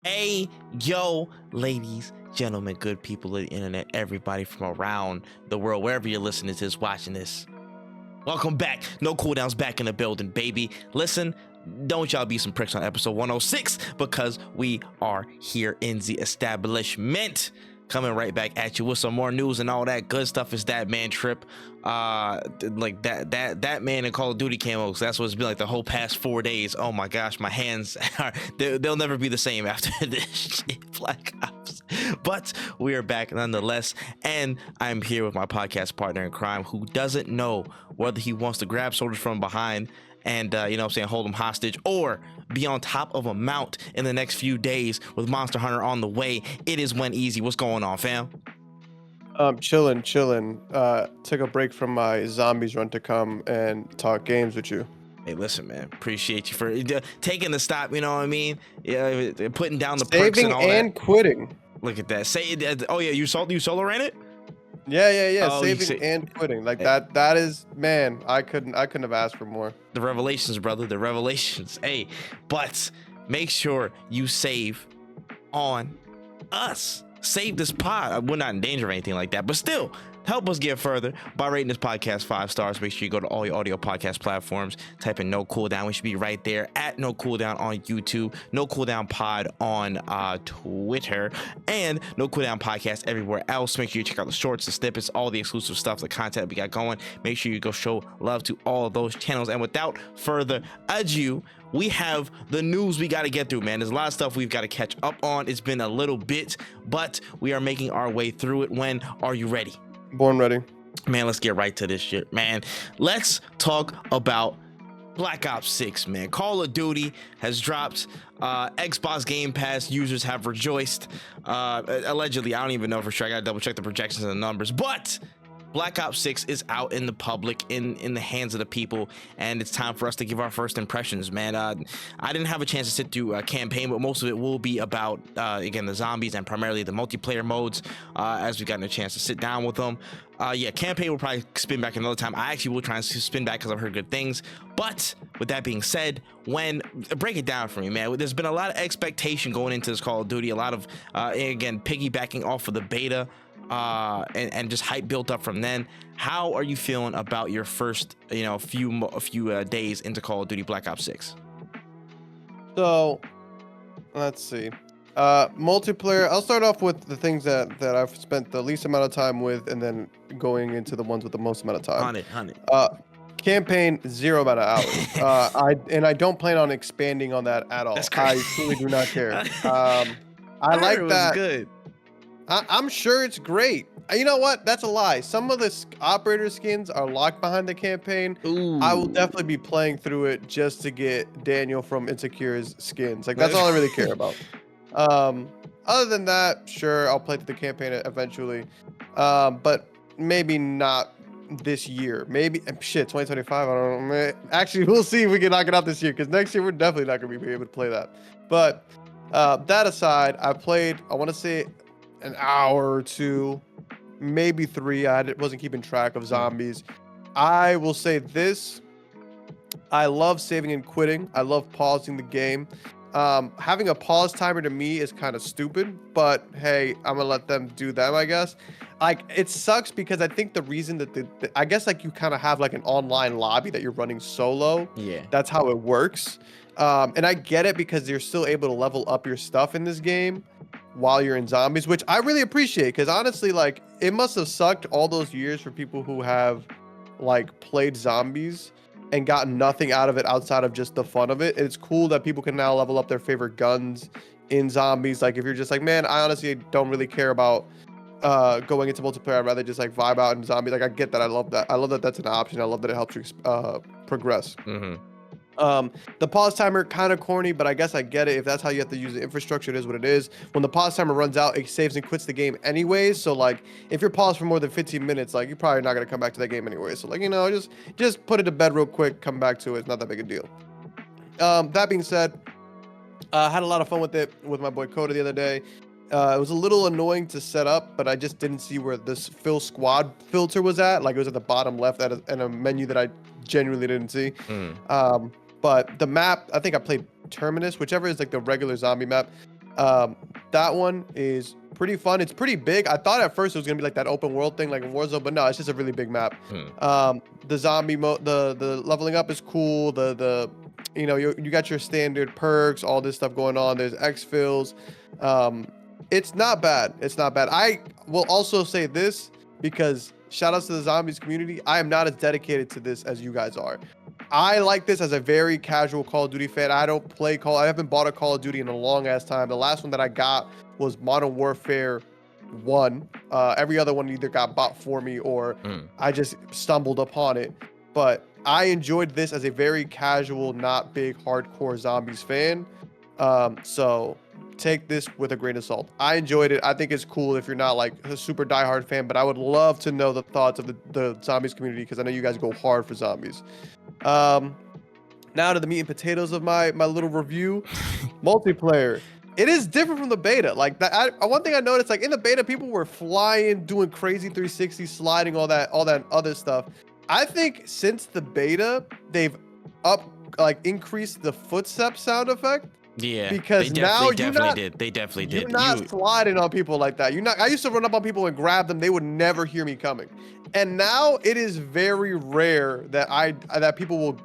Hey, yo, ladies, gentlemen, good people of the internet, everybody from around the world, wherever you're listening to this, watching this. Welcome back. No Cooldowns back in the building, baby. Listen, don't y'all be some pricks on episode 106 because we are here in the establishment. Coming right back at you with some more news and all that good stuff. Is that man Trip, like that man in Call of Duty camos. That's what it's been like the whole past 4 days. Oh my gosh, my hands are they'll never be the same after this shit, Black Ops. But we are back nonetheless, and I'm here with my podcast partner in crime, who doesn't know whether he wants to grab soldiers from behind and you know what I'm saying, hold them hostage, or be on top of a mount in the next few days with Monster Hunter on the way. It is When Easy. What's going on, fam? Chilling. Took a break from my zombies run to come and talk games with you. Hey, listen, man. Appreciate you for taking the stop. You know what I mean? Yeah, putting down the perks Saving and all and that. quitting. Look at that. Say, oh yeah, you solo ran it? Yeah. Oh, Saving and quitting. Like that. That is, man. I couldn't have asked for more. The revelations, brother. The revelations. Hey, but make sure you save on us. Save this pod. We're not in danger or anything like that, but still help us get further by rating this podcast 5 stars. Make sure you go to all your audio podcast platforms, type in No Cooldown. We should be right there at No Cooldown on YouTube, No Cooldown Pod on Twitter, and No Cooldown Podcast everywhere else. Make sure you check out the shorts, the snippets, all the exclusive stuff, the content we got going. Make sure you go show love to all of those channels. And without further ado, we have the news we got to get through, man. There's a lot of stuff we've got to catch up on. It's been a little bit, but we are making our way through it. When are you ready? Born ready. Man, let's get right to this shit, man. Let's talk about Black Ops 6, man. Call of Duty has dropped. Xbox Game Pass users have rejoiced. Allegedly, I don't even know for sure. I gotta double check the projections and the numbers, but Black Ops 6 is out in the public, in the hands of the people, and it's time for us to give our first impressions, man. I didn't have a chance to sit through a campaign, but most of it will be about, again, the zombies and primarily the multiplayer modes, as we've gotten a chance to sit down with them. Yeah, campaign will probably spin back another time. I actually will try and spin back because I've heard good things. But with that being said, break it down for me, man. There's been a lot of expectation going into this Call of Duty, a lot of, again, piggybacking off of the beta, and just hype built up from then. How are you feeling about your first, few days into Call of Duty Black Ops 6? So, let's see. Multiplayer. I'll start off with the things that I've spent the least amount of time with, and then going into the ones with the most amount of time. 100. Campaign 0 amount of hours. I don't plan on expanding on that at all. That's crazy. I truly do not care. I like it was that. Good. I'm sure it's great. You know what? That's a lie. Some of the operator skins are locked behind the campaign. Ooh. I will definitely be playing through it just to get Daniel from Insecure's skins. Like, that's all I really care about. Other than that, sure, I'll play through the campaign eventually. But maybe not this year. Maybe 2025. I don't know. Actually, we'll see if we can knock it out this year, because next year we're definitely not going to be able to play that. But that aside, I played, I want to say, an hour or 2, maybe 3. I wasn't keeping track of zombies. I will say this: I love saving and quitting. I love pausing the game. Having a pause timer to me is kind of stupid, but hey, I'm gonna let them do them, I guess. Like, it sucks because I think the reason that I guess, like, you kind of have like an online lobby that you're running solo. Yeah. That's how it works. And I get it because you're still able to level up your stuff in this game while you're in zombies, which I really appreciate, because honestly, like, it must have sucked all those years for people who have, like, played zombies and gotten nothing out of it outside of just the fun of it. And it's cool that people can now level up their favorite guns in zombies. Like, if you're just like, man, I honestly don't really care about going into multiplayer, I'd rather just like vibe out in zombies. Like, I get that. I love that that's an option. I love that it helps you progress. The pause timer, kind of corny, but I guess I get it. If that's how you have to use the infrastructure, it is what it is. When the pause timer runs out, it saves and quits the game anyways. So, like, if you're paused for more than 15 minutes, like, you're probably not going to come back to that game anyway. So, like, just put it to bed real quick, come back to it. It's not that big a deal. That being said, I had a lot of fun with it with my boy Coda the other day. It was a little annoying to set up, but I just didn't see where this fill squad filter was at. Like, it was at the bottom left in a menu that I genuinely didn't see. But the map, I think I played Terminus, whichever is like the regular zombie map. That one is pretty fun. It's pretty big. I thought at first it was gonna be like that open world thing, like in Warzone, but no, it's just a really big map. The zombie mode, the leveling up is cool. You know, you got your standard perks, all this stuff going on. There's exfils. It's not bad. It's not bad. I will also say this because shout outs to the zombies community. I am not as dedicated to this as you guys are. I like this as a very casual Call of Duty fan. I haven't bought a Call of Duty in a long ass time. The last one that I got was Modern Warfare 1. Every other one either got bought for me or I just stumbled upon it. But I enjoyed this as a very casual, not big, hardcore zombies fan. So take this with a grain of salt. I enjoyed it. I think it's cool if you're not like a super diehard fan, but I would love to know the thoughts of the zombies community because I know you guys go hard for zombies. Now to the meat and potatoes of my little review. Multiplayer. It is different from the beta. Like that, one thing I noticed, like in the beta, people were flying, doing crazy 360, sliding, all that other stuff. I think since the beta, they've increased the footstep sound effect. Yeah, because they definitely did. You're not sliding on people like that. I used to run up on people and grab them. They would never hear me coming. And now it is very rare that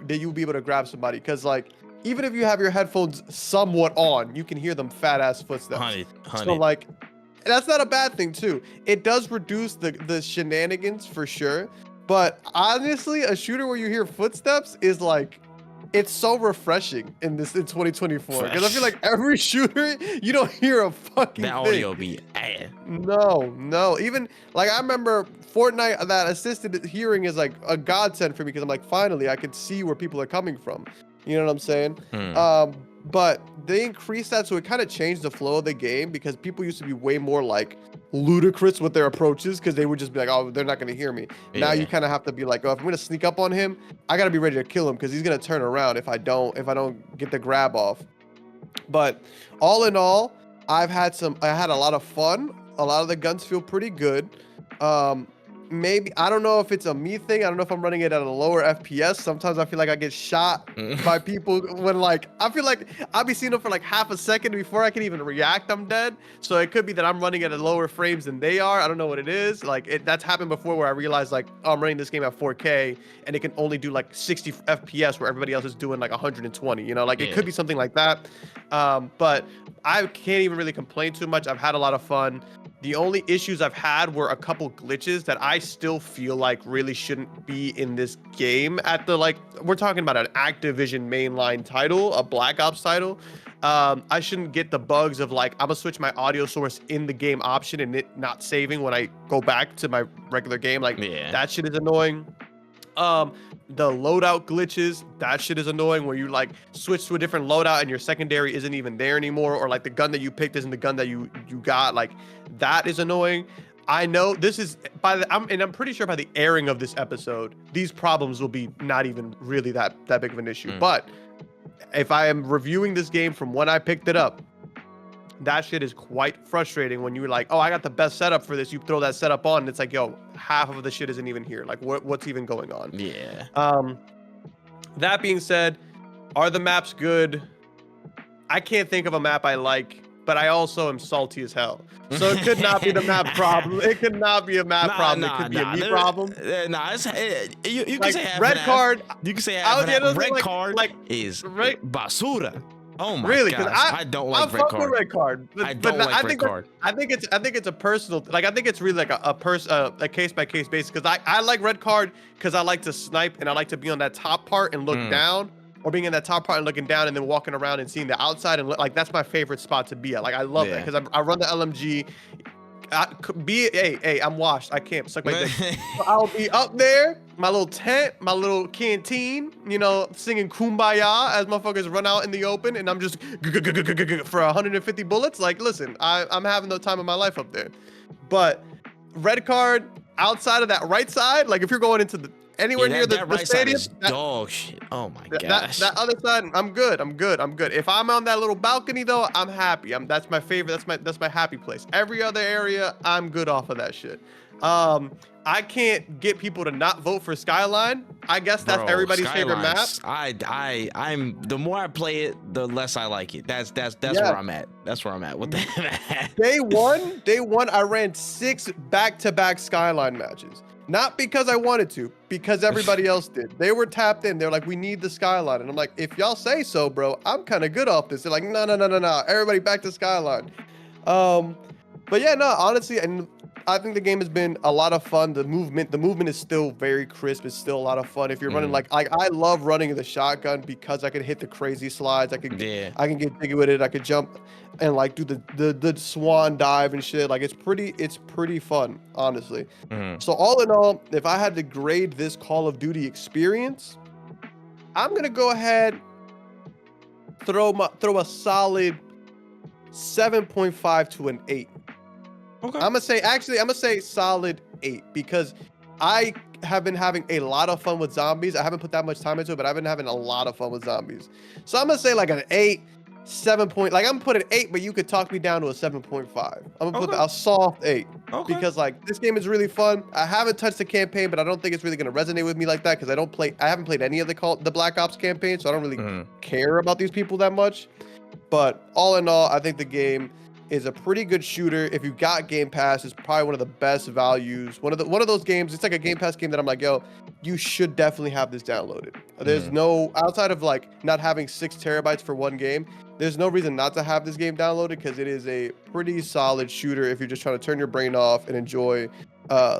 you'll be able to grab somebody. Because like, even if you have your headphones somewhat on, you can hear them fat ass footsteps. 100. So like, that's not a bad thing too. It does reduce the shenanigans for sure. But honestly, a shooter where you hear footsteps is like, it's so refreshing in 2024 because I feel like every shooter you don't hear a fucking that thing. audio be No. Even like I remember Fortnite, that assisted hearing is like a godsend for me because I'm like, finally I can see where people are coming from. You know what I'm saying? But they increased that, so it kind of changed the flow of the game because people used to be way more like ludicrous with their approaches because they would just be like, oh, they're not going to hear me. Yeah. Now you kind of have to be like, oh, if I'm going to sneak up on him, I got to be ready to kill him because he's going to turn around if I don't get the grab off. But all in all, I had a lot of fun. A lot of the guns feel pretty good. Maybe I don't know if it's a me thing. I don't know if I'm running it at a lower FPS. Sometimes I feel like I get shot by people when like I feel like I'll be seeing them for like half a second before I can even react. I'm dead. So it could be that I'm running at a lower frames than they are. I don't know what it is. Like that's happened before where I realized like, oh, I'm running this game at 4K and it can only do like 60 FPS where everybody else is doing like 120. You know, like it could be something like that. But I can't even really complain too much. I've had a lot of fun. The only issues I've had were a couple glitches that I still feel like really shouldn't be in this game we're talking about an Activision mainline title, a Black Ops title. I shouldn't get the bugs of like, I'm gonna switch my audio source in the game option and it not saving when I go back to my regular game. Like that shit is annoying. The loadout glitches, that shit is annoying where you like switch to a different loadout and your secondary isn't even there anymore, or like the gun that you picked isn't the gun that you got. Like that is annoying. I know this is I'm pretty sure by the airing of this episode, these problems will be not even really that big of an issue. But if I am reviewing this game from when I picked it up, that shit is quite frustrating when you're like, oh, I got the best setup for this. You throw that setup on and it's like, yo, half of the shit isn't even here. Like what's even going on? Yeah. That being said, are the maps good? I can't think of a map I like, but I also am salty as hell. So it could not be the map problem. It could not be a map problem. It could be a me problem. You can like, say half red card. You can say half red card is right, basura. Oh my really? gosh, I don't like red card. Red card. I don't like red card. I think it's a personal. Like I think it's really like a case by case basis. Because I like red card because I like to snipe and I like to be on that top part and look down, or being in that top part and looking down and then walking around and seeing the outside and like that's my favorite spot to be at. Like I love that because I run the LMG. I'm washed. I can't suck my dick. So I'll be up there, my little tent, my little canteen, you know, singing Kumbaya as motherfuckers run out in the open, and I'm just for 150 bullets. Like, listen, I'm having the time of my life up there. But red card outside of that right side, like if you're going into anywhere near the right stadium, side is dog shit. Oh my gosh. That other side, I'm good. If I'm on that little balcony though, I'm happy. That's my favorite. That's my happy place. Every other area, I'm good off of that shit. I can't get people to not vote for Skyline. I guess that's Bro, everybody's favorite map. I'm the more I play it, the less I like it. That's Yeah. where I'm at. That's where I'm at with that. Day one, I ran 6 back-to-back Skyline matches. Not because I wanted to, because everybody else did. They were tapped in. They're like, we need the Skyline. And I'm like, if y'all say so, bro, I'm kind of good off this. They're like, no. Everybody back to Skyline. But yeah, no, honestly, and I think the game has been a lot of fun. The movement is still very crisp. It's still a lot of fun. If you're running like I love running the shotgun because I can hit the crazy slides. I can get jiggy with it. I could jump and like do the swan dive and shit. Like it's pretty fun, honestly. So all in all, if I had to grade this Call of Duty experience, I'm gonna go ahead throw a solid 7.5 to an 8. Okay. I'm gonna say solid 8 because I have been having a lot of fun with zombies. I haven't put that much time into it, but I've been having a lot of fun with zombies. So I'm gonna say like an 8, 7 point. Like I'm gonna put an 8, but you could talk me down to a 7.5. I'm gonna put a soft 8 because like this game is really fun. I haven't touched the campaign, but I don't think it's really gonna resonate with me like that because I haven't played any of the Black Ops campaign, so I don't really care about these people that much. But all in all, I think the game is a pretty good shooter. If you got Game Pass, it's probably one of the best values. One of those games. It's like a Game Pass game that I'm like, yo, you should definitely have this downloaded. There's no outside of like not having 6 terabytes for one game. There's no reason not to have this game downloaded because it is a pretty solid shooter if you're just trying to turn your brain off and enjoy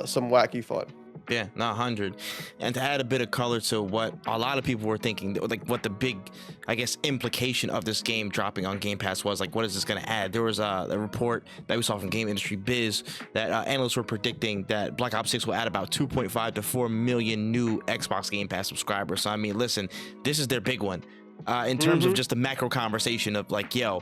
some wacky fun. Yeah, not 100. And to add a bit of color to what a lot of people were thinking, like what the big, I guess, implication of this game dropping on Game Pass was, like, what is this going to add? There was a report that we saw from Game Industry Biz that analysts were predicting that Black Ops 6 will add about 2.5 to 4 million new Xbox Game Pass subscribers. So, I mean, listen, this is their big one in terms of just the macro conversation of like, yo,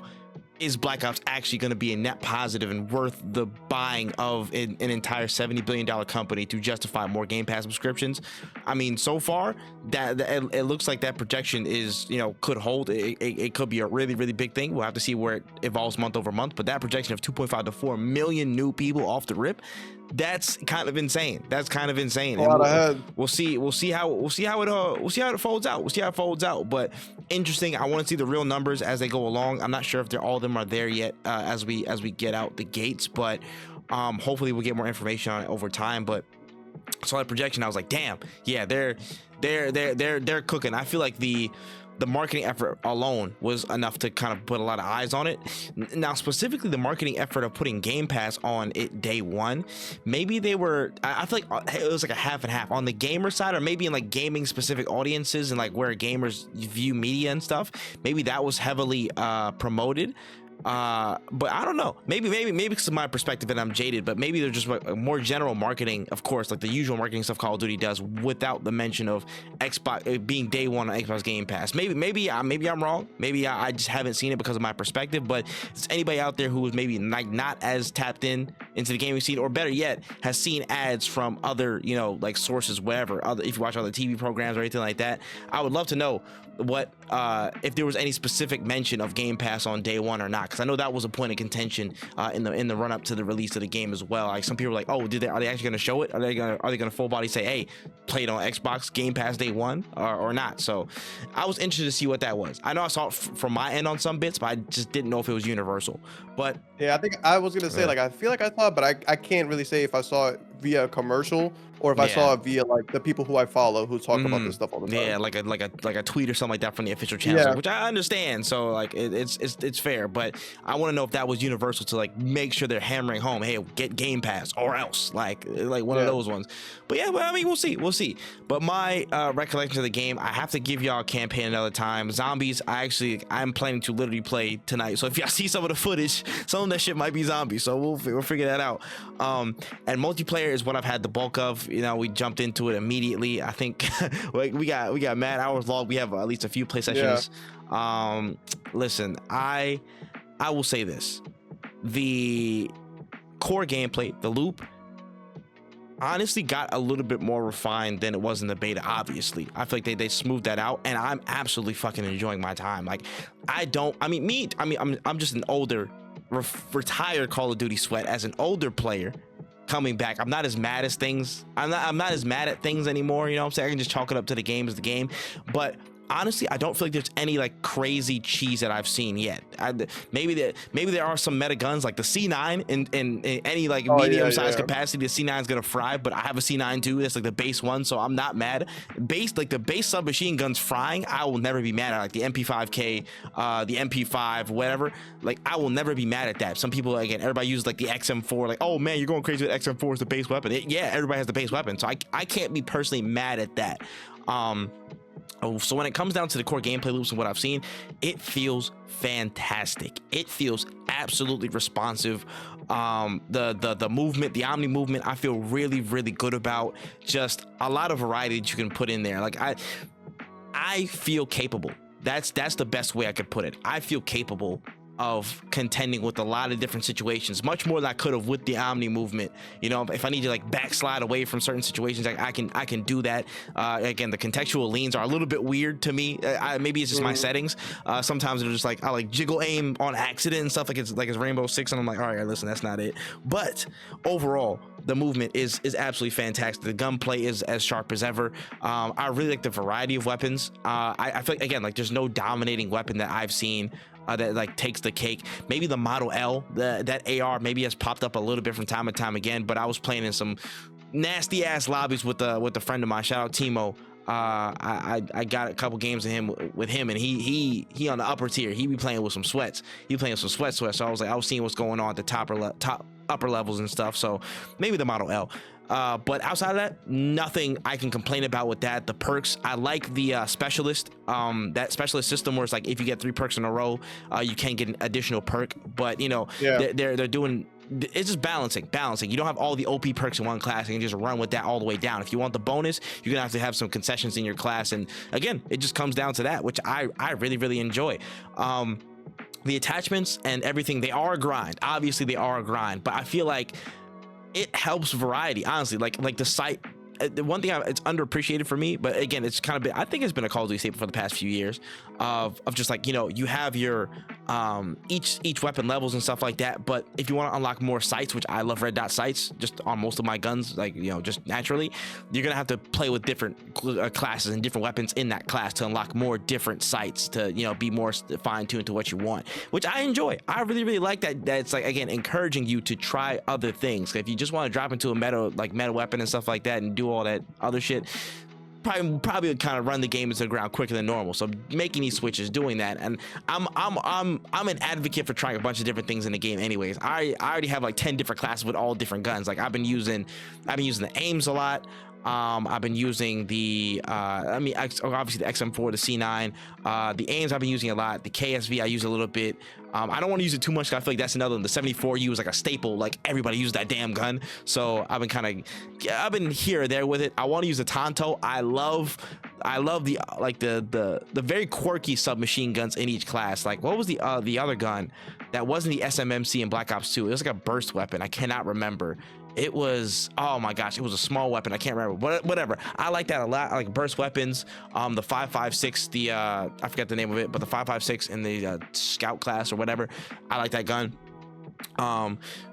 is Black Ops actually going to be a net positive and worth the buying of an entire $70 billion company to justify more Game Pass subscriptions? I mean, so far, that it looks like that projection is, could hold. It could be a really, really big thing. We'll have to see where it evolves month over month. But that projection of 2.5 to 4 million new people off the rip, that's kind of insane. We'll see how it folds out. But interesting. I want to see the real numbers as they go along. I'm not sure if all of them are there yet as we get out the gates, but hopefully we'll get more information on it over time. But I saw that projection, I was like, damn, yeah, they're cooking. I feel like the marketing effort alone was enough to kind of put a lot of eyes on it. Now, specifically the marketing effort of putting Game Pass on it day one, maybe I feel like it was like a half and half on the gamer side, or maybe in like gaming specific audiences and like where gamers view media and stuff. Maybe that was heavily promoted. But I don't know, maybe because of my perspective and I'm jaded, but maybe they're just like more general marketing, of course, like the usual marketing stuff Call of Duty does, without the mention of Xbox being day one on Xbox Game Pass. Maybe I'm wrong. Maybe I just haven't seen it because of my perspective. But if it's anybody out there who is maybe like not as tapped into the gaming scene, or better yet, has seen ads from other like sources, wherever, if you watch other TV programs or anything like that, I would love to know what if there was any specific mention of Game Pass on day one or not, because I know that was a point of contention in the run up to the release of the game as well. Like some people were like, oh, are they actually going to show it? Are they gonna full body say, hey, play it on Xbox Game Pass day one or not? So I was interested to see what that was. I know I saw it from my end on some bits, but I just didn't know if it was universal. But yeah, I think I was gonna say, like, I feel like I saw it, but I can't really say if I saw it via a commercial or if I saw it via like the people who I follow who talk about this stuff all the time. Yeah, like a tweet or something like that from the official channel, which I understand. So like it's fair, but I want to know if that was universal to like make sure they're hammering home, hey, get Game Pass or else, like one of those ones. But yeah, I mean, we'll see. But my recollection of the game, I have to give y'all a campaign another time. Zombies, I'm planning to literally play tonight. So if y'all see some of the footage, some of that shit might be zombies. So we'll figure that out. And multiplayer is what I've had the bulk of. We jumped into it immediately. I think we got mad hours long. We have at least a few play sessions. Listen, I will say this: the core gameplay, the loop, honestly got a little bit more refined than it was in the beta. Obviously, I feel like they smoothed that out, and I'm absolutely fucking enjoying my time. Like, I'm just an older, retired Call of Duty sweat. As an older player, coming back. I'm not as mad as things. I'm not as mad at things anymore. You know what I'm saying? I can just chalk it up to the game as the game. But honestly, I don't feel like there's any like crazy cheese that I've seen yet. Maybe there are some meta guns like the C9 in any like medium-sized capacity. The C9 is gonna fry, but I have a C9 too. That's like the base one, so I'm not mad. The base submachine guns frying, I will never be mad at. Like the MP5K, the MP5, whatever. Like I will never be mad at that. Some people, again, everybody uses like the XM4. Like, oh man, you're going crazy with XM4 as the base weapon. Yeah, everybody has the base weapon, so I can't be personally mad at that. So when it comes down to the core gameplay loops and what I've seen, it feels fantastic. It feels absolutely responsive. The movement, the omni movement, I feel really good about. Just a lot of variety that you can put in there. Like I feel capable. That's the best way I could put it. I feel capable of contending with a lot of different situations, much more than I could have with the omni movement. You know, if I need to like backslide away from certain situations, I can do that. Again, the contextual leans are a little bit weird to me. Maybe it's just my settings. Sometimes they're just like I like jiggle aim on accident and stuff, like it's Rainbow Six, and I'm like, all right, listen, that's not it. But overall, the movement is absolutely fantastic. The gunplay is as sharp as ever. I really like the variety of weapons. I feel like, again, like there's no dominating weapon that I've seen that like takes the cake. Maybe the Model L, that AR maybe has popped up a little bit from time to time again, but I was playing in some nasty ass lobbies with a friend of mine. Shout out Timo. I got a couple games with him, and he on the upper tier. He be playing with some sweats. He playing with some sweats. So I was seeing what's going on at the top upper levels and stuff. So maybe the Model L. But outside of that, nothing I can complain about with that. The perks, I like the specialist, that specialist system where it's like if you get 3 perks in a row, you can get an additional perk. But you know, they're doing, it's just balancing. You don't have all the OP perks in one class and you can just run with that all the way down. If you want the bonus, you're gonna have to have some concessions in your class. And again, it just comes down to that, which I really enjoy. The attachments and everything, they are a grind. Obviously they are a grind, but I feel like it helps variety, honestly. Like the site, the one thing it's underappreciated for me, but again, it's kind of been, I think it's been a Call of Duty staple for the past few years of just like, you know, you have your each weapon levels and stuff like that. But if you want to unlock more sights, which I love red dot sights just on most of my guns, like, you know, just naturally, you're gonna have to play with different classes and different weapons in that class to unlock more different sights to, you know, be more fine-tuned to what you want, which I enjoy. I really like that it's like, again, encouraging you to try other things. If you just want to drop into a meta weapon and stuff like that and do all that other shit, probably kind of run the game into the ground quicker than normal. So making these switches, doing that, and I'm an advocate for trying a bunch of different things in the game. Anyways, I already have like 10 different classes with all different guns. Like I've been using the aims a lot. I've been using the obviously the XM4, the C9, the aims I've been using a lot. The KSV I use a little bit. I don't want to use it too much because I feel like that's another one. The 74U is like a staple. Like everybody uses that damn gun. So I've been here or there with it. I want to use the Tonto. I love the like the very quirky submachine guns in each class. Like what was the other gun that wasn't the SMMC in Black Ops 2? It was like a burst weapon. I cannot remember. It was, oh my gosh, it was a small weapon. I can't remember, but whatever. I like that a lot. I like burst weapons. The 5.56, I forget the name of it, but the 5.56 in the scout class or whatever. I like that gun.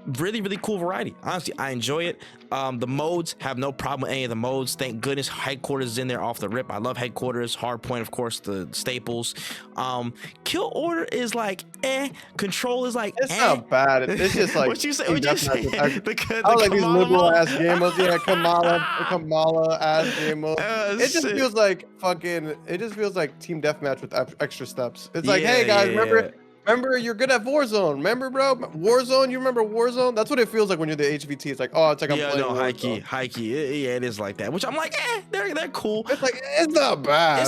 Really cool variety. Honestly, I enjoy it. The modes, have no problem with any of the modes. Thank goodness headquarters is in there off the rip. I love headquarters. Hardpoint, of course, the staples. Kill order is like control is like it's not bad. It's just like what you say. I was like these liberal ass game modes. Yeah, Kamala ass game modes. It just feels like fucking. It just feels like team deathmatch with extra steps. It's like, hey guys, remember, you're good at Warzone. Remember, bro? Warzone, you remember Warzone? That's what it feels like when you're the HVT. It's like, oh, it's like I'm playing Warzone. High key. Yeah, it is like that. Which I'm like, they're cool. It's like, it's not bad.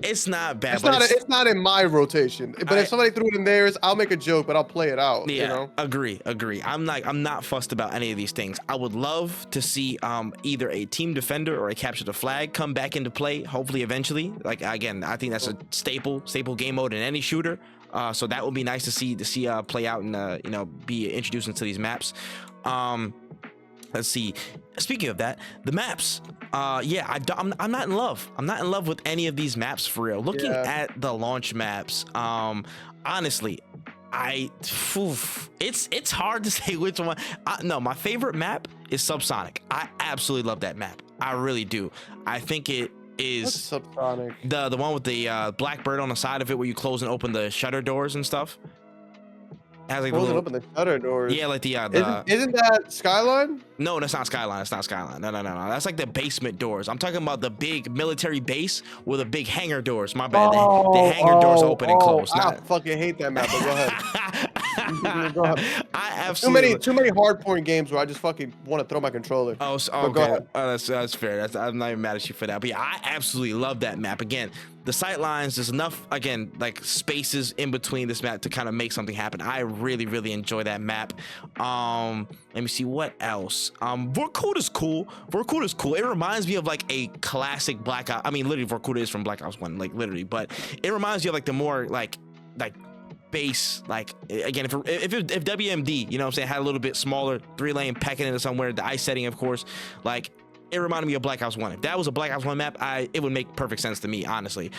It's not bad. It's not in my rotation. But if somebody threw it in theirs, I'll make a joke, but I'll play it out. Yeah, you know? Agree. I'm not fussed about any of these things. I would love to see either a team defender or a capture the flag come back into play. Hopefully, eventually. Like again, I think that's a staple game mode in any shooter. So that would be nice to see play out and be introduced into these maps. Let's see. Speaking of that, the maps. I'm not in love. I'm not in love with any of these maps for real. Looking at the launch maps, honestly, It's hard to say which one. No, my favorite map is Subsonic. I absolutely love that map. I really do. I think it is What's Subsonic? the one with the black bird on the side of it, where you close and open the shutter doors and stuff. It has like Closing open the shutter doors. yeah, like the Isn't that Skyline? no, that's not Skyline. It's not Skyline. No. That's like the basement doors. I'm talking about the big military base with the big hangar doors. My bad. The hangar doors open and close. I Not... fucking hate that map. But go ahead. Go ahead. I absolutely Too many hard point games where I just fucking want to throw my controller. Oh, okay. That's fair. I'm not even mad at you for that. But yeah, I absolutely love that map. Again, the sight lines, there's enough, again, like spaces in between this map to kind of make something happen. I really enjoy that map. Let me see what else. Vorkuda's cool. Vorkuda's cool. It reminds me of like a classic Black Ops. I mean, literally, Vorkuda is from Black Ops 1, like literally, but it reminds me of like the more like base, like again, if WMD, you know what I'm saying, had a little bit smaller 3-lane packing into somewhere, the ice setting, of course, like it reminded me of Black Ops 1. If that was a Black Ops 1 map, it would make perfect sense to me, honestly.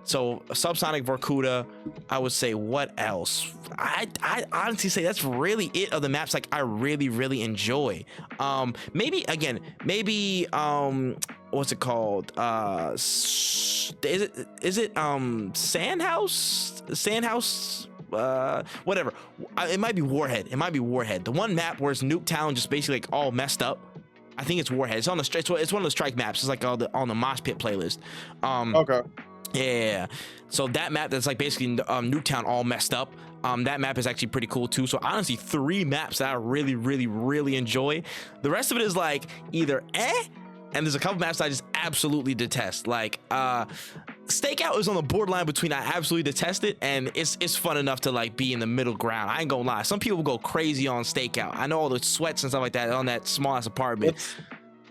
So Subsonic, Vorkuda, I would say what else? I honestly say that's really it of the maps like I really enjoy. Maybe what's it called? Is it Sandhouse? Whatever. It might be Warhead. The one map where it's Nuketown just basically like all messed up. I think it's Warhead. It's on the it's one of the strike maps. It's like on the Mosh Pit playlist. Okay. Yeah, so that map that's like basically Nuketown all messed up. That map is actually pretty cool too. So honestly, 3 maps that I really enjoy. The rest of it is like either and there's a couple maps I just absolutely detest. Like Stakeout is on the borderline between I absolutely detest it and it's fun enough to like be in the middle ground. I ain't gonna lie. Some people go crazy on Stakeout. I know all the sweats and stuff like that on that small ass apartment.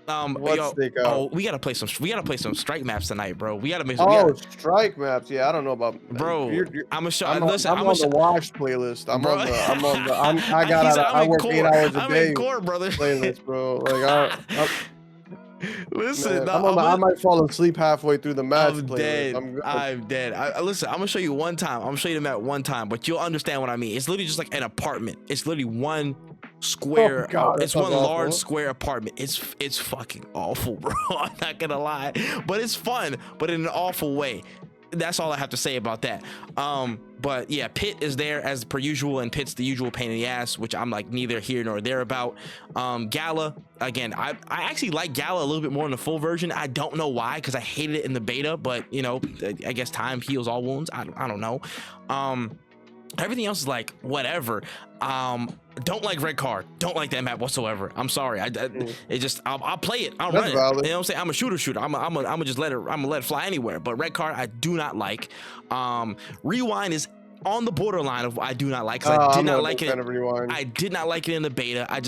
We gotta play some strike maps tonight, bro. We gotta make some strike maps. Yeah, I don't know about bro. I'm gonna show. I'm on the watch playlist. I work 8 hours a day. Concord, brother. Playlist, bro. Like listen, man, I might fall asleep halfway through the match. I'm dead. Listen, I'm gonna show you one time. I'm gonna show you the map one time, but you'll understand what I mean. It's literally just like an apartment. It's literally one square. It's one large square apartment. It's fucking awful, bro. I'm not gonna lie, but it's fun, but in an awful way. That's all I have to say about that. But yeah, Pit is there as per usual, and Pit's the usual pain in the ass, which I'm like neither here nor there about. Gala, again, I actually like Gala a little bit more in the full version. I don't know why, because I hated it in the beta, but you know, I guess time heals all wounds. I don't know. Everything else is like whatever. Don't like Red Card. Don't like that map whatsoever. I'm sorry. It just I'll play it. I'll run it. You know what I'm saying? I'm a shooter. I'm gonna just let it fly anywhere. But Red Card I do not like. Rewind is on the borderline of I do not like, because I did not like it. I did not like it in the beta. It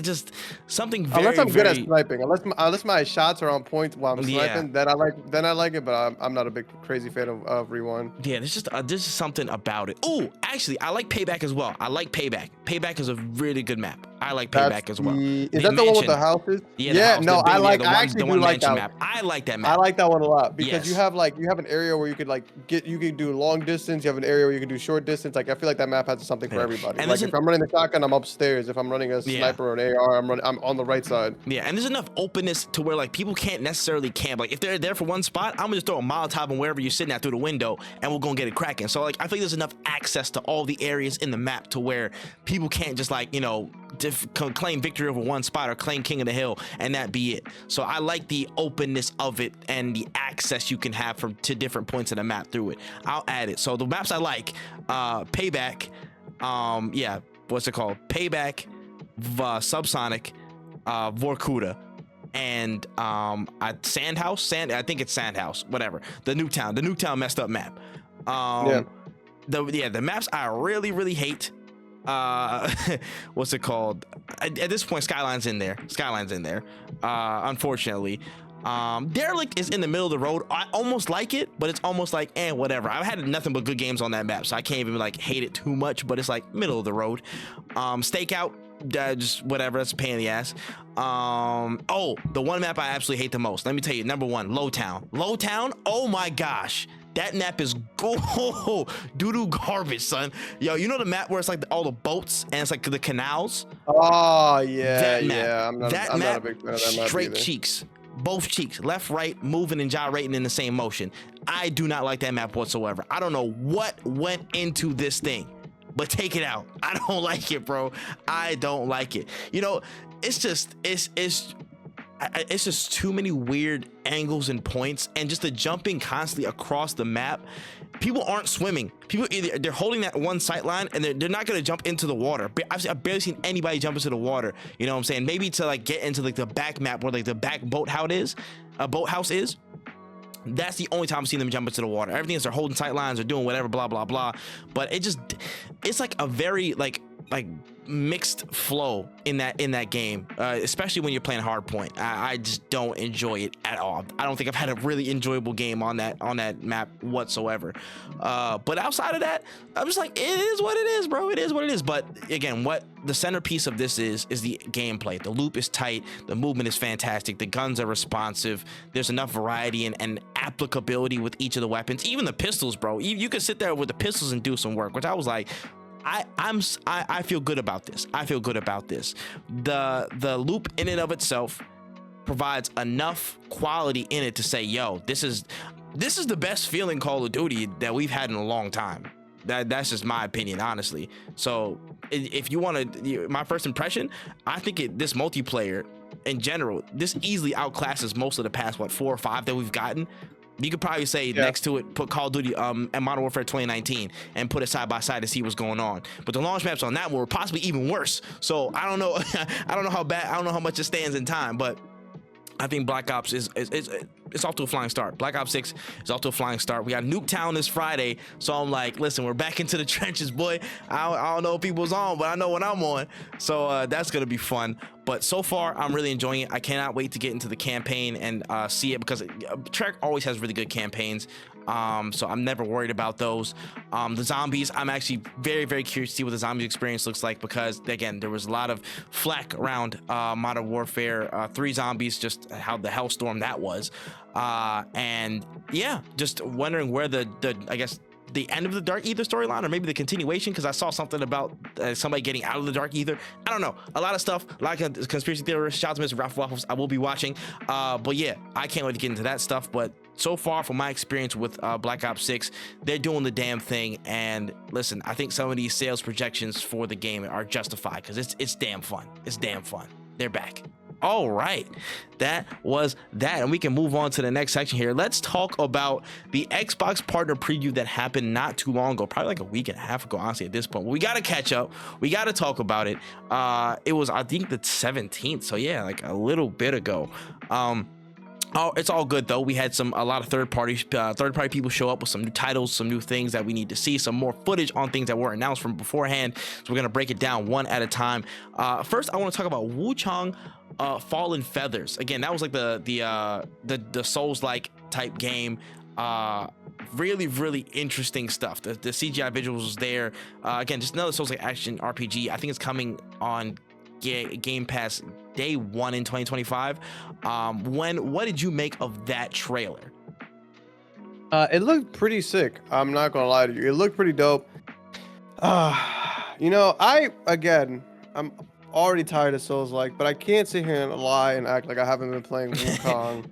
just something very, unless I'm good at sniping. Unless my shots are on point while I'm sniping, then I like it. But I'm not a big crazy fan of Rewind. Yeah, there's just something about it. Oh, actually, I like Payback as well. I like Payback. Payback is a really good map. I like Payback as well. Is that the one with the houses? Yeah. No, I actually do like that map. I like that map. I like that one a lot because you have an area where you could you can do long distance. You have an area where you can do short distance. Like I feel like that map has something for everybody. And like if I'm running the shotgun, I'm upstairs. If I'm running a sniper or an AR, I'm on the right side. Yeah, and there's enough openness to where like people can't necessarily camp. Like if they're there for one spot, I'm gonna just throw a Molotov on wherever you're sitting at through the window, and we're gonna get it cracking. So like I think there's enough access to all the areas in the map to where people can't just like claim victory over one spot or claim king of the hill and that be it. So I like the openness of it and the access you can have to different points of the map through it. I'll add it. So the maps I like, Payback, what's it called? Payback, Subsonic, Vorkuda, and Sandhouse. I think it's Sandhouse, whatever. The Nuketown messed up map. The maps I really hate. What's it called? At this point, Skyline's in there. Unfortunately. Derelict is in the middle of the road. I almost like it, but it's almost like whatever. I've had nothing but good games on that map, so I can't even like hate it too much, but it's like middle of the road. Stakeout, just whatever, that's a pain in the ass. The one map I absolutely hate the most, let me tell you, number one, Lowtown. Oh my gosh, That map is doo-doo garbage, son. Yo, you know the map where it's like all the boats and it's like the canals? Oh yeah, That map. yeah. I'm not a big fan of that map Straight either. cheeks. Both cheeks, left, right, moving and gyrating in the same motion. I do not like that map whatsoever. I don't know what went into this thing, but take it out. I don't like it, bro. I don't like it. You know, it's just too many weird angles and points, and just the jumping constantly across the map. People aren't swimming. People either they're holding that one sight line and they're not gonna jump into the water. I've barely seen anybody jump into the water. You know what I'm saying? Maybe to like get into like the back map where like the back boathouse is. That's the only time I've seen them jump into the water. Everything else, they're holding sight lines or doing whatever, blah blah blah. But it's like a very like mixed flow in that game, especially when you're playing hardpoint. I just don't enjoy it at all. I don't think I've had a really enjoyable game on that map whatsoever. But outside of that, I'm just like, it is what it is, bro. It is what it is. But again, what the centerpiece of this is the gameplay. The loop is tight, the movement is fantastic, the guns are responsive, there's enough variety and applicability with each of the weapons, even the pistols, bro. You could sit there with the pistols and do some work, which I was like, I feel good about this. I feel good about this. The loop in and of itself provides enough quality in it to say, yo, this is the best feeling Call of Duty that we've had in a long time. That's just my opinion, honestly. So if you want to, my first impression, I think this multiplayer in general, this easily outclasses most of the past 4 or 5 that we've gotten. You could probably say next to it, put Call of Duty and Modern Warfare 2019 and put it side by side to see what's going on. But the launch maps on that were possibly even worse. So I don't know. I don't know how bad. I don't know how much it stands in time. But I think Black Ops is off to a flying start. Black Ops 6 is off to a flying start. We got Nuketown this Friday, so I'm like, listen, we're back into the trenches, boy. I don't know if people's on, but I know when I'm on. So that's gonna be fun. But so far, I'm really enjoying it. I cannot wait to get into the campaign and see it, because Treyarch always has really good campaigns. So I'm never worried about those. The zombies, I'm actually very, very curious to see what the zombies experience looks like, because again, there was a lot of flack around Modern Warfare 3 zombies, just how the hellstorm that was. And yeah, just wondering where I guess the end of the Dark Ether storyline, or maybe the continuation, because I saw something about somebody getting out of the Dark Ether. I don't know, a lot of stuff, a lot of conspiracy theorists. Shout out to Mr. Ralph Waffles, I will be watching. But yeah, I can't wait to get into that stuff. But so far, from my experience with Black Ops 6, they're doing the damn thing. And listen, I think some of these sales projections for the game are justified, because it's damn fun. It's damn fun. They're back. All right, that was that, and we can move on to the next section here. Let's talk about the Xbox partner preview that happened not too long ago, probably like a week and a half ago, honestly, at this point. But we got to catch up. We got to talk about it. It was, I think, the 17th, so yeah, like a little bit ago. Oh, it's all good though. We had a lot of third party people show up with some new titles, some new things that we need to see, some more footage on things that were announced from beforehand. So we're gonna break it down one at a time. First, I want to talk about Wuchang Fallen Feathers. Again, that was like the Souls-like type game. Really, really interesting stuff. The CGI visuals was there. Again, just another Souls-like action RPG. I think it's coming on Game Pass day 1 in 2025. What did you make of that trailer? It looked pretty sick. I'm not gonna lie to you. It looked pretty dope. You know, I'm already tired of Souls-like, but I can't sit here and lie and act like I haven't been playing Wuchang.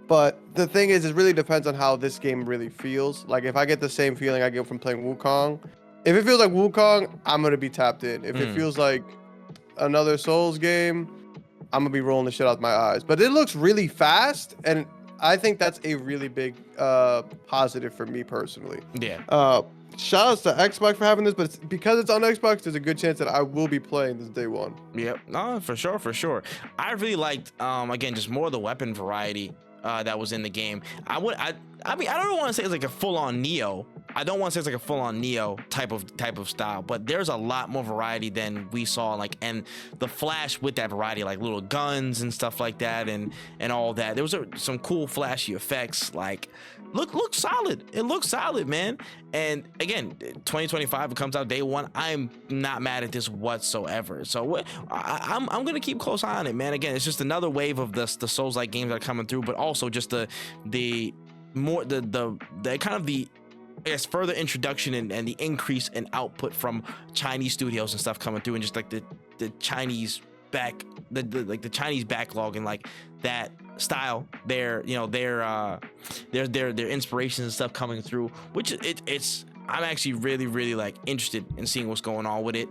But the thing is, it really depends on how this game really feels. Like, if I get the same feeling I get from playing Wuchang, if it feels like Wuchang, I'm gonna be tapped in. If it feels like another Souls game, I'm gonna be rolling the shit out my eyes. But it looks really fast, and I think that's a really big positive for me personally. Yeah. Shout outs to Xbox for having this, but because it's on Xbox, there's a good chance that I will be playing this day 1. Yep. No, for sure. I really liked again, just more of the weapon variety that was in the game. I mean, I don't want to say it's like a full-on Neo. I don't want to say it's like a full-on Neo type of style, but there's a lot more variety than we saw, like, and the Flash with that variety, like little guns and stuff like that, and all that. There was some cool flashy effects. Like, look solid. It looks solid, man. And again, 2025, it comes out day 1. I'm not mad at this whatsoever. So I'm gonna keep close eye on it, man. Again, it's just another wave of the Souls-like games that are coming through, but also just the more the kind of the, I guess, further introduction and the increase in output from Chinese studios and stuff coming through, and just like the Chinese the Chinese backlog and like that style, their inspirations and stuff coming through, which it's I'm actually really like interested in seeing what's going on with it.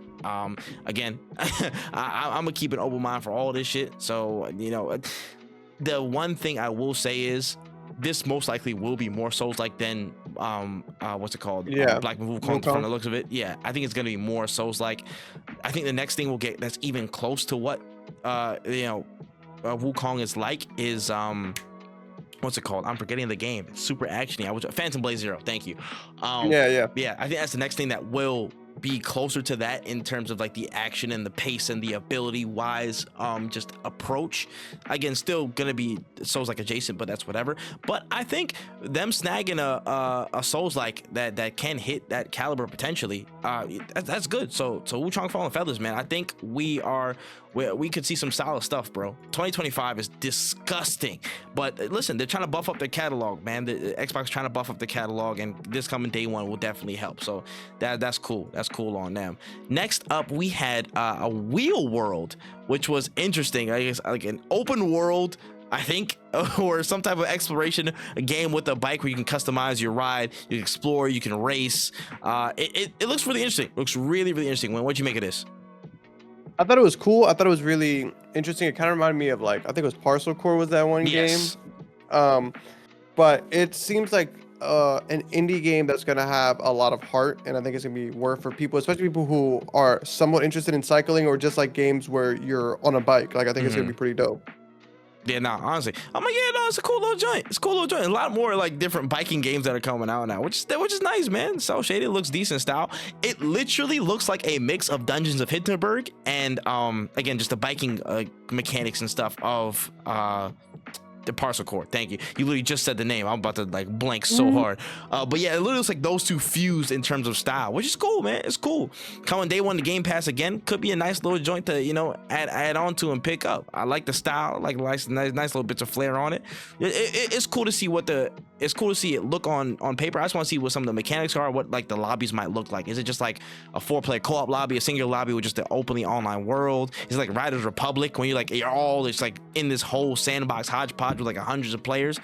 Again, I'm gonna keep an open mind for all this shit. So, you know, the one thing I will say is this most likely will be more Souls-like than what's it called? Yeah, Black Wuchang, from the looks of it. Yeah, I think it's gonna be more Souls-like. I think the next thing we'll get that's even close to what Wukong is like is what's it called? I'm forgetting the game. It's super actiony. Phantom Blade Zero. Thank you. Yeah. I think that's the next thing that will be closer to that in terms of like the action and the pace and the ability wise just approach. Again, still gonna be Souls like adjacent, but that's whatever. But I think them snagging a Souls like that can hit that caliber potentially, that's good. So Wuchang Fallen Feathers, man, I think we could see some solid stuff, bro. 2025 is disgusting, but listen, they're trying to buff up their catalog, man. The Xbox trying to buff up the catalog, and this coming day one will definitely help. So that's cool. That's cool on them. Next up, we had a Wheel World, which was interesting. I guess like an open world, I think, or some type of exploration, a game with a bike where you can customize your ride, you can explore, you can race. It looks really interesting. It looks really interesting. What'd you make of this? I thought it was cool. I thought it was really interesting. It kind of reminded me of, like, I think it was Parcel Core was that one game. But it seems like an indie game that's going to have a lot of heart, and I think it's going to be worth for people, especially people who are somewhat interested in cycling or just like games where you're on a bike. Like, I think it's going to be pretty dope. Yeah, honestly, I'm like, yeah, no, it's a cool little joint. It's a cool little joint. A lot more like different biking games that are coming out now, which is nice, man. Cell shaded, looks decent style. It literally looks like a mix of Dungeons of Hinterberg and again, just the biking mechanics and stuff of the Parcel Core. Thank you. You literally just said the name. I'm about to like blank so hard. But yeah, it literally looks like those two fused in terms of style, which is cool, man. It's cool. Coming day one to Game Pass again, could be a nice little joint to, you know, add on to and pick up. I like the style, like nice little bits of flair on it. It's cool to see it's cool to see it look on paper. I just want to see what some of the mechanics are, what like the lobbies might look like. Is it just like a 4-player co-op lobby, a single lobby with just an openly online world? Is it like Riders Republic when you're all just like in this whole sandbox hodgepodge with like hundreds of players?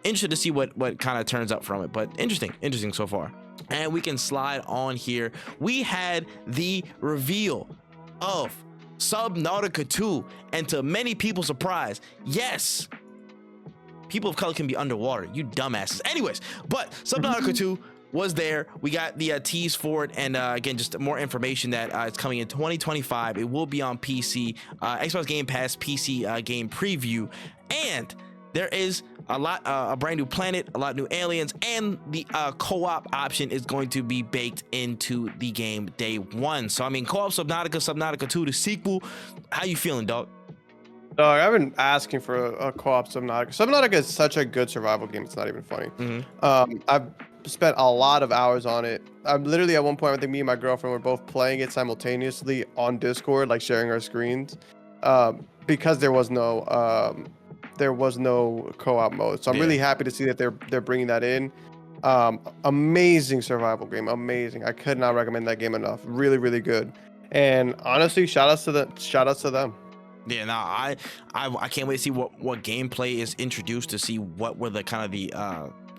Interested to see what kind of turns up from it, but interesting so far. And we can slide on here. We had the reveal of Subnautica 2, and to many people's surprise, yes, people of color can be underwater, you dumbasses. Anyways, but Subnautica 2 was there. We got the tease for it, and again, just more information that it's coming in 2025. It will be on PC, Xbox Game Pass, PC game preview, and there is a brand new planet, a lot of new aliens, and the co-op option is going to be baked into the game day one. So I mean, co-op Subnautica 2, the sequel. How you feeling, dog? Dog, I've been asking for a co-op Subnautica. Subnautica is such a good survival game. It's not even funny. I've spent a lot of hours on it. I'm literally at one point, I think me and my girlfriend were both playing it simultaneously on Discord, like sharing our screens, because there was no co-op mode. So I'm really happy to see that they're bringing that in. Amazing survival game, amazing. I could not recommend that game enough. Really good. And honestly, shout outs to them. Yeah, no, I can't wait to see what gameplay is introduced, to see what were the kind of the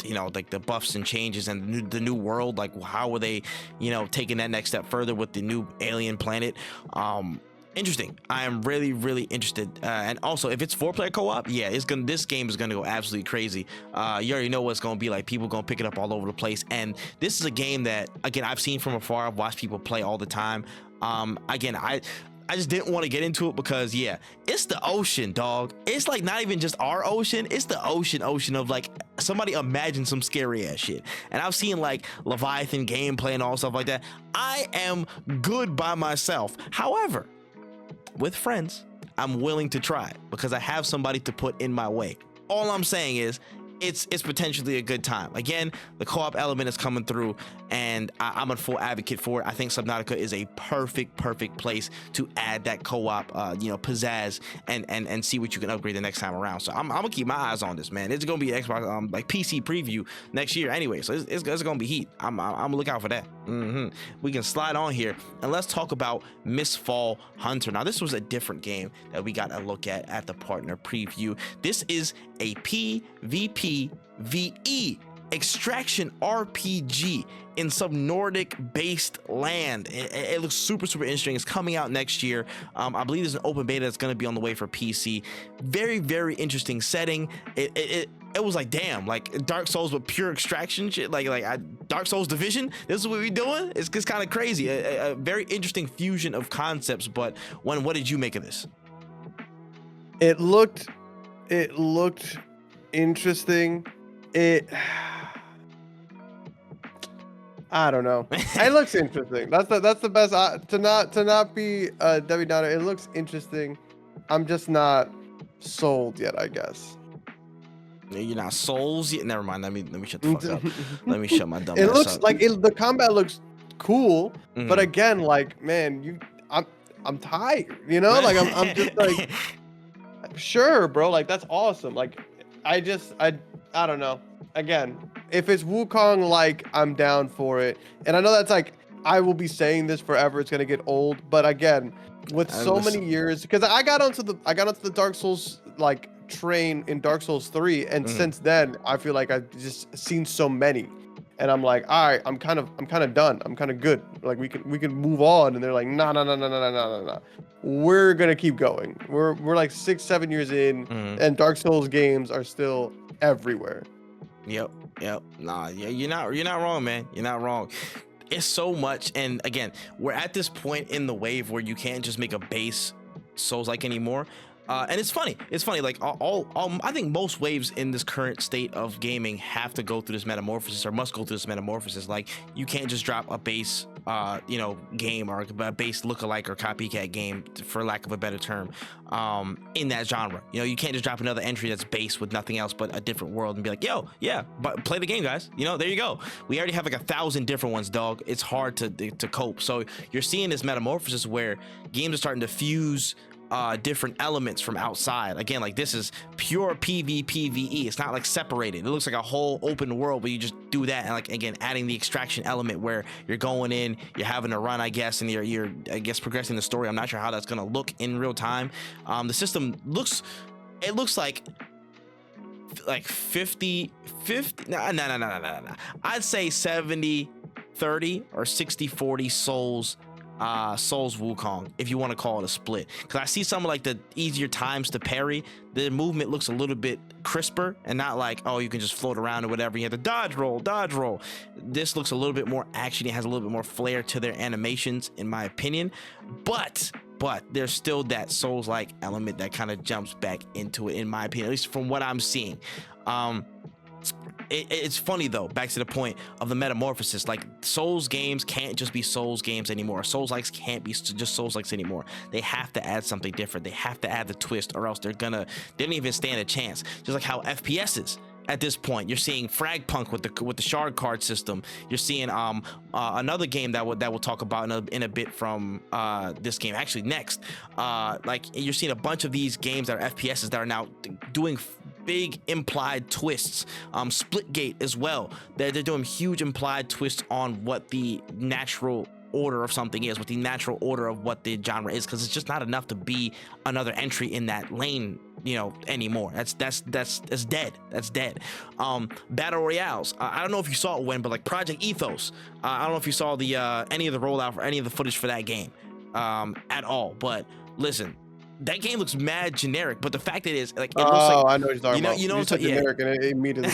you know, like the buffs and changes and the new world, like how were they, you know, taking that next step further with the new alien planet. Interesting. I am really interested, and also if it's 4-player co-op, yeah, this game is gonna go absolutely crazy. You already know what it's gonna be like. People gonna pick it up all over the place, and this is a game that, again, I've seen from afar. I've watched people play all the time. Again, I just didn't want to get into it because, yeah, it's the ocean, dog. It's like not even just our ocean. It's the ocean of like, somebody imagine some scary ass shit. And I've seen like Leviathan gameplay and all stuff like that. I am good by myself. However, with friends, I'm willing to try it because I have somebody to put in my way. All I'm saying is, it's potentially a good time. Again, the co-op element is coming through, and I'm a full advocate for it. I think Subnautica is a perfect place to add that co-op, pizzazz and see what you can upgrade the next time around. So I'm gonna keep my eyes on this, man. It's gonna be Xbox like PC preview next year anyway, so it's gonna be heat. I'm gonna look out for that. We can slide on here and let's talk about Mistfall Hunter. Now, this was a different game that we got a look at the partner preview. This is a PvP VE extraction RPG in Subnautic based land. It looks super interesting. It's coming out next year. I believe there's an open beta that's going to be on the way for PC. Very interesting setting. It was like, damn, like Dark Souls with pure extraction shit, like Dark Souls Division. This is what we're doing. It's kind of crazy. A very interesting fusion of concepts. But what did you make of this? It looked interesting. I don't know. It looks interesting. That's the best. To not be Debbie Downer. It looks interesting. I'm just not sold yet, I guess. You're not souls yet. Never mind. Let me shut the fuck up. Let me shut my dumb ass up. It looks like the combat looks cool, but again, like, man, I'm tired. You know, like I'm just like, sure, bro. Like, that's awesome. Like, I don't know. Again, if it's Wuchang, like, I'm down for it. And I know that's like, I will be saying this forever. It's gonna get old, but again, with so many years, because I got onto the Dark Souls like train in Dark Souls 3, and since then I feel like I've just seen so many, and I'm like, all right, I'm kind of done. I'm kind of good. Like, we can move on. And they're like, no. We're gonna keep going. We're like 6-7 years in, and Dark Souls games are still everywhere. Yep. Nah, yeah, you're not wrong, man. You're not wrong. It's so much, and again, we're at this point in the wave where you can't just make a base Souls-like anymore. And it's funny. Like I think most waves in this current state of gaming have to go through this metamorphosis, or must go through this metamorphosis. Like, you can't just drop a base, game, or a base lookalike or copycat game, for lack of a better term, in that genre. You can't just drop another entry that's base with nothing else but a different world and be like, yo, yeah, but play the game, guys. There you go. We already have like 1,000 different ones, dog. It's hard to cope. So you're seeing this metamorphosis where games are starting to fuse different elements from outside. Again, like, this is pure PvPvE. It's not like separated. It looks like a whole open world, but you just do that, and, like, again, adding the extraction element where you're going in, you're having a run, I guess, and you're I guess progressing the story. I'm not sure how that's gonna look in real time. The system looks like 50 no. I'd say 70-30 or 60-40 Souls Wukong, if you want to call it a split, because I see some of like the easier times to parry. The movement looks a little bit crisper and not like, oh, you can just float around or whatever. You have to dodge roll. This looks a little bit more action. It has a little bit more flair to their animations, in my opinion, but there's still that Souls-like element that kind of jumps back into it, in my opinion, at least from what I'm seeing. It's funny though, back to the point of the metamorphosis. Like, Souls games can't just be Souls games anymore. Souls-likes can't be just Souls-likes anymore. They have to add something different. They have to add the twist, or else they don't even stand a chance. Just like how FPSs at this point, you're seeing Fragpunk with the shard card system. You're seeing another game that we'll talk about in a bit from this game, actually next. Like, you're seeing a bunch of these games that are FPSs that are now doing big implied twists. Splitgate as well. They're doing huge implied twists on what the natural order of something is, what the natural order of what the genre is, because it's just not enough to be another entry in that lane, anymore. That's dead. That's dead. Battle royales. I don't know if you saw it when, but like Project Ethos. I don't know if you saw the any of the rollout for any of the footage for that game at all. But listen, that game looks mad generic, but the fact is, like, it looks like, I know what you're talking about. You know, said generic, and it immediately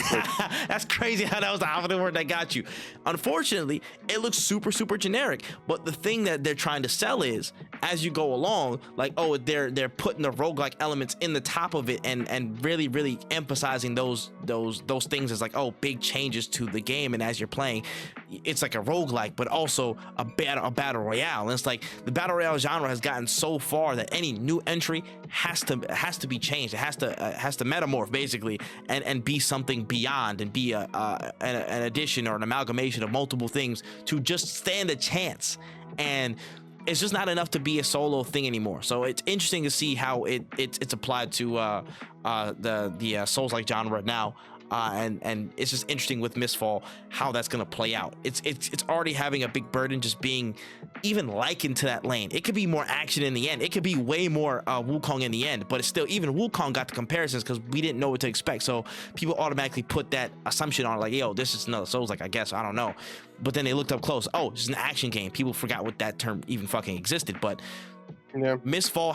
That's crazy how that was the opposite word that got you. Unfortunately, it looks super generic. But the thing that they're trying to sell is as you go along, like, oh, they're putting the roguelike elements in the top of it and really emphasizing those things as like, oh, big changes to the game. And as you're playing, it's like a roguelike, but also a battle royale. And it's like the battle royale genre has gotten so far that any new entry has to be changed. It has to metamorph basically and be something beyond, and be an addition or an amalgamation of multiple things to just stand a chance. And it's just not enough to be a solo thing anymore. So it's interesting to see how it's applied to the Souls-like genre now. And it's just interesting with Mistfall how that's gonna play out. It's already having a big burden just being even likened to that lane. It could be more action in the end. It could be way more Wuchang in the end, but it's still, even Wuchang got the comparisons because we didn't know what to expect. So people automatically put that assumption on, like, yo, this is another Souls, like, I guess, I don't know. But then they looked up close. Oh, it's an action game. People forgot what that term even fucking existed. But yeah, Mistfall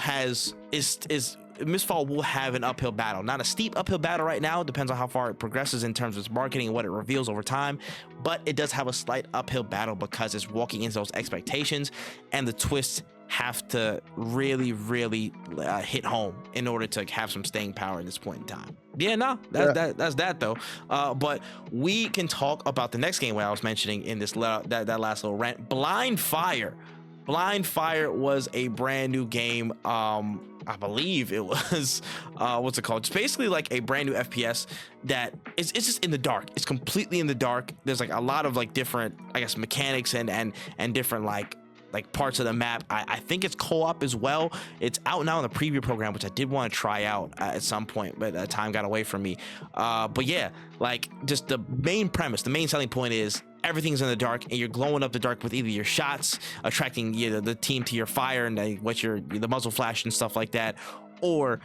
Mistfall will have an uphill battle. Not a steep uphill battle right now. It depends on how far it progresses in terms of its marketing and what it reveals over time. But it does have a slight uphill battle because it's walking into those expectations, and the twists have to really hit home in order to have some staying power at this point in time. Yeah, no, that's that though. But we can talk about the next game where I was mentioning in this that last little rant. Blindfire. Blindfire was a brand new game. I believe it was what's it called? It's basically like a brand new FPS that it's just in the dark. It's completely in the dark. There's like a lot of like different, I guess, mechanics and different like parts of the map. I think it's co-op as well. It's out now in the preview program, which I did want to try out at some point, but time got away from me. But yeah, like, just the main premise, the main selling point is everything's in the dark, and you're glowing up the dark with either your shots, attracting the team to your fire, and the muzzle flash and stuff like that, or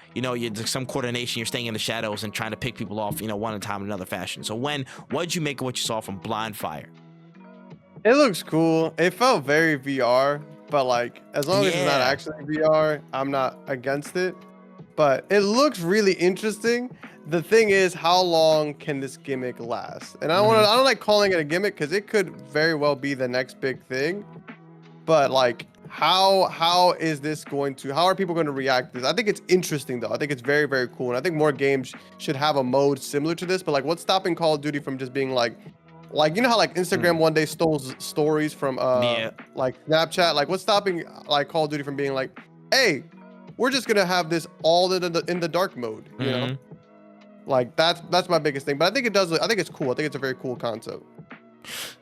some coordination. You're staying in the shadows and trying to pick people off, one at a time in another fashion. So what did you make of what you saw from Blindfire? It looks cool. It felt very VR, but like, as long as it's not actually VR, I'm not against it. But it looks really interesting. The thing is, how long can this gimmick last? And I don't like calling it a gimmick because it could very well be the next big thing. But like, how is this going to? How are people going to react to this? I think it's interesting though. I think it's very cool, and I think more games should have a mode similar to this. But like, what's stopping Call of Duty from just being like how like Instagram one day stole stories from like Snapchat? Like, what's stopping like Call of Duty from being like, hey, we're just gonna have this all in the dark mode, you know? Like, that's my biggest thing. But I think I think it's cool. I think it's a very cool concept.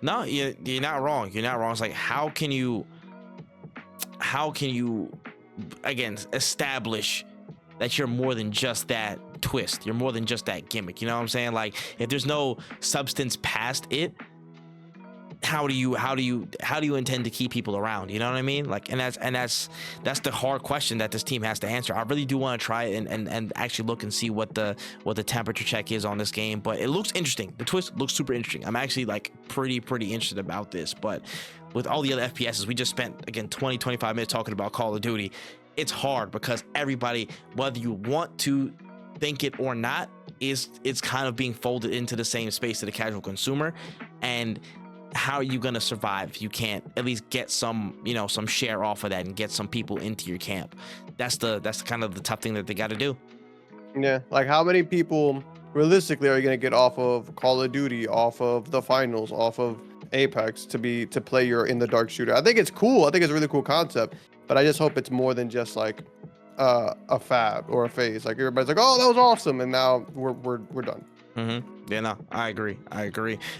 No, you're not wrong. You're not wrong. It's like, how can you again establish that you're more than just that twist, you're more than just that gimmick, you know what I'm saying? Like, if there's no substance past it, how do you intend to keep people around, you know what I mean? Like, and that's the hard question that this team has to answer. I really do want to try it and actually look and see what the temperature check is on this game. But it looks interesting. The twist looks super interesting. I'm actually like pretty interested about this. But with all the other FPSs, we just spent again 20-25 minutes talking about Call of Duty. It's hard because everybody, whether you want to think it or not, it's kind of being folded into the same space to the casual consumer. And how are you gonna survive if you can't at least get some some share off of that and get some people into your camp? That's kind of the tough thing that they got to do. Yeah, like, how many people realistically are you gonna get off of Call of Duty, off of the finals, off of Apex to play your in the dark shooter? I think it's cool. I think it's a really cool concept, but I just hope it's more than just like a fad or a phase. Like, everybody's like, oh, that was awesome, and now we're done. Yeah, no, I agree.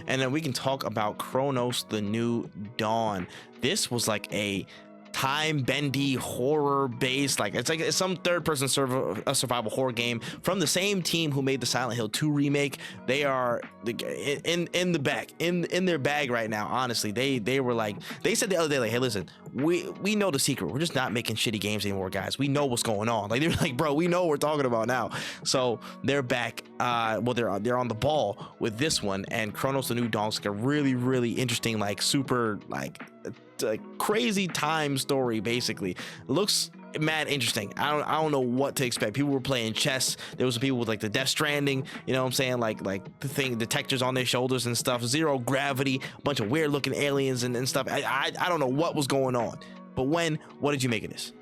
And then we can talk about Cronos: The New Dawn. This was like a time bendy horror based, like it's some third-person survival horror game from the same team who made the Silent Hill 2 remake. They are in their bag right now. Honestly, they were like, they said the other day, like, hey, listen, we know the secret. We're just not making shitty games anymore, guys. We know what's going on. Like, they were like, bro, we know what we're talking about now. So they're back. They're on the ball with this one, and Cronos: The New Dawn is like a really interesting, like, super like crazy time story. Basically, it looks mad interesting. I don't know what to expect. People were playing chess. There was some people with like the Death Stranding, you know what I'm saying, like the thing, detectors on their shoulders and stuff, zero gravity, a bunch of weird looking aliens and stuff. I don't know what was going on, But when, what did you make of this?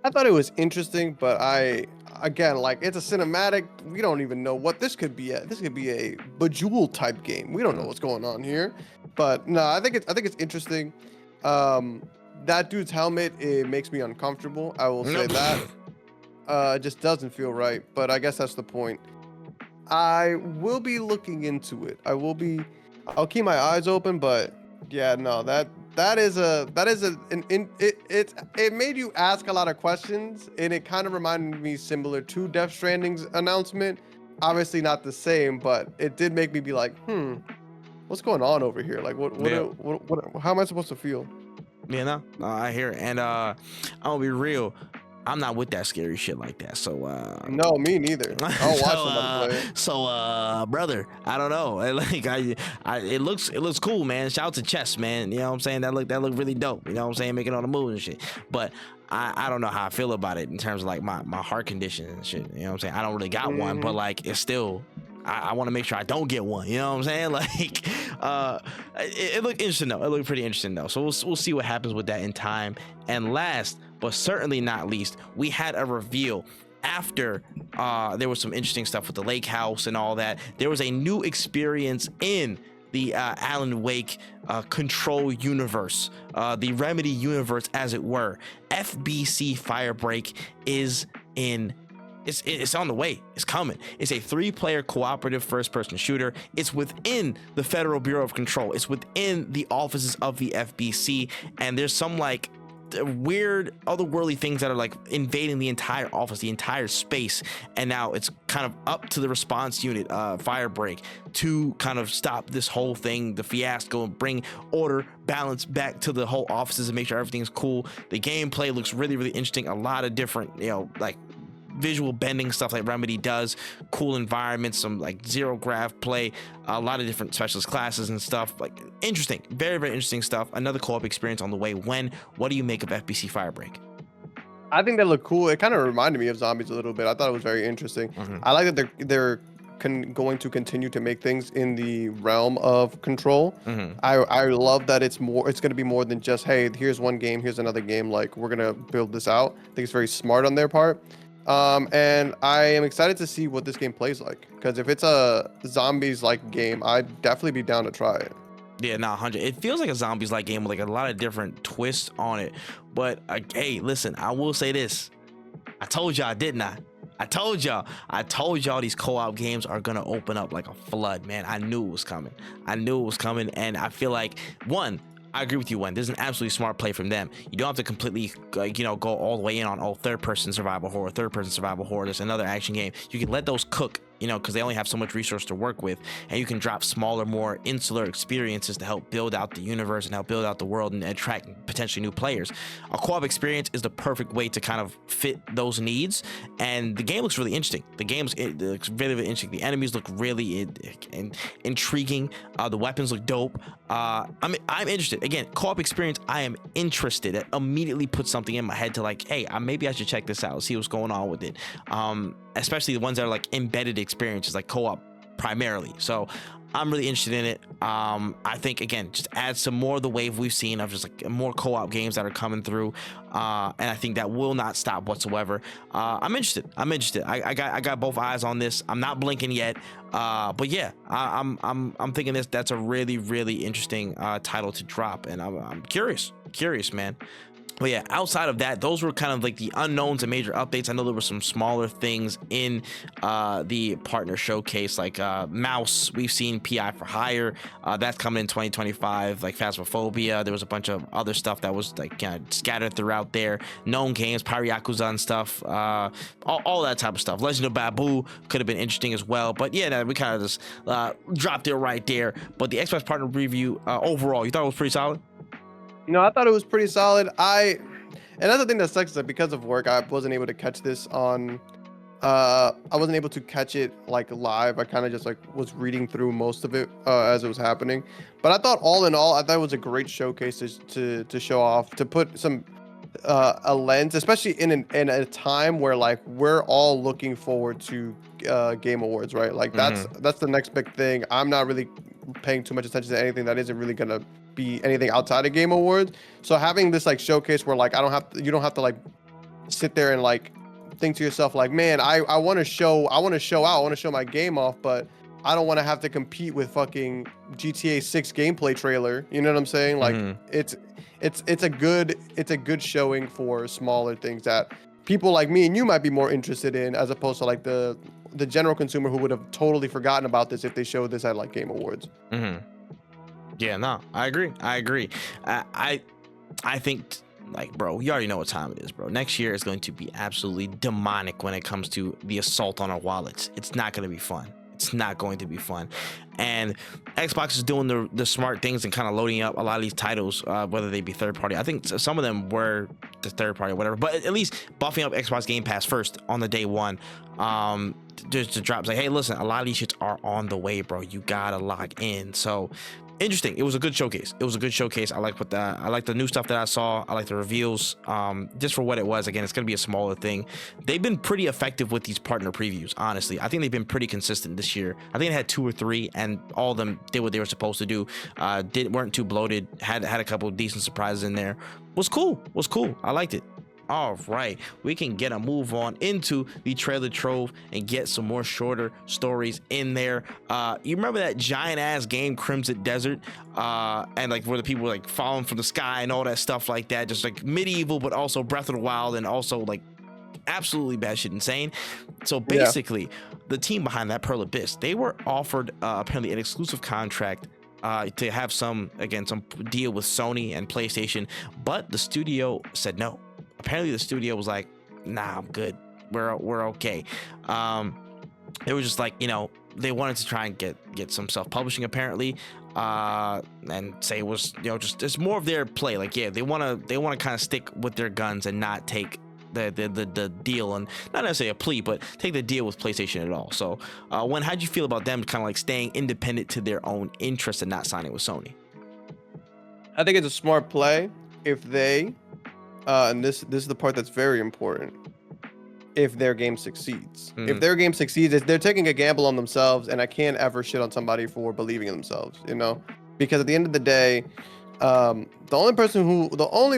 I thought it was interesting, but again, like, it's a cinematic. We don't even know what this could be. This could be a Bejeweled type game. We don't know what's going on here, but no, I think it's interesting. That dude's helmet, it makes me uncomfortable. I will say that. It just doesn't feel right, but I guess that's the point. I will be looking into it. I'll keep my eyes open, but yeah, no, it made you ask a lot of questions, and it kind of reminded me similar to Death Stranding's announcement. Obviously not the same, but it did make me be like, what's going on over here? Like, what how am I supposed to feel? You know, I hear it. And I'll be real, I'm not with that scary shit like that. So no, me neither. I'll watch somebody play it. So brother, I don't know. Like it looks cool, man. Shout out to Chess, man. You know what I'm saying? That look really dope. You know what I'm saying? Making all the moves and shit. But I don't know how I feel about it in terms of like my heart condition and shit. You know what I'm saying? I don't really got one, but like it's still, I want to make sure I don't get one. You know what I'm saying? Like, it looked interesting though. It looked pretty interesting though. So we'll see what happens with that in time. And last, but certainly not least, we had a reveal after there was some interesting stuff with the lake house and all that. There was a new experience in the Alan Wake Control universe, the Remedy universe, as it were. FBC Firebreak is in. It's on the way. It's coming. It's a 3-player cooperative first-person shooter. It's within the Federal Bureau of Control. It's within the offices of the FBC, and there's some like weird otherworldly things that are like invading the entire office, the entire space, and now it's kind of up to the response unit, Firebreak, to kind of stop this whole thing, the fiasco, and bring order, balance back to the whole offices and make sure everything's cool. The gameplay looks really, really interesting. A lot of different, you know, like visual bending stuff like Remedy does, cool environments, some like zero graph play, a lot of different specialist classes and stuff. Like, interesting, very, very interesting stuff. Another co-op experience on the way. What do you make of FBC Firebreak? I think that looked cool. It kind of reminded me of Zombies a little bit. I thought it was very interesting. I like that they're going to continue to make things in the realm of Control. I love that it's going to be more than just, hey, here's one game, here's another game. Like, we're gonna build this out. I think it's very smart on their part. And I am excited to see what this game plays like, because if it's a zombies like game, I'd definitely be down to try it. Yeah, 100. It feels like a zombies like game with like a lot of different twists on it. But hey, listen, I will say this. I told y'all, didn't I? I told y'all these co-op games are gonna open up like a flood, man. I knew it was coming. And I feel like, one, I agree with you, Wen. This is an absolutely smart play from them. You don't have to completely, go all the way in on third-person survival horror. There's another action game. You can let those cook, because they only have so much resource to work with, and you can drop smaller, more insular experiences to help build out the universe and help build out the world and attract potentially new players. A co-op experience is the perfect way to kind of fit those needs, and the game looks really interesting. It looks really, really interesting. The enemies look really intriguing. The weapons look dope. I'm interested. Again, co-op experience, I am interested. It immediately puts something in my head to like, hey, maybe I should check this out, see what's going on with it. Especially the ones that are like embedded experiences, like co-op primarily. So I'm really interested in it. I think, again, just add some more of the wave we've seen of just like more co-op games that are coming through, and I think that will not stop whatsoever. I'm interested. I got both eyes on this. I'm not blinking yet, but yeah, I'm thinking that's a really, really interesting title to drop, and I'm curious, man. But yeah, outside of that, those were kind of like the unknowns and major updates. I know there were some smaller things in the partner showcase, like Mouse. We've seen PI for Hire. That's coming in 2025, like Phasmophobia. There was a bunch of other stuff that was like kind of scattered throughout there. Known games, Yakuza and stuff, all that type of stuff. Legend of Babu could have been interesting as well. But yeah, we kind of just dropped it right there. But the Xbox partner review overall, you thought it was pretty solid? I thought it was pretty solid. And that's the thing that sucks, is that because of work, I wasn't able to catch this on. I wasn't able to catch it like live. I kind of just like was reading through most of it as it was happening. But I thought, all in all, I thought it was a great showcase to show off, to put some a lens, especially in a time where like we're all looking forward to Game Awards, right? Like that's the next big thing. I'm not really paying too much attention to anything that isn't really gonna be anything outside of Game Awards. So having this like showcase where like you don't have to like sit there and like think to yourself like, man, I want to show out, I want to show my game off, but I don't want to have to compete with fucking GTA 6 gameplay trailer. You know what I'm saying? Like it's a good showing for smaller things that people like me and you might be more interested in, as opposed to like the general consumer who would have totally forgotten about this if they showed this at like Game Awards. Yeah, no, I agree. I think, like, bro, you already know what time it is, bro. Next year is going to be absolutely demonic when it comes to the assault on our wallets. It's not going to be fun. It's not going to be fun. And Xbox is doing the smart things and kind of loading up a lot of these titles, whether they be third party. I think some of them were the third party or whatever, but at least buffing up Xbox Game Pass first on the day one. Just to drop, like, hey, listen, a lot of these shits are on the way, bro. You gotta log in. So interesting. It was a good showcase. I like the new stuff that I saw. I like the reveals. Just for what it was. Again, it's gonna be a smaller thing. They've been pretty effective with these partner previews. Honestly, I think they've been pretty consistent this year. I think it had 2 or 3, and all of them did what they were supposed to do. Weren't too bloated. Had a couple of decent surprises in there. Was cool. I liked it. All right, we can get a move on into the trailer trove and get some more shorter stories in there. You remember that giant ass game Crimson Desert, and like where the people were like falling from the sky and all that stuff like that, just like medieval, but also Breath of the Wild, and also like absolutely batshit insane. So basically, the team behind that, Pearl Abyss, they were offered apparently an exclusive contract to have some deal with Sony and PlayStation, but the studio said no. Apparently the studio was like, nah, I'm good. We're okay. It was just like, you know, they wanted to try and get some self-publishing apparently, and say it was, you know, just it's more of their play. Like, yeah, they want to kind of stick with their guns and not take the deal, and not necessarily a plea, but take the deal with PlayStation at all. So how'd you feel about them kind of like staying independent to their own interests and not signing with Sony? I think it's a smart play if they and this is the part that's very important. If their game succeeds, if their game succeeds, they're taking a gamble on themselves, and I can't ever shit on somebody for believing in themselves, you know, because at the end of the day, the only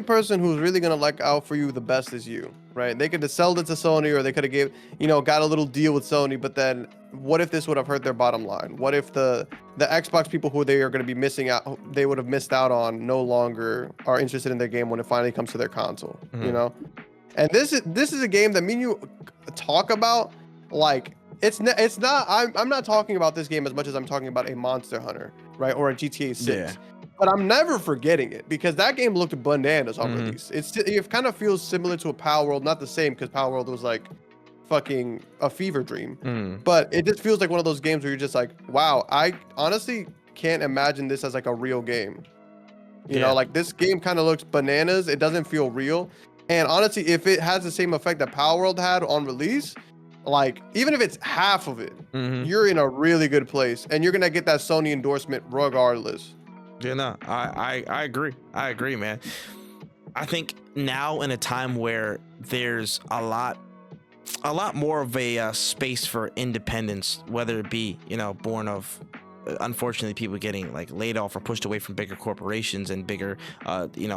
person who's really gonna look out for you the best is you, right? They could have sold it to Sony, or they could have got a little deal with Sony, but then what if this would have hurt their bottom line? What if the Xbox people who they are going to be missing out, they would have missed out on, no longer are interested in their game when it finally comes to their console, you know? And this is a game that me and you talk about, like, it's not I'm not talking about this game as much as I'm talking about a Monster Hunter, right, or a GTA 6. Yeah. But I'm never forgetting it, because that game looked bananas on release. It kind of feels similar to a Power World, not the same, because Power World was like fucking a fever dream. But it just feels like one of those games where you're just like, wow, I honestly can't imagine this as like a real game. You know, like, this game kind of looks bananas. It doesn't feel real. And honestly, if it has the same effect that Power World had on release, like, even if it's half of it, you're in a really good place, and you're gonna get that Sony endorsement regardless. Yeah, no, I agree, man. I think now, in a time where there's a lot more of a space for independence, whether it be, you know, born of unfortunately people getting like laid off or pushed away from bigger corporations and bigger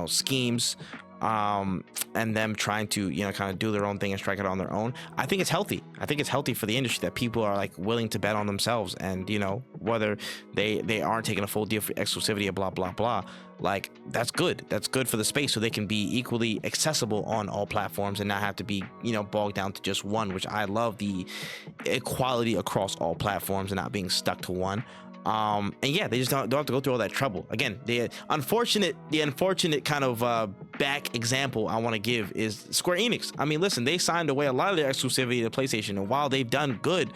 schemes, and them trying to, you know, kind of do their own thing and strike it on their own. I think it's healthy. I think it's healthy for the industry that people are like willing to bet on themselves, and, you know, whether they aren't taking a full deal for exclusivity or blah blah blah, like, that's good. That's good for the space, so they can be equally accessible on all platforms and not have to be, you know, bogged down to just one, which I love, the equality across all platforms and not being stuck to one. And yeah, they just don't have to go through all that trouble. Again, the unfortunate kind of back example I want to give is Square Enix. I mean, listen, they signed away a lot of their exclusivity to PlayStation, and while they've done good,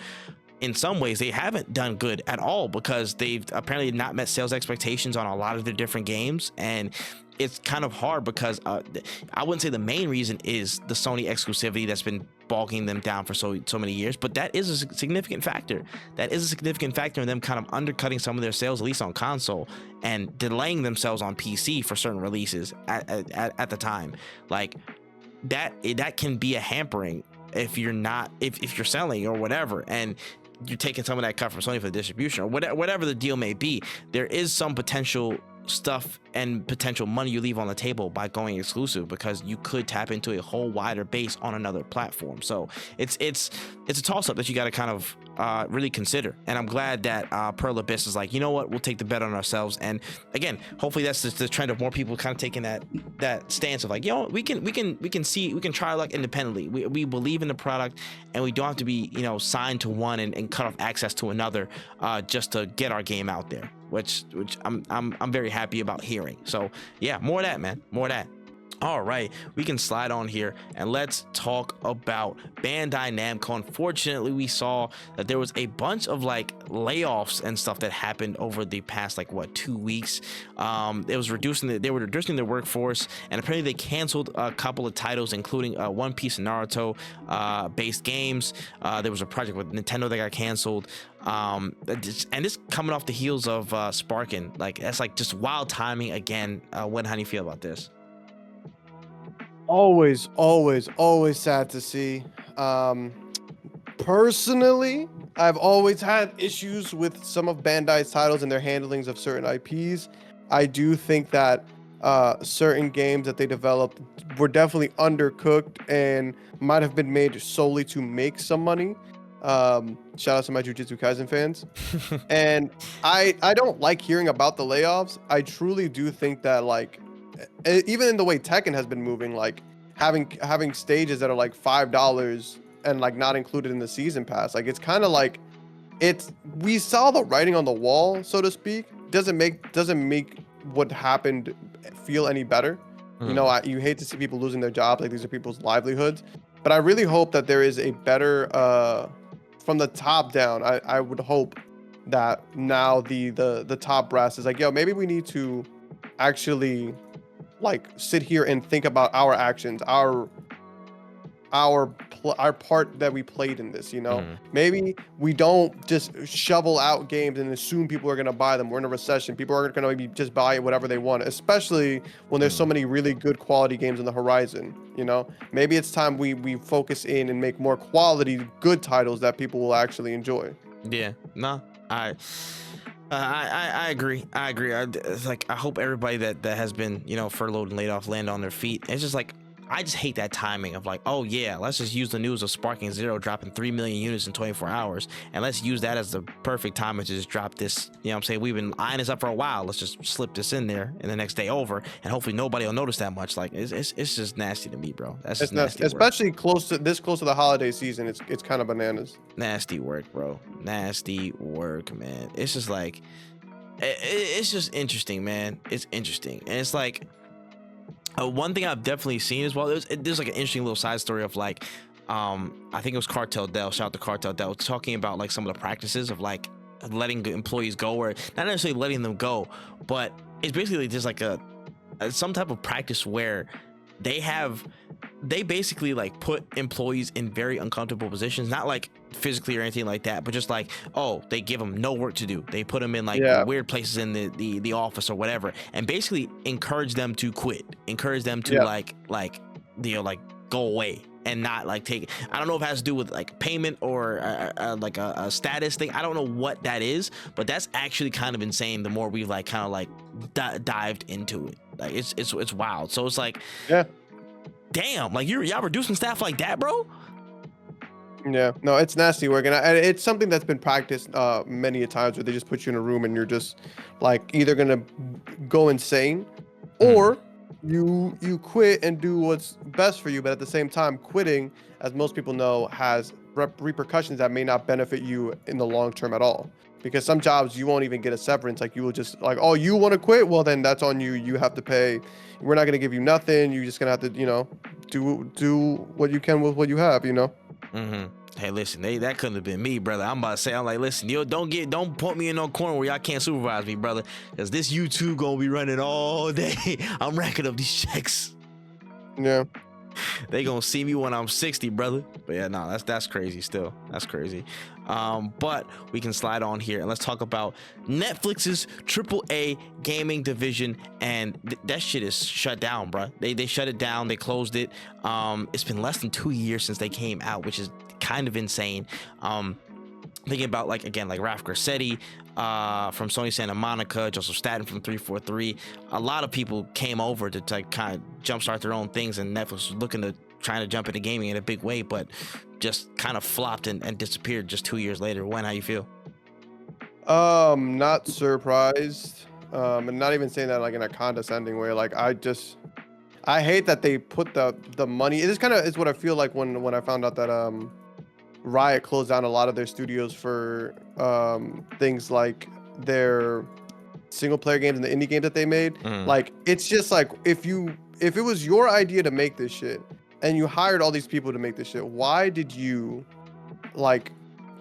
in some ways they haven't done good at all, because they've apparently not met sales expectations on a lot of their different games. And it's kind of hard because I wouldn't say the main reason is the Sony exclusivity that's been bogging them down for so many years, but that is a significant factor. That is a significant factor in them kind of undercutting some of their sales, at least on console, and delaying themselves on PC for certain releases at the time. Like, that can be a hampering if you're selling or whatever, and you're taking some of that cut from Sony for the distribution or whatever the deal may be. There is some potential stuff and potential money you leave on the table by going exclusive, because you could tap into a whole wider base on another platform. So it's a toss-up that you got to kind of really consider. And I'm glad that Pearl Abyss is like, you know what, we'll take the bet on ourselves. And again, hopefully that's just the trend of more people kind of taking that stance of like, you know, we can try luck independently. We believe in the product, and we don't have to be, you know, signed to one and cut off access to another just to get our game out there, which I'm very happy about hearing. So yeah, more of that, man, more of that. All right, we can slide on here and let's talk about Bandai Namco. Unfortunately, we saw that there was a bunch of like layoffs and stuff that happened over the past like 2 weeks. They were reducing their workforce, and apparently they canceled a couple of titles, including One Piece and Naruto based games. There was a project with Nintendo that got canceled. And this coming off the heels of Sparkin. Like, that's like just wild timing again. How do you feel about this? Always sad to see. Personally, I've always had issues with some of Bandai's titles and their handlings of certain IPs. I do think that certain games that they developed were definitely undercooked and might have been made solely to make some money. Shout out to my Jujutsu Kaisen fans. And I don't like hearing about the layoffs. I truly do think that, like, even in the way Tekken has been moving, like having stages that are like $5 and like not included in the season pass, like it's kind of like we saw the writing on the wall, so to speak. Doesn't make what happened feel any better. You know, you hate to see people losing their jobs, like these are people's livelihoods. But I really hope that there is a better from the top down. I would hope that now the top brass is like, yo, maybe we need to actually like sit here and think about our actions, our part that we played in this, you know. Maybe we don't just shovel out games and assume people are going to buy them. We're in a recession. People are going to just buy whatever they want, especially when there's so many really good quality games on the horizon, you know. Maybe it's time we focus in and make more quality good titles that people will actually enjoy. Yeah, no, I agree. It's like, I hope everybody that has been, you know, furloughed and laid off land on their feet. It's just like, I just hate that timing of like, oh yeah, let's just use the news of Sparking Zero dropping 3 million units in 24 hours, and let's use that as the perfect time to just drop this. You know what I'm saying? We've been eyeing this up for a while. Let's just slip this in there and the next day over, and hopefully nobody will notice that much. Like, it's just nasty to me, bro. That's just nasty, especially close to the holiday season. It's kind of bananas. Nasty work, bro. Nasty work, man. It's just like, it's just interesting, man. It's interesting, and it's like, one thing I've definitely seen as well, there's like an interesting little side story of like, I think it was Cartel Dell, shout out to Cartel Dell, talking about like some of the practices of like letting employees go, or not necessarily letting them go, but it's basically just like some type of practice where they basically like put employees in very uncomfortable positions, not like physically or anything like that, but just like, oh, they give them no work to do. They put them in like weird places in the office or whatever, and basically encourage them to quit, encourage them to like you know, like go away and not like take. I don't know if it has to do with like payment or like a status thing. I don't know what that is, but that's actually kind of insane. The more we've like kind of like dived into it, like it's wild. So it's like, damn, like y'all reducing staff like that, bro? Yeah, no, it's nasty work, and it's something that's been practiced many a times, where they just put you in a room and you're just like either gonna go insane, or you quit and do what's best for you. But at the same time, quitting, as most people know, has repercussions that may not benefit you in the long term at all. Because some jobs you won't even get a severance. Like, you will just like, oh, you want to quit? Well, then that's on you. You have to pay. We're not gonna give you nothing. You're just gonna have to, you know, do what you can with what you have, you know. Hey, listen, that couldn't have been me, brother. I'm about to say, I'm like, listen, yo, don't put me in no corner where y'all can't supervise me, brother, because this YouTube gonna be running all day. I'm racking up these checks. Yeah. They gonna see me when I'm 60, brother. But yeah, no, that's crazy still. That's crazy. But we can slide on here and let's talk about Netflix's AAA gaming division, and that shit is shut down, bro. They shut it down. They closed it. It's been less than 2 years since they came out, which is kind of insane. thinking about like again like Raf Grassetti from Sony Santa Monica, Joseph Staten from 343. A lot of people came over to like kind of jumpstart their own things, and Netflix was looking to trying to jump into gaming in a big way, but just kind of flopped and disappeared just 2 years later. When, how you feel? Not surprised. And not even saying that like in a condescending way. Like I hate that they put the money. It is kind of is what I feel like when I found out that Riot closed down a lot of their studios for things like their single player games and the indie games that they made. Like it's just like if it was your idea to make this shit and you hired all these people to make this shit, why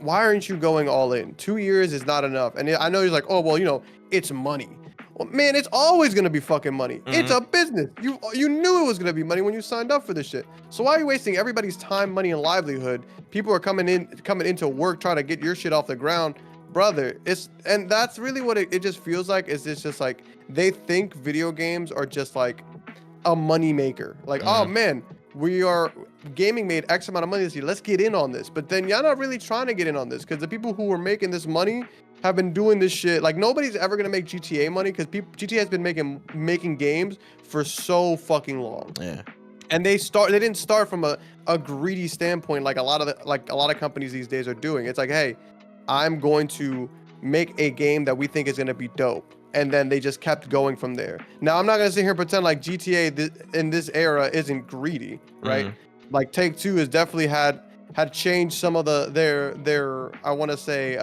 aren't you going all in? 2 years is not enough. And I know he's like, oh well, it's money. Well, man, it's always gonna be fucking money. It's a business. You knew it was gonna be money when you signed up for this shit. So why are you wasting everybody's time, money, and livelihood? People are coming into work trying to get your shit off the ground, brother. And that's really what it just feels like. Is it's just like they think video games are just like a money maker. Like, oh man, gaming made X amount of money this year. Let's get in on this. But then you're not really trying to get in on this because the people who were making this money have been doing this shit. Like nobody's ever gonna make GTA money because GTA has been making games for so fucking long. Yeah. And they didn't start from a greedy standpoint like a lot of companies these days are doing. It's like, hey, I'm going to make a game that we think is gonna be dope. And then they just kept going from there. Now I'm not gonna sit here and pretend like GTA in this era isn't greedy, right? Like Take-Two has definitely had changed some of their I want to say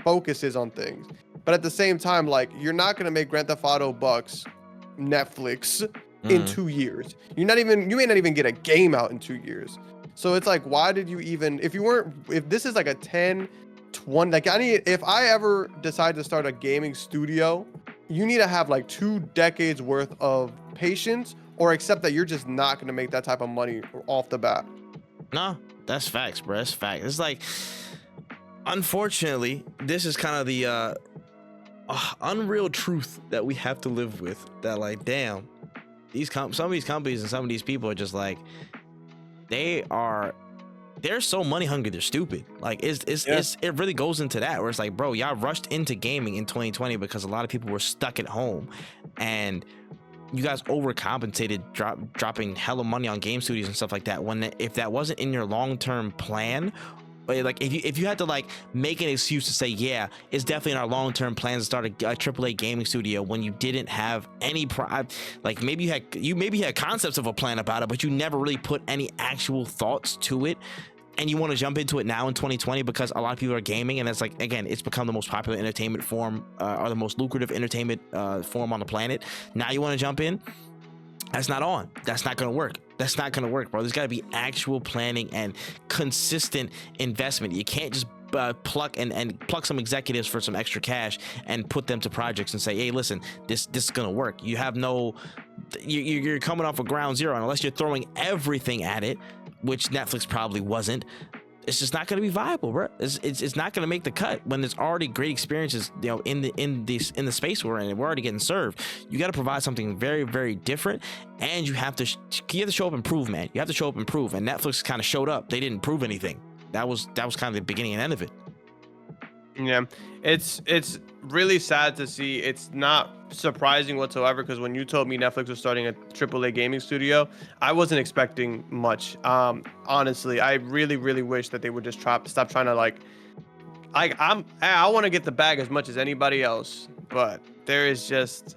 focuses on things, but at the same time, like you're not gonna make Grand Theft Auto bucks Netflix in 2 years. You may not even get a game out in 2 years. So it's like, why did you even if this is like a 10, 20, like if I ever decide to start a gaming studio, you need to have like 2 decades worth of patience or accept that you're just not gonna make that type of money off the bat. No, that's facts, bro. That's facts. It's like, unfortunately, this is kind of the unreal truth that we have to live with. That like, damn, some of these companies and some of these people are just like, they're so money hungry, they're stupid. Like it really goes into that where it's like, bro, y'all rushed into gaming in 2020 because a lot of people were stuck at home, and you guys overcompensated dropping hella money on game studios and stuff like that. If that wasn't in your long-term plan, like if you had to like make an excuse to say, yeah, it's definitely in our long-term plans to start a AAA gaming studio when you didn't have any like maybe you had concepts of a plan about it, but you never really put any actual thoughts to it. And you want to jump into it now in 2020 because a lot of people are gaming, and it's like, again, it's become the most popular entertainment form or the most lucrative entertainment form on the planet. Now you want to jump in? That's not on. That's not going to work. That's not going to work, bro. There's got to be actual planning and consistent investment. You can't just pluck some executives for some extra cash and put them to projects and say, hey, listen, this is going to work. You have you're coming off of ground zero, and unless you're throwing everything at it, which Netflix probably wasn't, it's just not going to be viable, bro. It's not going to make the cut when there's already great experiences, in the space we're in, and we're already getting served. You got to provide something very, very different, and you have to show up and prove, man. You have to show up and prove, and Netflix kind of showed up. They didn't prove anything. That was kind of the beginning and end of it. Yeah, it's really sad to see. It's not surprising whatsoever because when you told me Netflix was starting a AAA gaming studio, I wasn't expecting much. Honestly, I really, really wish that they would just stop trying to like. I want to get the bag as much as anybody else, but there is just.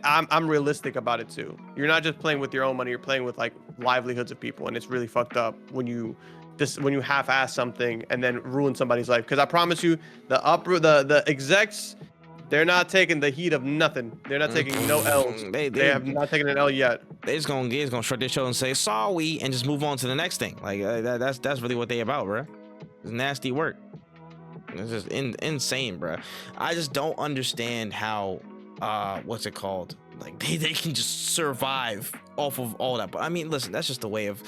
I'm realistic about it too. You're not just playing with your own money. You're playing with like livelihoods of people, and it's really fucked up when you half-ass something and then ruin somebody's life. Because I promise you, the execs, they're not taking the heat of nothing. They're not taking no L's. They have not taken an L yet. They're just gonna shrug their shoulders and say sorry and just move on to the next thing. Like that's really what they about, bro. It's nasty work. It's just insane, bro. I just don't understand how what's it called? Like they can just survive off of all that. But I mean, listen, that's just the way of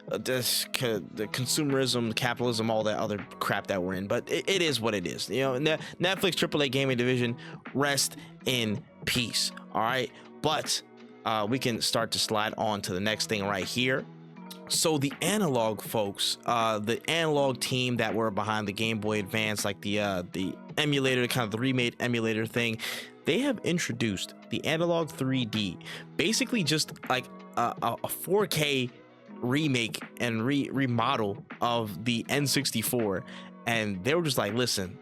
the consumerism, capitalism, all that other crap that we're in. But it is what it is. Netflix AAA gaming division, rest in peace. All right, but we can start to slide on to the next thing right here. So the Analogue folks, the Analogue team that were behind the Game Boy Advance, like the emulator, kind of the remade emulator thing, they have introduced the Analogue 3D, basically just like a 4K remake and remodel of the N64, and they were just like, listen,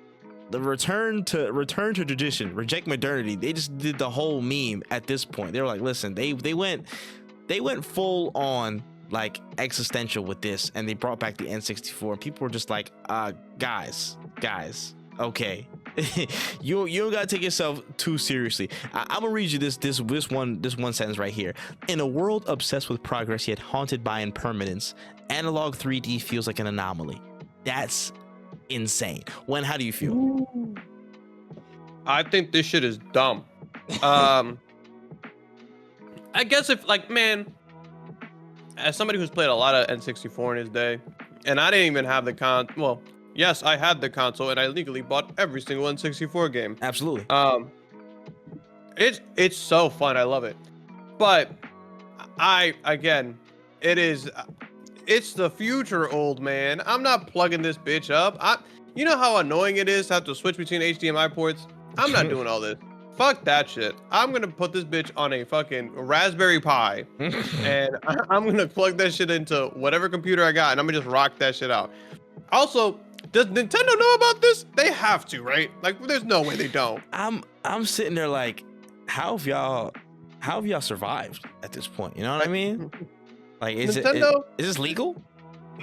the return to tradition, reject modernity. They just did the whole meme at this point. They were like, listen, they went full on like existential with this, and they brought back the N64. People were just like, guys, okay. you don't gotta take yourself too seriously. I'm gonna read you this one sentence right here. In a world obsessed with progress yet haunted by impermanence, Analogue 3D feels like an anomaly. That's insane. How do you feel? I think this shit is dumb. I guess if like, man, as somebody who's played a lot of N64 in his day, and I didn't even have the well, yes, I had the console, and I legally bought every single N64 game. Absolutely. It's so fun. I love it. But it's the future, old man. I'm not plugging this bitch up. You know how annoying it is to have to switch between HDMI ports? I'm not doing all this. Fuck that shit. I'm gonna put this bitch on a fucking Raspberry Pi, and I'm gonna plug that shit into whatever computer I got, and I'm gonna just rock that shit out. Also, does Nintendo know about this? They have to, right? Like, there's no way they don't. I'm sitting there like, how have y'all survived at this point? You know what I mean? Like, is this legal?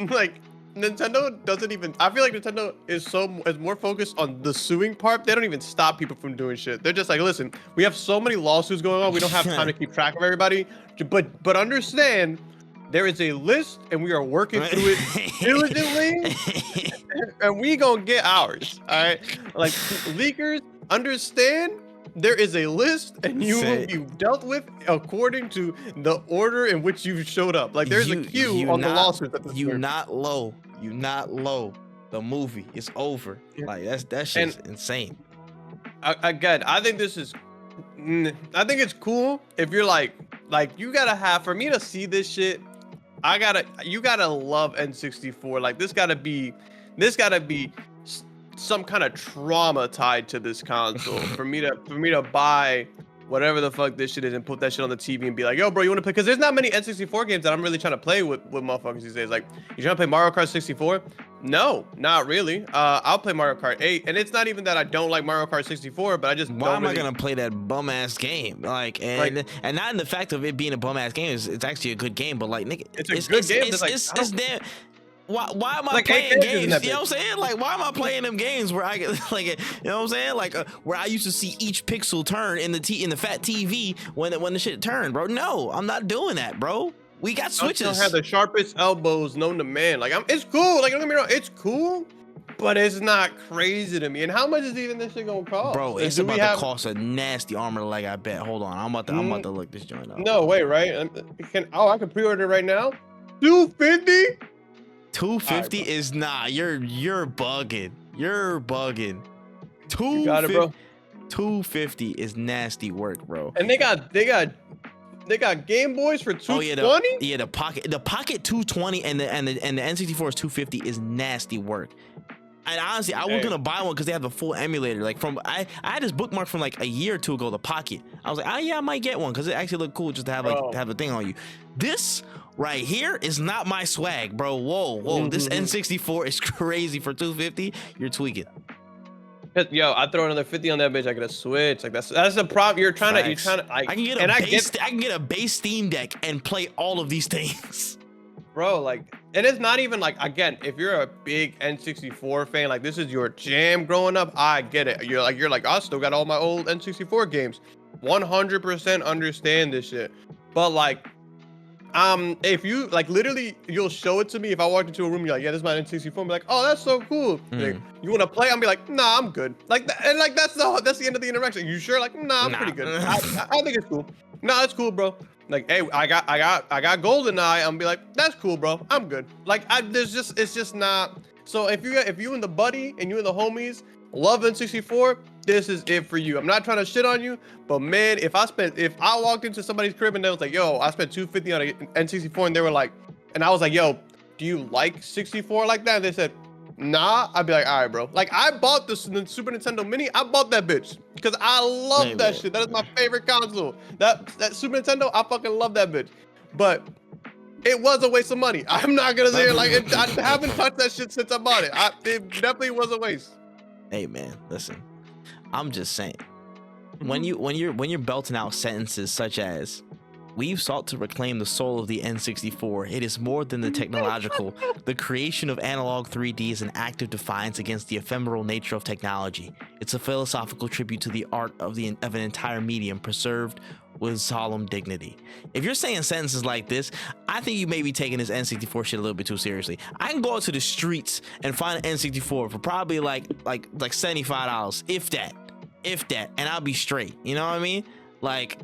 Like, Nintendo doesn't even. I feel like Nintendo is more focused on the suing part. They don't even stop people from doing shit. They're just like, listen, we have so many lawsuits going on. We don't have time to keep track of everybody. But understand, there is a list, and we are working through it diligently, and we gonna get ours. All right, like leakers, understand. There is a list, and you will be dealt with according to the order in which you showed up. Like, there's a queue on the lawsuit. You not low. The movie is over. Like, that shit's insane. Again, I think it's cool if you're like you gotta have, for me to see this shit, you gotta love N64. Like, this gotta be some kind of trauma tied to this console for me to buy whatever the fuck this shit is and put that shit on the TV and be like, yo, bro, you want to play? Because there's not many N64 games that I'm really trying to play with motherfuckers these days. Like, you trying to play Mario Kart 64? No, not really. I'll play Mario Kart 8, and it's not even that I don't like Mario Kart 64, but I just why am I gonna play that bum ass game? Like, and not in the fact of it being a bum ass game. It's actually a good game, but like, nigga, it's a good game. It's damn. Why am I playing games? You know what I'm saying? Like, why am I playing them games where I get like, you know what I'm saying? Like, where I used to see each pixel turn in the fat TV when the shit turned, bro. No, I'm not doing that, bro. We got switches. I still have the sharpest elbows known to man. Like, it's cool. Like, don't get me wrong, it's cool, but it's not crazy to me. And how much is even this shit gonna cost? Bro, it's about to cost a nasty armor leg, I bet. Hold on, I'm about to look this joint up. No way, right? I can pre-order right now. $250. 250 is you're bugging. You're bugging. 250, you got it, bro. 250 is nasty work, bro. And they got Game Boys for 220. The Pocket 220 and the N64 is 250 is nasty work. And honestly, I was gonna buy one because they have the full emulator. Like, I had this bookmark from like a year or two ago, the Pocket. I was like, oh yeah, I might get one because it actually looked cool just to have to have the thing on you. This right here is not my swag, bro. Whoa. This N64 is crazy for 250. You're tweaking. Yo, I throw another 50 on that bitch. I get a Switch. Like, that's the problem. You're trying to. I can get a base Steam Deck and play all of these things. Bro, like, and it's not even like, again, if you're a big N64 fan, like, this is your jam growing up, I get it. You're like, I still got all my old N64 games. 100% understand this shit. But like, if you like, literally, you'll show it to me if I walked into a room. You're like, yeah, this is my N64. I'm like, oh, that's so cool. Like, you want to play? I'm be like, nah, I'm good. Like, and like that's the end of the interaction. You sure? Like, nah, I'm pretty good. I think it's cool. Nah, it's cool, bro. Like, hey, I got GoldenEye. I'm be like, that's cool, bro. I'm good. Like, it's just not. So if you and the buddy and you and the homies love N64, this is it for you. I'm not trying to shit on you, but man, if I walked into somebody's crib and they was like, yo, I spent $250 on an N64, and they were like, and I was like, yo, do you like 64 like that? And they said, nah. I'd be like, all right, bro. Like, I bought the Super Nintendo Mini. I bought that bitch because I love that shit. That is my favorite console. That Super Nintendo, I fucking love that bitch. But it was a waste of money. I'm not gonna say it like it, I haven't touched that shit since I bought it. It definitely was a waste. Hey man, listen. I'm just saying. When you're belting out sentences such as "We've sought to reclaim the soul of the N64. It is more than the technological. The creation of analog 3D is an act of defiance against the ephemeral nature of technology. It's a philosophical tribute to the art of an entire medium preserved with solemn dignity." If you're saying sentences like this, I think you may be taking this N64 shit a little bit too seriously. I can go out to the streets and find an N64 for probably like $75, if that, and I'll be straight. You know what I mean? Like,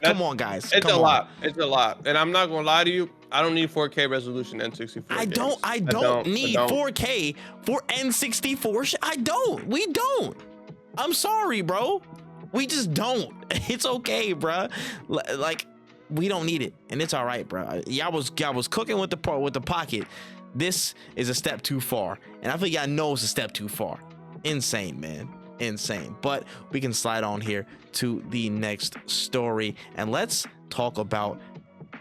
come on, guys. It's a lot. It's a lot. And I'm not gonna lie to you. I don't need 4K resolution N64. I don't need 4K for N64. I don't. We don't. I'm sorry, bro. We just don't. It's okay, bro. Like, we don't need it, and it's all right, bro. Y'all was cooking with the pocket. This is a step too far, and I think y'all know it's a step too far. Insane, man. Insane. But we can slide on here to the next story, and let's talk about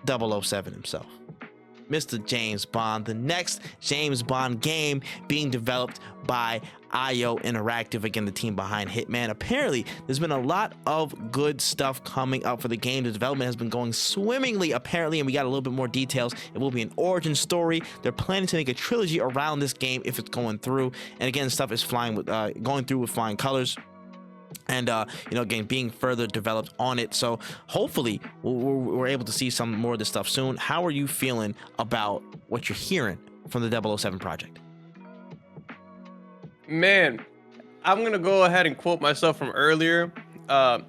007 himself. Mr. James Bond, the next James Bond game being developed by IO Interactive, again the team behind Hitman. Apparently there's been a lot of good stuff coming up for the game. The development has been going swimmingly, apparently, and we got a little bit more details. It will be an origin story. They're planning to make a trilogy around this game if it's going through, and again, stuff is going through with flying colors. And again, being further developed on it. So hopefully we're able to see some more of this stuff soon. How are you feeling about what you're hearing from the 007 project? Man, I'm gonna go ahead and quote myself from earlier. I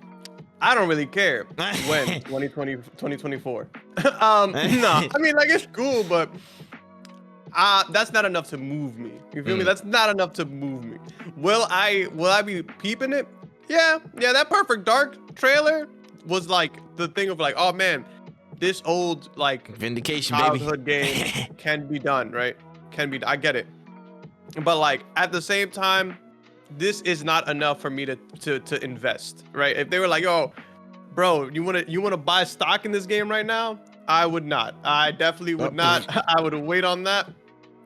don't really care when 2020, 2024. No, I mean, like, it's cool, but that's not enough to move me. You feel me? That's not enough to move me. Will I be peeping it? Yeah, that Perfect Dark trailer was like the thing of like, oh man, this old like vindication childhood baby game can be done, right? I get it. But like at the same time, this is not enough for me to invest, right? If they were like, "Yo, bro, you wanna buy stock in this game right now?" I would not. I definitely would not. I would wait on that.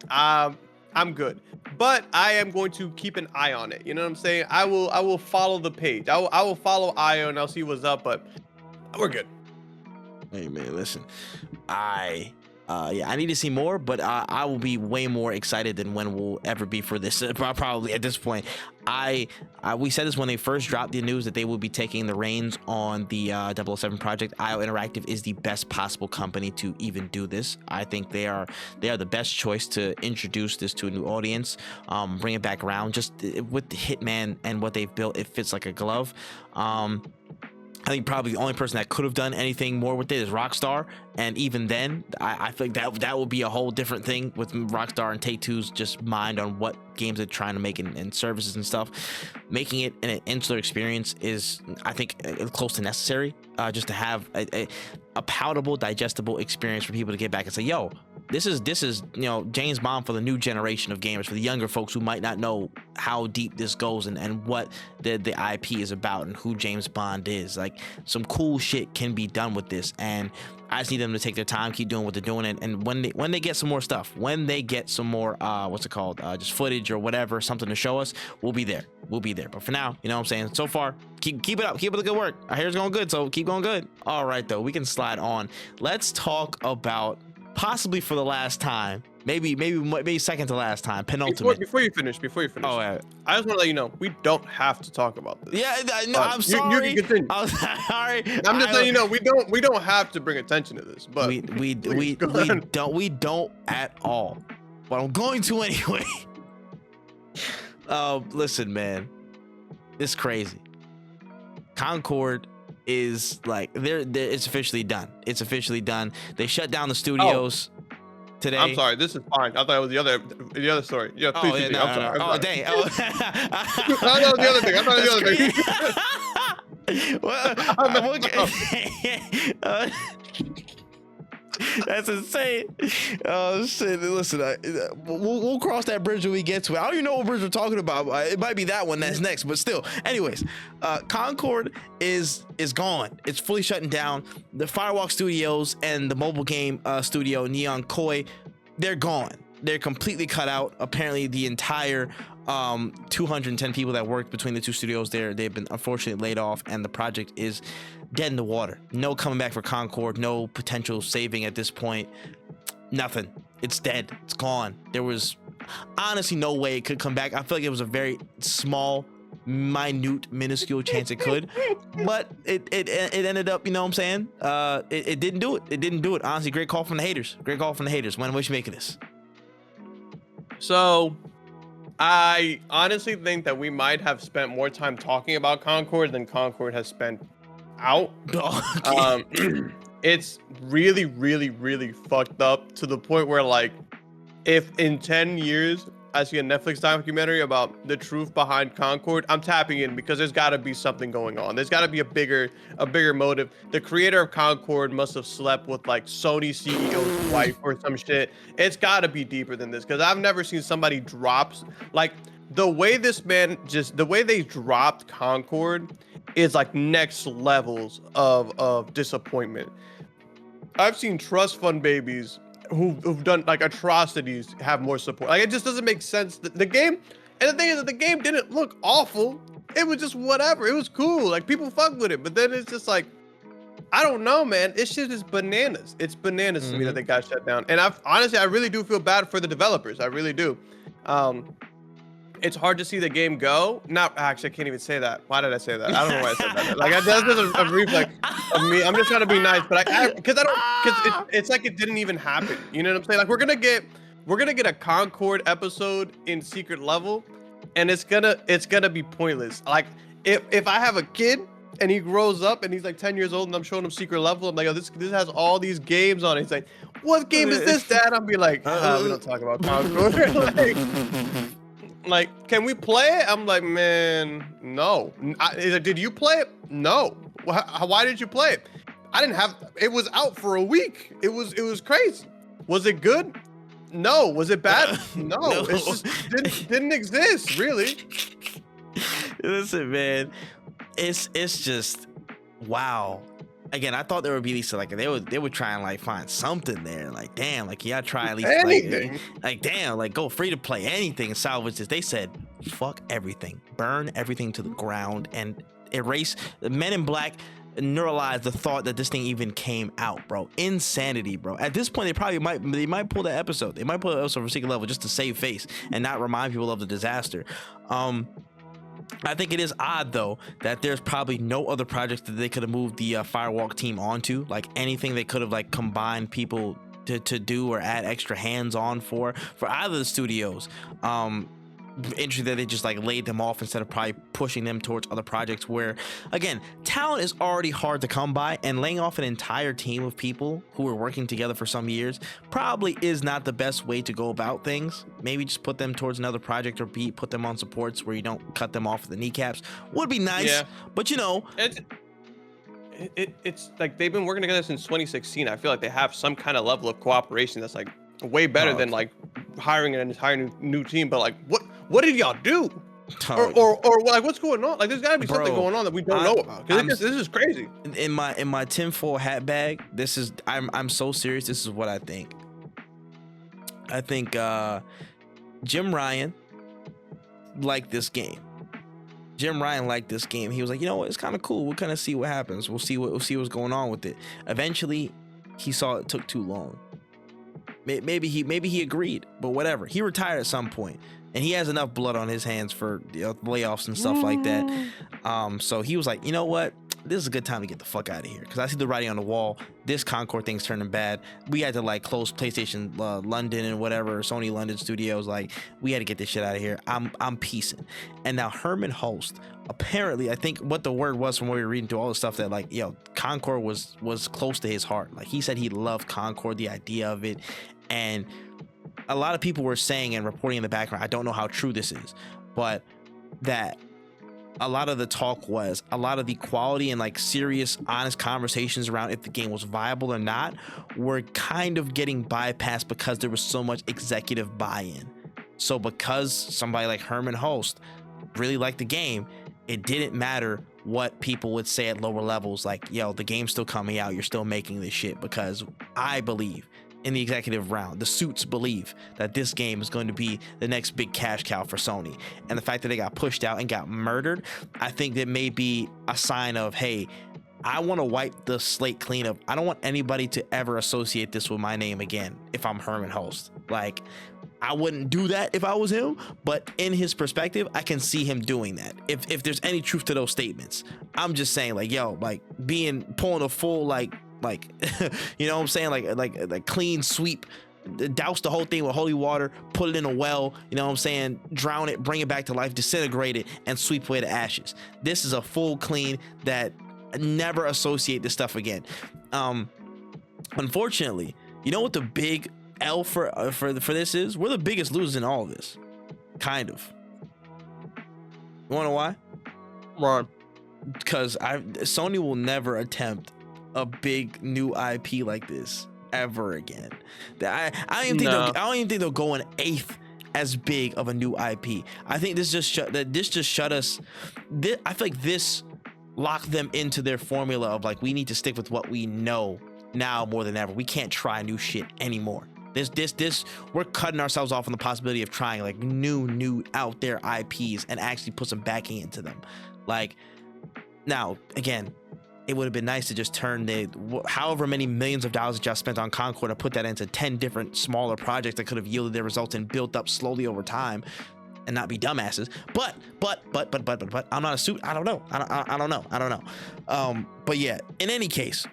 I'm good. But I am going to keep an eye on it. You know what I'm saying? I will follow the page. I will follow IO and I'll see what's up, but we're good. Hey man, listen. I need to see more, but I will be way more excited than when we'll ever be for this. Probably at this point. We said this when they first dropped the news that they will be taking the reins on the 007 project. IO Interactive is the best possible company to even do this. I think they are the best choice to introduce this to a new audience, bring it back around. Just with the Hitman and what they've built, it fits like a glove. I think probably the only person that could have done anything more with it is Rockstar, and even then, I think that will be a whole different thing with Rockstar and Take-Two's just mind on what games they're trying to make and services and stuff. Making it an insular experience is, I think, close to necessary, just to have a palatable, digestible experience for people to get back and say, yo, this is James Bond for the new generation of gamers, for the younger folks who might not know how deep this goes and what the IP is about and who James Bond is. Like, some cool shit can be done with this, and I just need them to take their time, keep doing what they're doing, and when they get some more stuff, when they get some more just footage or whatever, something to show us, we'll be there. But for now, you know what I'm saying, so far, keep it up, keep up the good work. I hear it's going good, so keep going good. All right, though, we can slide on. Let's talk about, possibly for the last time, maybe second to last time, penultimate. Before you finish. Oh, yeah. I just want to let you know, we don't have to talk about this. Yeah, no, I'm sorry. You can continue. I'm sorry. I'm just letting you know, we don't have to bring attention to this, but we don't at all. But I'm going to anyway. Listen, man, it's crazy. Concord is like it's officially done. It's officially done. They shut down the studios today. I'm sorry, this is fine. I thought it was the other story. Yeah, please. I'm sorry. Oh, dang. I thought it was the other thing. I thought it was the other thing. That's insane. Oh shit! Listen, we'll cross that bridge when we get to it. I don't even know what bridge we're talking about. It might be that one that's next, but still. Anyways, Concord is gone. It's fully shutting down. The Firewalk Studios and the mobile game studio Neon Koi, they're gone. They're completely cut out. Apparently, the entire 210 people that worked between the two studios they've been unfortunately laid off, and the project is dead in the water. No coming back for Concord, no potential saving at this point. Nothing. It's dead. It's gone. There was honestly no way it could come back. I feel like it was a very small, minute, minuscule chance it could, but it ended up, you know what I'm saying? It didn't do it. It didn't do it. Honestly, great call from the haters. Great call from the haters. What you make of this? So I honestly think that we might have spent more time talking about Concord than Concord has spent out. It's really, really, really fucked up to the point where, like, if in 10 years I see a Netflix documentary about the truth behind Concord, I'm tapping in, because there's got to be something going on. There's got to be a bigger motive. The creator of Concord must have slept with like Sony CEO's wife or some shit. It's got to be deeper than this, because I've never seen somebody drops like the way this man the way they dropped Concord is like next levels of disappointment. I've seen trust fund babies who've done like atrocities have more support. Like, it just doesn't make sense. The game, and the thing is that the game didn't look awful. It was just whatever. It was cool. Like, people fuck with it. But then it's just like, I don't know, man. This shit is bananas. It's bananas to me that they got shut down. And I really do feel bad for the developers. I really do. It's hard to see the game go. Actually, I can't even say that. Why did I say that? I don't know why I said that. Like, that's just a reflex of me. I'm just trying to be nice, but because it's like it didn't even happen. You know what I'm saying? Like, we're gonna get a Concord episode in secret level, and it's gonna be pointless. Like, if I have a kid and he grows up and he's like 10 years old and I'm showing him secret level, I'm like, oh, this has all these games on it. He's like, what game is this, Dad? I'll be like, we don't talk about Concord. Like, can we play it? I'm like, man, no. He's like, did you play it? No. Why did you play it? I didn't have. It was out for a week. It was crazy. Was it good? No. Was it bad? No. No. It just didn't exist, really. Listen, man, it's just wow. Again, I thought there would be these, like, they would try and like find something there. Like, damn, like, yeah, try at least anything. like damn, like, go free to play anything and salvage this. They said, fuck everything, burn everything to the ground, and erase. Men in Black neuralize the thought that this thing even came out, bro. Insanity, bro. At this point, they might pull that episode. They might pull the episode from Secret Level just to save face and not remind people of the disaster. I think it is odd, though, that there's probably no other projects that they could have moved the Firewalk team onto. Like, anything they could have like combined people to do or add extra hands on for either of the studios. Interesting that they just like laid them off instead of probably pushing them towards other projects where, again, talent is already hard to come by, and laying off an entire team of people who were working together for some years probably is not the best way to go about things. Maybe just put them towards another project, or put them on supports where you don't cut them off at the kneecaps. Would be nice, yeah. But you know, it's like they've been working together since 2016. I feel like they have some kind of level of cooperation that's like way better than like hiring an entire new team. But like, what did y'all do? Or like, what's going on? Like, there's gotta be something going on that we don't know about. This is crazy. In my tinfoil hat bag, I'm so serious. This is what I think. I think Jim Ryan liked this game. He was like, you know what, it's kind of cool. We'll kind of see what happens. We'll see what's going on with it. Eventually, he saw it took too long. Maybe he agreed, but whatever. He retired at some point, and he has enough blood on his hands for layoffs and stuff like that. So he was like, you know what? This is a good time to get the fuck out of here, because I see the writing on the wall. This Concord thing's turning bad. We had to like close PlayStation London and whatever, Sony London studios. Like, we had to get this shit out of here. I'm peacing. And now Herman Holst, apparently, I think what the word was from what we were reading through all the stuff, that like, Concord was close to his heart. Like, he said he loved Concord, the idea of it. And a lot of people were saying and reporting in the background, I don't know how true this is, but that a lot of the talk was, a lot of the quality and like serious, honest conversations around if the game was viable or not were kind of getting bypassed because there was so much executive buy-in. So because somebody like Herman Hulst really liked the game, it didn't matter what people would say at lower levels, like, yo, the game's still coming out, you're still making this shit, because I believe in the executive round, the suits believe that this game is going to be the next big cash cow for Sony. And the fact that they got pushed out and got murdered, I think that may be a sign of, hey, I want to wipe the slate clean of, I don't want anybody to ever associate this with my name again if I'm Herman Hulst. Like, I wouldn't do that if I was him, but in his perspective, I can see him doing that. If there's any truth to those statements, I'm just saying, like, yo, like pulling a full like you know what I'm saying, like clean sweep, douse the whole thing with holy water, put it in a well, you know what I'm saying, drown it, bring it back to life, disintegrate it, and sweep away the ashes. This is a full clean that never associate this stuff again. Unfortunately, you know what the big L for this is? We're the biggest losers in all of this, kind of. You wanna know why? Why? Because Sony will never attempt a big new IP like this ever again. I don't even think they'll go an eighth as big of a new IP. I think this just shut us. I feel like this locked them into their formula of like, we need to stick with what we know now more than ever. We can't try new shit anymore. We're cutting ourselves off on the possibility of trying like new out there IPs and actually put some backing into them. Like, now again, it would have been nice to just turn however many millions of dollars that y'all spent on Concord and put that into 10 different smaller projects that could have yielded their results and built up slowly over time and not be dumbasses. But I'm not a suit. I don't know. I don't know. But yeah, in any case,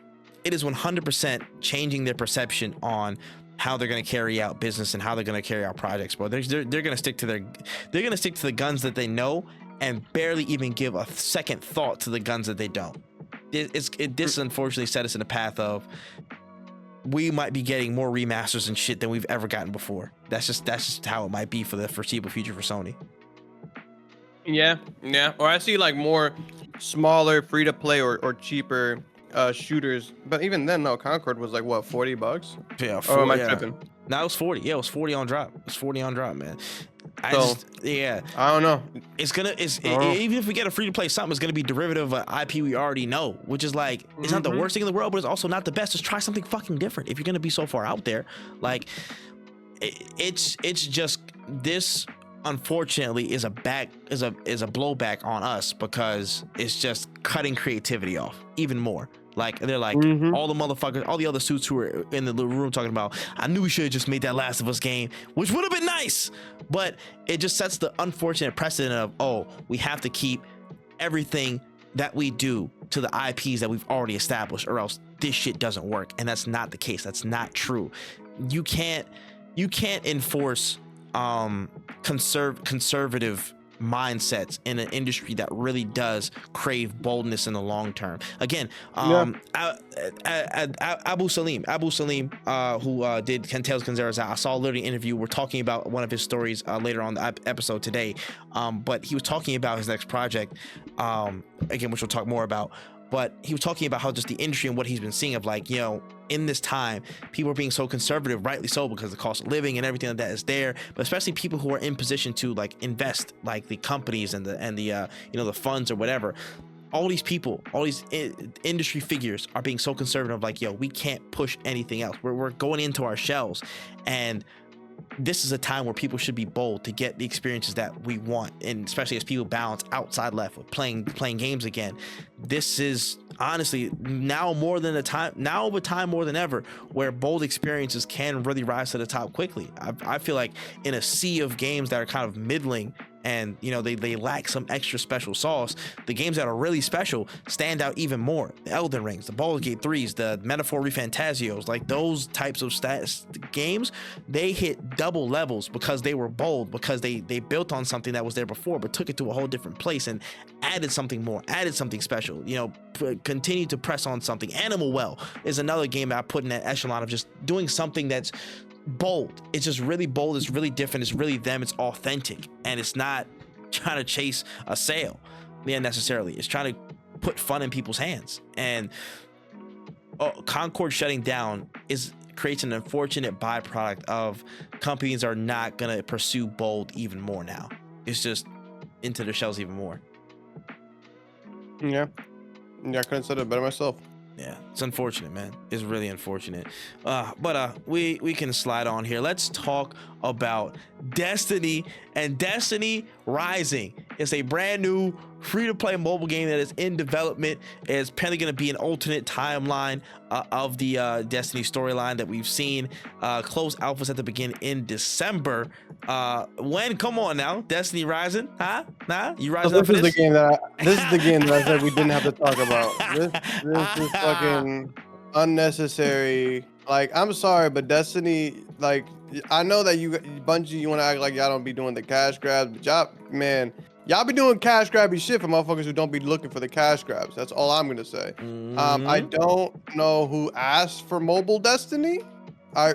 it is 100% changing their perception on how they're going to carry out business and how they're going to carry out projects, bro. They're going to stick to the guns that they know and barely even give a second thought to the guns that they don't. This unfortunately set us in a path of, we might be getting more remasters and shit than we've ever gotten before. That's just how it might be for the foreseeable future for Sony. Yeah. Or I see like more smaller free to play or cheaper shooters, but even then, no. Concord was like what, $40? Yeah. Or am I tripping? No, it was 40. Yeah, it was 40 on drop. It was 40 on drop, man. I don't know. Even if we get a free to play something, it's gonna be derivative of an IP we already know, which is like, it's not the worst thing in the world, but it's also not the best. Just try something fucking different if you're gonna be so far out there. Like, it's just, this unfortunately is a blowback on us, because it's just cutting creativity off even more. Like, they're like, all the motherfuckers, all the other suits who were in the little room talking about, I knew we should have just made that Last of Us game, which would have been nice, but it just sets the unfortunate precedent of, oh, we have to keep everything that we do to the IPs that we've already established, or else this shit doesn't work. And that's not the case. That's not true. You can't enforce conservative mindsets in an industry that really does crave boldness in the long term. Again, Abu Salim, who did Tales Canzeras out, I saw literally an interview. We're talking about one of his stories later on the episode today, but he was talking about his next project, again, which we'll talk more about. But he was talking about how just the industry and what he's been seeing of, like, you know, in this time, people are being so conservative, rightly so, because the cost of living and everything like that is there. But especially people who are in position to like invest, like the companies and the you know, the funds or whatever. All these people, all these industry figures are being so conservative, like, yo, we can't push anything else. We're going into our shells, and this is a time where people should be bold to get the experiences that we want, and especially as people balance outside left with playing games again. This is honestly now more than over time more than ever, where bold experiences can really rise to the top quickly. I feel like in a sea of games that are kind of middling, and you know, they lack some extra special sauce, the games that are really special stand out even more. The Elden Rings, the Baldur's Gate 3s, the Metaphor Refantasio, like those types of games, they hit double levels because they were bold, because they built on something that was there before but took it to a whole different place and added something more, added something special, you know, continue to press on something. Animal Well is another game that I put in that echelon of just doing something that's bold. It's just really bold, it's really different, it's really them, it's authentic, and it's not trying to chase a sale. necessarily. It's trying to put fun in people's hands. And Concord shutting down creates an unfortunate byproduct of companies are not gonna pursue bold even more now. It's just into their shells even more. Yeah, I couldn't have said it better myself. Yeah, it's unfortunate, man. It's really unfortunate. But we can slide on here. Let's talk about Destiny and Destiny Rising. It's a brand new free-to-play mobile game that is in development. It's apparently going to be an alternate timeline of the Destiny storyline that we've seen. Closed alphas at the beginning in December. Come on now, Destiny Rising, huh? Nah, you rising up for this? This is the game that I said we didn't have to talk about. This is fucking unnecessary. Like, I'm sorry, but Destiny, like, I know that Bungie, you want to act like y'all don't be doing the cash grabs, but y'all be doing cash grabby shit for motherfuckers who don't be looking for the cash grabs. That's all I'm gonna say. I don't know who asked for mobile Destiny. I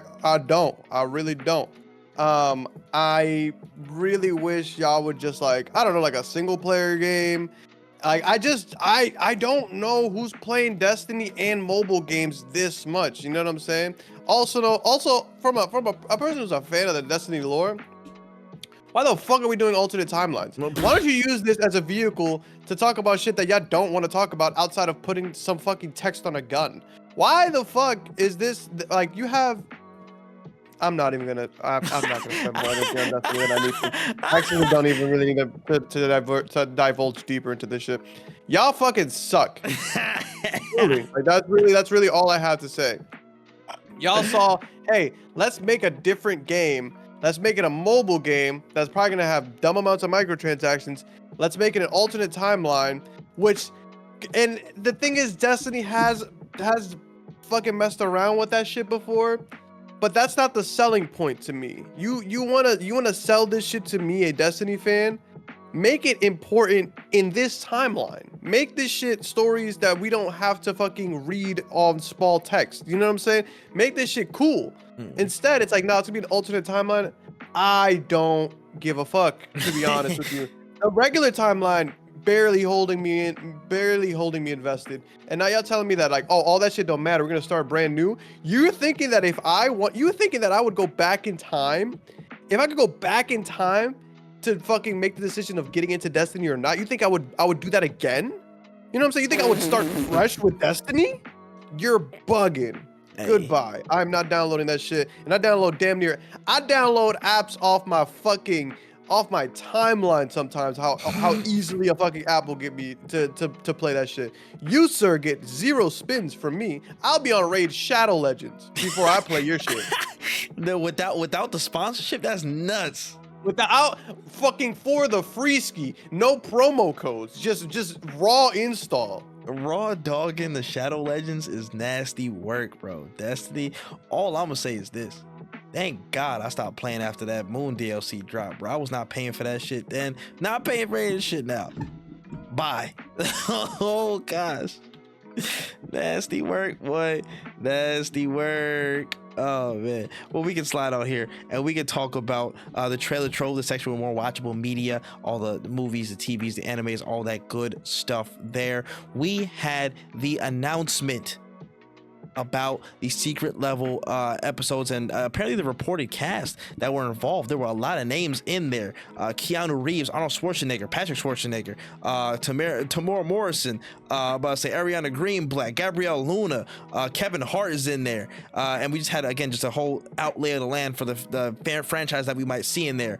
really don't. I really wish y'all would just, like, I don't know, like a single player game. Like, I don't know who's playing Destiny and mobile games this much. You know what I'm saying? Also from a person who's a fan of the Destiny lore, why the fuck are we doing alternate timelines? Why don't you use this as a vehicle to talk about shit that y'all don't want to talk about outside of putting some fucking text on a gun? Why the fuck is this, like, you have... I'm not even gonna. I'm not gonna spend more energy on Destiny than I need to. Actually, don't even really need to divulge deeper into this shit. Y'all fucking suck. Really, like, that's really all I have to say. Y'all saw, hey, let's make a different game. Let's make it a mobile game that's probably gonna have dumb amounts of microtransactions. Let's make it an alternate timeline. And the thing is, Destiny has fucking messed around with that shit before. But that's not the selling point to me. You wanna sell this shit to me, a Destiny fan? Make it important in this timeline. Make this shit stories that we don't have to fucking read on small text. You know what I'm saying? Make this shit cool. Instead, it's like, no, it's gonna be an alternate timeline. I don't give a fuck, to be honest with you. A regular timeline barely holding me invested, and now y'all telling me that, like, oh, all that shit don't matter, we're gonna start brand new. You thinking that I would go back in time? If I could go back in time to fucking make the decision of getting into Destiny or not, you think I would do that again? You know what I'm saying? You think I would start fresh with Destiny? You're bugging. Hey. Goodbye. I'm not downloading that shit. And I download apps off my timeline sometimes. How easily a fucking app will get me to play that shit. You, sir, get 0 spins from me. I'll be on Raid Shadow Legends before I play your shit. No, without the sponsorship, that's nuts. Without fucking for the free ski, no promo codes, just raw install. Raw dogging the Shadow Legends is nasty work, bro. Destiny, all I'm gonna say is this. Thank God I stopped playing after that Moon DLC drop, bro. I was not paying for that shit then. Not paying for any shit now. Bye. Oh, gosh. Nasty work, boy. Nasty work. Oh, man. Well, we can slide on here and we can talk about the trailer trove, the section with more watchable media, all the movies, the TVs, the animes, all that good stuff there. We had the announcement about the secret level episodes and apparently the reported cast that were involved. There were a lot of names in there. Keanu Reeves, Arnold Schwarzenegger, Patrick Schwarzenegger, Tamora Morrison, Ariana Greenblatt, Gabrielle Luna, Kevin Hart is in there. And we just had, again, just a whole outlay of the land for the franchise that we might see in there.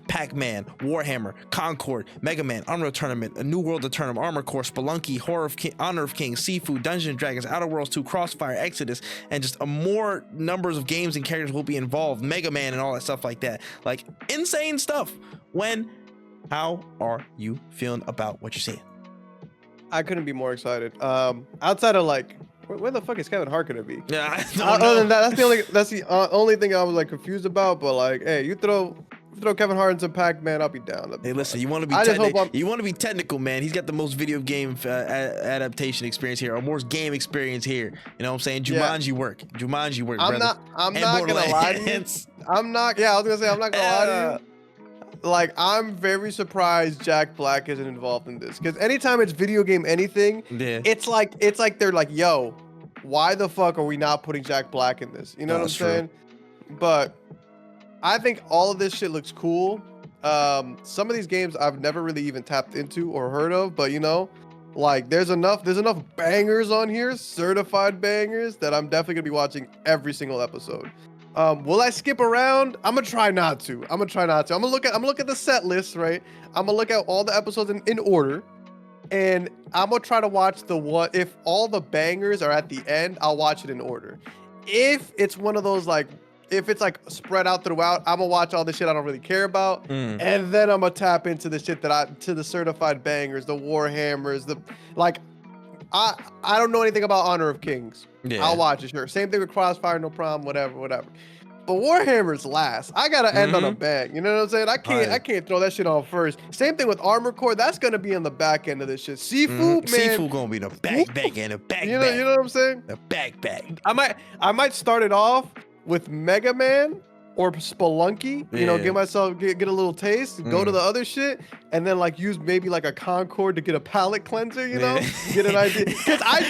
Pac-Man, Warhammer, Concord, Mega Man, Unreal Tournament, A New World of Tournament, Armor Core, Spelunky, Honor of Kings, Seafood, Dungeons and Dragons, Outer Worlds 2, Crossfire, Exodus, and just a more numbers of games and characters will be involved, Mega Man and all that stuff like that. Like, insane stuff. How are you feeling about what you're seeing? I couldn't be more excited. Outside of, like, where the fuck is Kevin Hart gonna be? Yeah, I don't know. Other than that, that's the only thing I was, like, confused about. But, like, hey, you throw Kevin Hart into Pac-Man, I'll be down. Hey, listen, you want to be technical, man. He's got the most video game adaptation experience here, or more game experience here. You know what I'm saying? Jumanji work. I'm not gonna lie to you. I'm not gonna lie to you. like I'm very surprised Jack Black isn't involved in this, because anytime it's video game anything, Yeah. it's like they're like, yo, why the fuck are we not putting Jack Black in this? You know what I'm That's true. saying? But I think all of this shit looks cool. Some of these games I've never really even tapped into or heard of, but you know, like there's enough bangers on here, certified bangers, that I'm definitely gonna be watching every single episode. Will I skip around? I'm gonna try not to. I'm gonna look at the set list, right? I'm gonna look at all the episodes in order, and I'm gonna try to watch the one. If all the bangers are at the end, I'll watch it in order. If it's one of those like, if it's like spread out throughout, I'm gonna watch all the shit I don't really care about, and then I'm gonna tap into the shit to the certified bangers, the Warhammers, the like. I don't know anything about Honor of Kings. Yeah. I'll watch it, sure. Same thing with Crossfire, no problem, whatever. But Warhammer's last. I gotta end on a bang. You know what I'm saying? I can't throw that shit on first. Same thing with Armor Core. That's gonna be on the back end of this shit. Seafood, man. Seafood gonna be the back end, the back. You know what I'm saying? The back. I might start it off with Mega Man or Spelunky. You know, get a little taste. Go to the other shit, and then like use maybe like a Concord to get a palate cleanser. You know, get an idea. Because I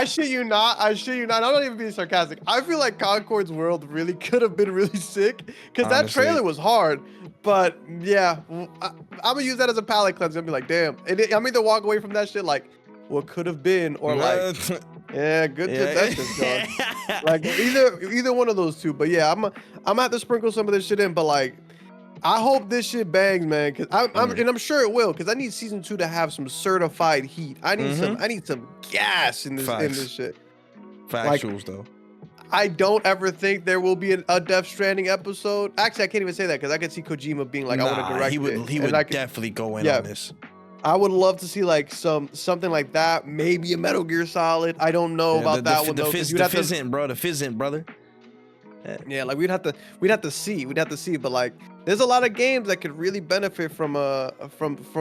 shit you not. I'm not even being sarcastic. I feel like Concord's world really could have been really sick, because that trailer was hard. But yeah, I'm gonna use that as a palate cleanser and be like, damn. And I'm either walk away from that shit like, what could have been, or like, yeah, good tip, that's just gone. Like either one of those two. But yeah, I'm gonna have to sprinkle some of this shit in. But like, I hope this shit bangs, man. Cause I'm sure it will. Cause I need season 2 to have some certified heat. I need some gas in this shit. Factuals like, though. I don't ever think there will be a Death Stranding episode. Actually, I can't even say that, because I could see Kojima being like, I want to direct it. He would definitely go in on this. I would love to see like something like that. Maybe a Metal Gear Solid. I don't know about that one though. The Fizzent, brother. Yeah, like we'd have to see. But like, there's a lot of games that could really benefit from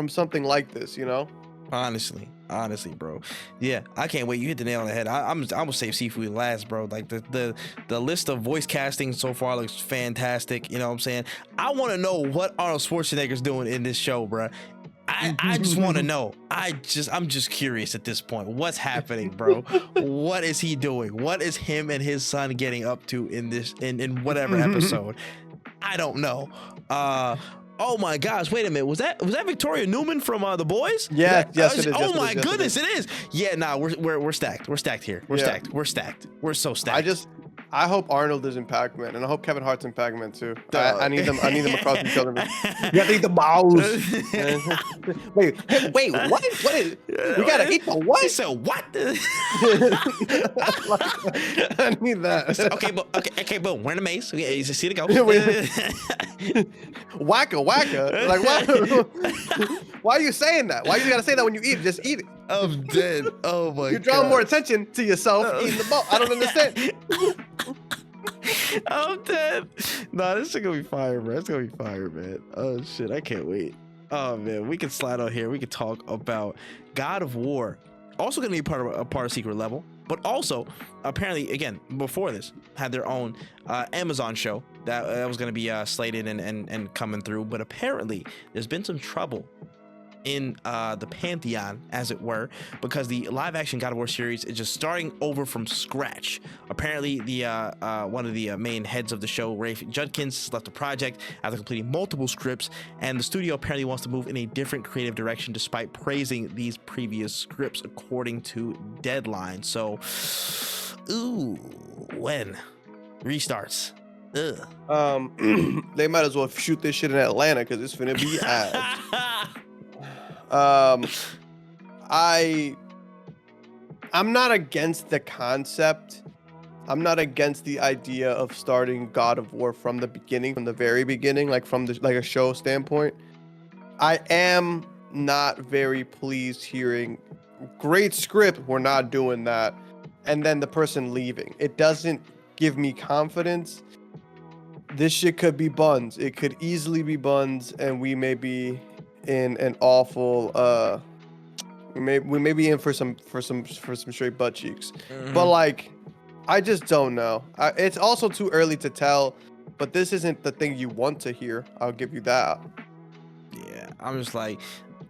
something like this. You know. Honestly, bro. Yeah, I can't wait. You hit the nail on the head. I'm gonna save Seafood last, bro. Like the list of voice casting so far looks fantastic. You know what I'm saying? I want to know what Arnold Schwarzenegger's doing in this show, bro. I just want to know. I'm just curious at this point. What's happening, bro? What is he doing? What is him and his son getting up to in this in whatever episode? I don't know. Oh my gosh! Wait a minute. Was that Victoria Newman from The Boys? Yeah. Yes, it is. Oh my goodness, it is. Yeah. Nah, we're stacked. We're stacked here. We're stacked. We're so stacked. I hope Arnold is in Pac-Man, and I hope Kevin Hart's in Pac-Man too. I need them across each other. You gotta eat the mouse. wait, what is? We gotta eat the what? So what? I need that. Okay, but we're in a maze. Okay, you see the go. Wacka. Like what? Why are you saying that? Why you gotta say that when you eat? Just eat it. I'm dead. Oh my god. You're drawing more attention to yourself eating the ball. I don't understand. I'm dead. Nah, this is gonna be fire, bro. It's gonna be fire, man. Oh shit, I can't wait. Oh man, we can slide on here. We can talk about God of War. Also gonna be a part of Secret Level, but also apparently, again, before this, had their own Amazon show that was gonna be slated and coming through. But apparently, there's been some trouble in the pantheon, as it were, because the live action God of War series is just starting over from scratch. Apparently the one of the main heads of the show, Rafe Judkins, left the project after completing multiple scripts, and the studio apparently wants to move in a different creative direction despite praising these previous scripts, according to Deadline. So when restarts, they might as well shoot this shit in Atlanta, because it's finna be ass. I'm not against the concept. I'm not against the idea of starting God of War from the beginning, from the very beginning, like from a show standpoint. I am not very pleased hearing great script, we're not doing that, and then the person leaving. It doesn't give me confidence. This shit could be buns. It could easily be buns, and we may be in an awful we may be in for some straight butt cheeks. But like, I just don't know. It's also too early to tell, but this isn't the thing you want to hear. I'll give you that. I'm just like,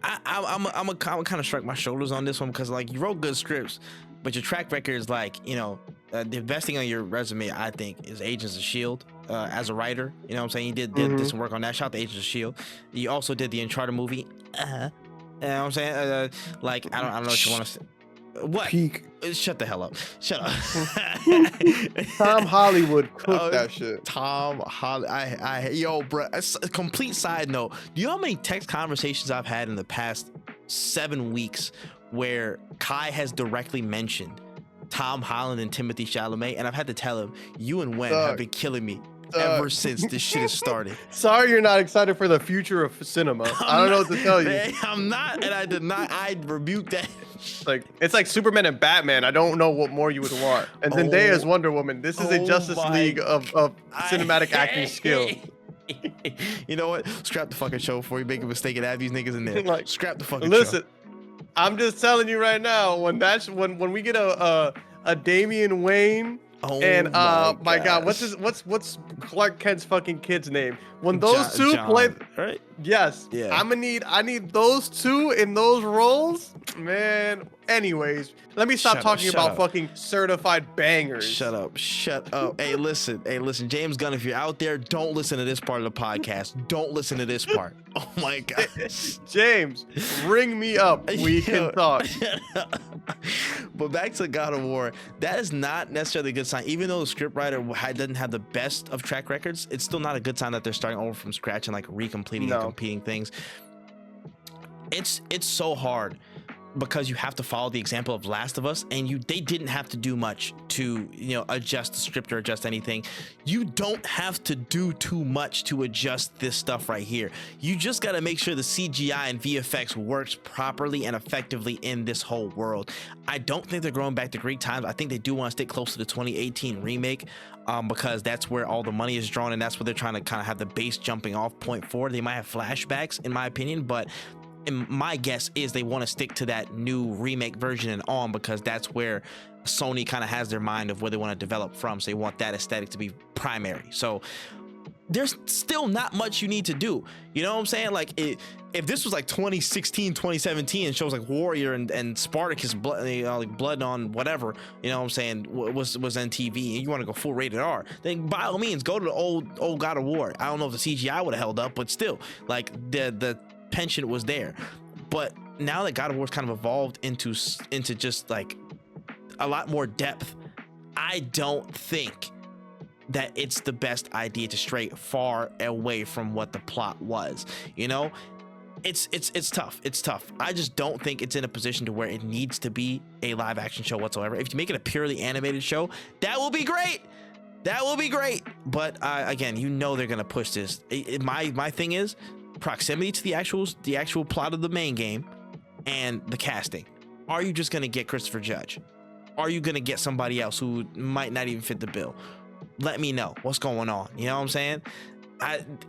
I'm a kind of shrug my shoulders on this one because like you wrote good scripts, but your track record is like, you know, the best thing on your resume, I think, is Agents of Shield. As a writer, you know what I'm saying? You did some work on that. Shout out to Agents of Shield. You also did the Uncharted movie. You know what I'm saying? Like I don't know what you want to say. What? Peak. Shut the hell up. Shut up. Tom Hollywood cooked that shit. Tom Hollywood. Yo, bro. A complete side note. Do you know how many text conversations I've had in the past 7 weeks where Kai has directly mentioned Tom Holland and Timothy Chalamet, and I've had to tell him, you and Wen have been killing me ever since this shit has started. Sorry you're not excited for the future of cinema. I don't know what to tell you. Man, I'm not, and I did not. I rebuked that. Like it's like Superman and Batman. I don't know what more you would want. And Zendaya's Wonder Woman. This is a Justice League of cinematic acting skill. You know what? Scrap the fucking show before you make a mistake and add these niggas in there. Like, scrap the fucking listen, show. I'm just telling you right now. When we get a Damian Wayne. And my God, what's Clark Kent's fucking kid's name? When those two play, right? Yes, yeah. I need those two in those roles, man. Anyways, let me stop talking about fucking certified bangers. Shut up. Hey, listen, James Gunn, if you're out there, don't listen to this part of the podcast. Don't listen to this part. Oh my God, James, ring me up. We can talk. But back to God of War, that is not necessarily a good sign. Even though the scriptwriter doesn't have the best of track records, it's still not a good sign that they're starting over from scratch and like recompleting and competing things. It's so hard because you have to follow the example of Last of Us, and they didn't have to do much to, you know, adjust the script or adjust anything. You don't have to do too much to adjust this stuff right here. You just got to make sure the CGI and VFX works properly and effectively in this whole world. I don't think they're going back to Greek times. I think they do want to stick close to the 2018 remake, because that's where all the money is drawn, and that's where they're trying to kind of have the base jumping off point for. They might have flashbacks, in my opinion, but my guess is they want to stick to that new remake version and on, because that's where Sony kind of has their mind of where they want to develop from. So they want that aesthetic to be primary. So there's still not much you need to do. You know what I'm saying? Like if this was like 2016, 2017 and shows like Warrior and Spartacus blood, you know, like blood on whatever, you know what I'm saying, was on TV, and you want to go full rated R, then by all means go to the old God of War. I don't know if the CGI would have held up, but still, like the penchant was there. But now that God of War's kind of evolved into just like a lot more depth, I don't think that it's the best idea to stray far away from what the plot was. You know, it's tough. I just don't think it's in a position to where it needs to be a live action show whatsoever. If you make it a purely animated show, that will be great. But again, you know they're gonna push this. My thing is proximity to the actual plot of the main game and the casting. Are you just gonna get Christopher Judge? Are you gonna get somebody else who might not even fit the bill? Let me know what's going on. You know what I'm saying?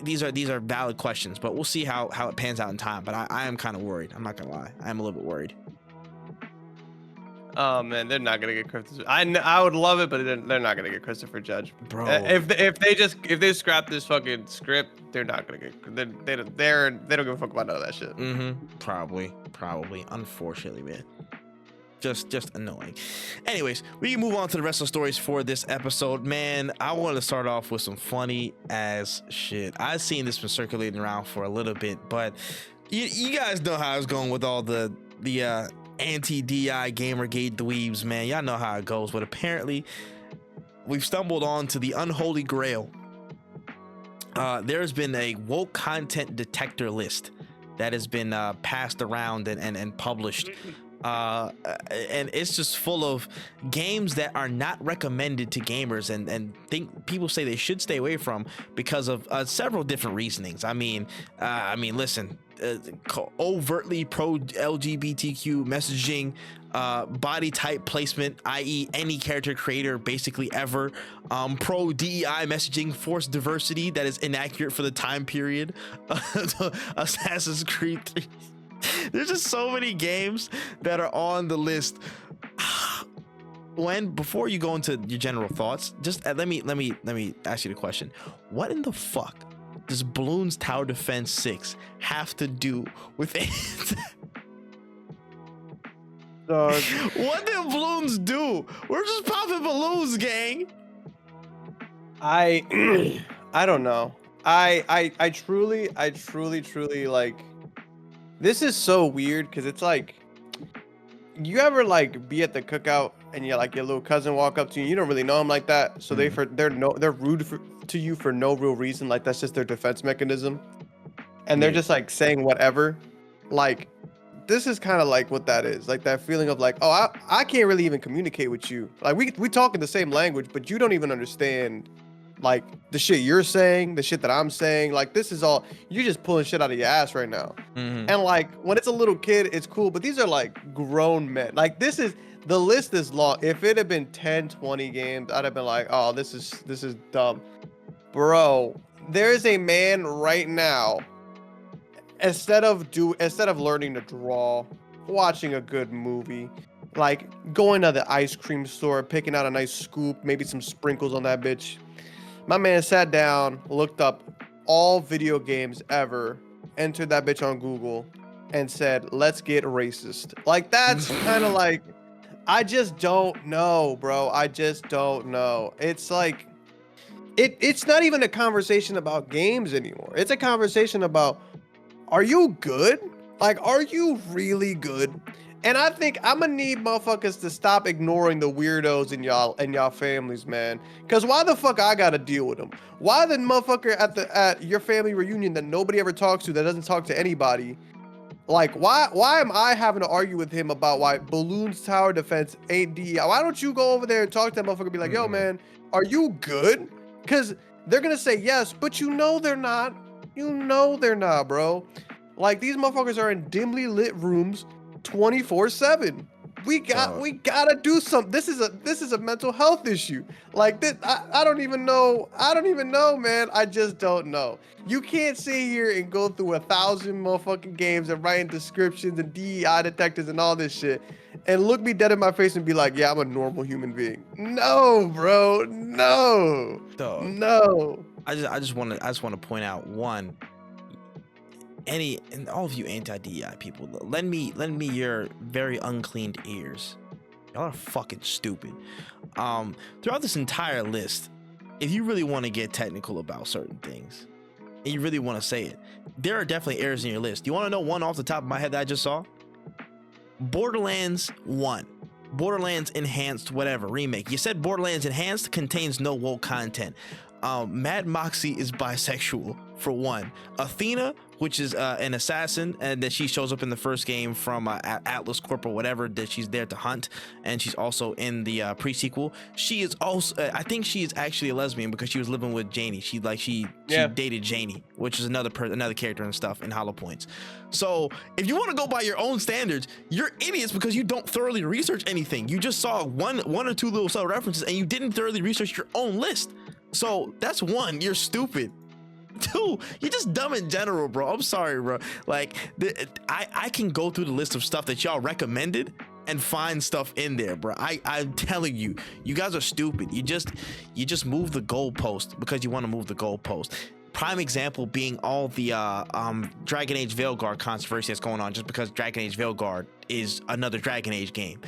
These are valid questions, but we'll see how it pans out in time. But I am kind of worried. I'm not gonna lie. I am a little bit worried. Oh man, they're not gonna get Christopher. I would love it, but they're not gonna get Christopher Judge, bro. If they scrap this fucking script, they're not gonna get. They don't give a fuck about none of that shit. Probably. Unfortunately, man. Just annoying. Anyways, we can move on to the rest of the stories for this episode. Man, I want to start off with some funny ass shit. I've seen this been circulating around for a little bit, but you guys know how it's going with all the anti-DI Gamergate dweebs, man. Y'all know how it goes, but apparently we've stumbled on to the unholy grail. There's been a woke content detector list that has been passed around and published. And it's just full of games that are not recommended to gamers and people say they should stay away from because of several different reasonings. I mean, listen, overtly pro LGBTQ messaging, body type placement, i.e. any character creator basically ever, pro DEI messaging, forced diversity that is inaccurate for the time period, Assassin's Creed 3. There's just so many games that are on the list. Before you go into your general thoughts, just let me ask you the question: what in the fuck does Bloons Tower Defense 6 have to do with it? Dog. What did balloons do? We're just popping balloons, gang. I don't know. I truly like, this is so weird because it's like, you ever like be at the cookout and you're like, your little cousin walk up to you, you don't really know him like that, so they're rude to you for no real reason, like that's just their defense mechanism, and they're just like saying whatever. Like, this is kind of like what that is, like that feeling of like, oh, I can't really even communicate with you, like we talk in the same language, but you don't even understand like the shit you're saying, the shit that I'm saying. Like, this is all, you're just pulling shit out of your ass right now. And like, when it's a little kid, it's cool, but these are like grown men. Like, this is, the list is long. If it had been 10, 20 games, I'd have been like, oh, this is dumb. Bro, there is a man right now, instead of learning to draw, watching a good movie, like going to the ice cream store, picking out a nice scoop, maybe some sprinkles on that bitch, my man sat down, looked up all video games ever, entered that bitch on Google, and said, let's get racist. Like, that's kind of like, I just don't know, bro. I just don't know. It's like, it's not even a conversation about games anymore. It's a conversation about, are you good? Like, are you really good? And I think I'm gonna need motherfuckers to stop ignoring the weirdos in y'all families, man. Cause why the fuck I gotta deal with them? Why the motherfucker at your family reunion that nobody ever talks to, that doesn't talk to anybody? Like, why am I having to argue with him about why Bloons Tower Defense ain't DEI? Why don't you go over there and talk to that motherfucker and be like, yo, man, are you good? Cause they're gonna say yes, but you know they're not. You know they're not, bro. Like, these motherfuckers are in dimly lit rooms 24/7. We gotta do something. This is a mental health issue. Like, this, I don't even know, man. I just don't know. You can't sit here and go through 1,000 motherfucking games and writing descriptions and DEI detectors and all this shit and look me dead in my face and be like, yeah, I'm a normal human being. No, bro. No. Dog. No. I just want to point out one. And all of you anti-DEI people, lend me your very uncleaned ears. Y'all are fucking stupid. Throughout this entire list, if you really want to get technical about certain things, and you really want to say it, there are definitely errors in your list. You want to know one off the top of my head that I just saw? Borderlands 1. Borderlands Enhanced, whatever, remake. You said Borderlands Enhanced contains no woke content. Mad Moxie is bisexual, for one. Athena, which is an assassin, and that she shows up in the first game from Atlas Corp or whatever, that she's there to hunt, and she's also in the pre-sequel. She is also, I think she is actually a lesbian because she was living with Janie. She dated Janie, which is another character and stuff in Hollow Points. So if you want to go by your own standards, you're idiots because you don't thoroughly research anything. You just saw one or two little subtle references, and you didn't thoroughly research your own list. So that's one, you're stupid. Two, you're just dumb in general, bro. I'm sorry, bro. Like, I can go through the list of stuff that y'all recommended and find stuff in there, bro. I'm telling you, you guys are stupid. You just move the goalpost because you want to move the goalpost. Prime example being all the Dragon Age Veilguard controversy that's going on just because Dragon Age Veilguard is another Dragon Age game.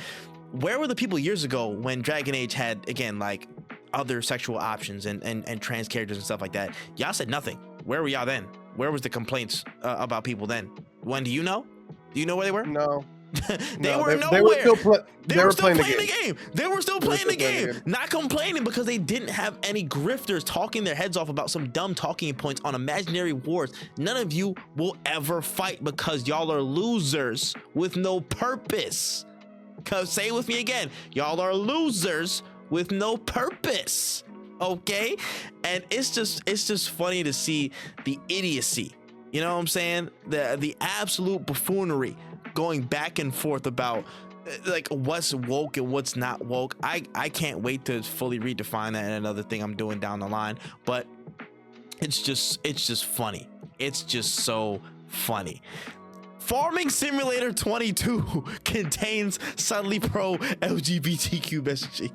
Where were the people years ago when Dragon Age had, again, like, other sexual options and trans characters and stuff like that? Y'all said nothing. Where were y'all then? Where was the complaints about people then? When, do you know? Do you know where they were? No. They were nowhere. They were still playing the game. They were still playing the game. Not complaining because they didn't have any grifters talking their heads off about some dumb talking points on imaginary wars. None of you will ever fight because y'all are losers with no purpose. Say it with me again. Y'all are losers with no purpose, okay? And it's just funny to see the idiocy, you know what I'm saying? The absolute buffoonery going back and forth about like what's woke and what's not woke. I can't wait to fully redefine that in another thing I'm doing down the line, but it's just funny. It's just so funny. Farming Simulator 22 contains subtly pro LGBTQ messaging.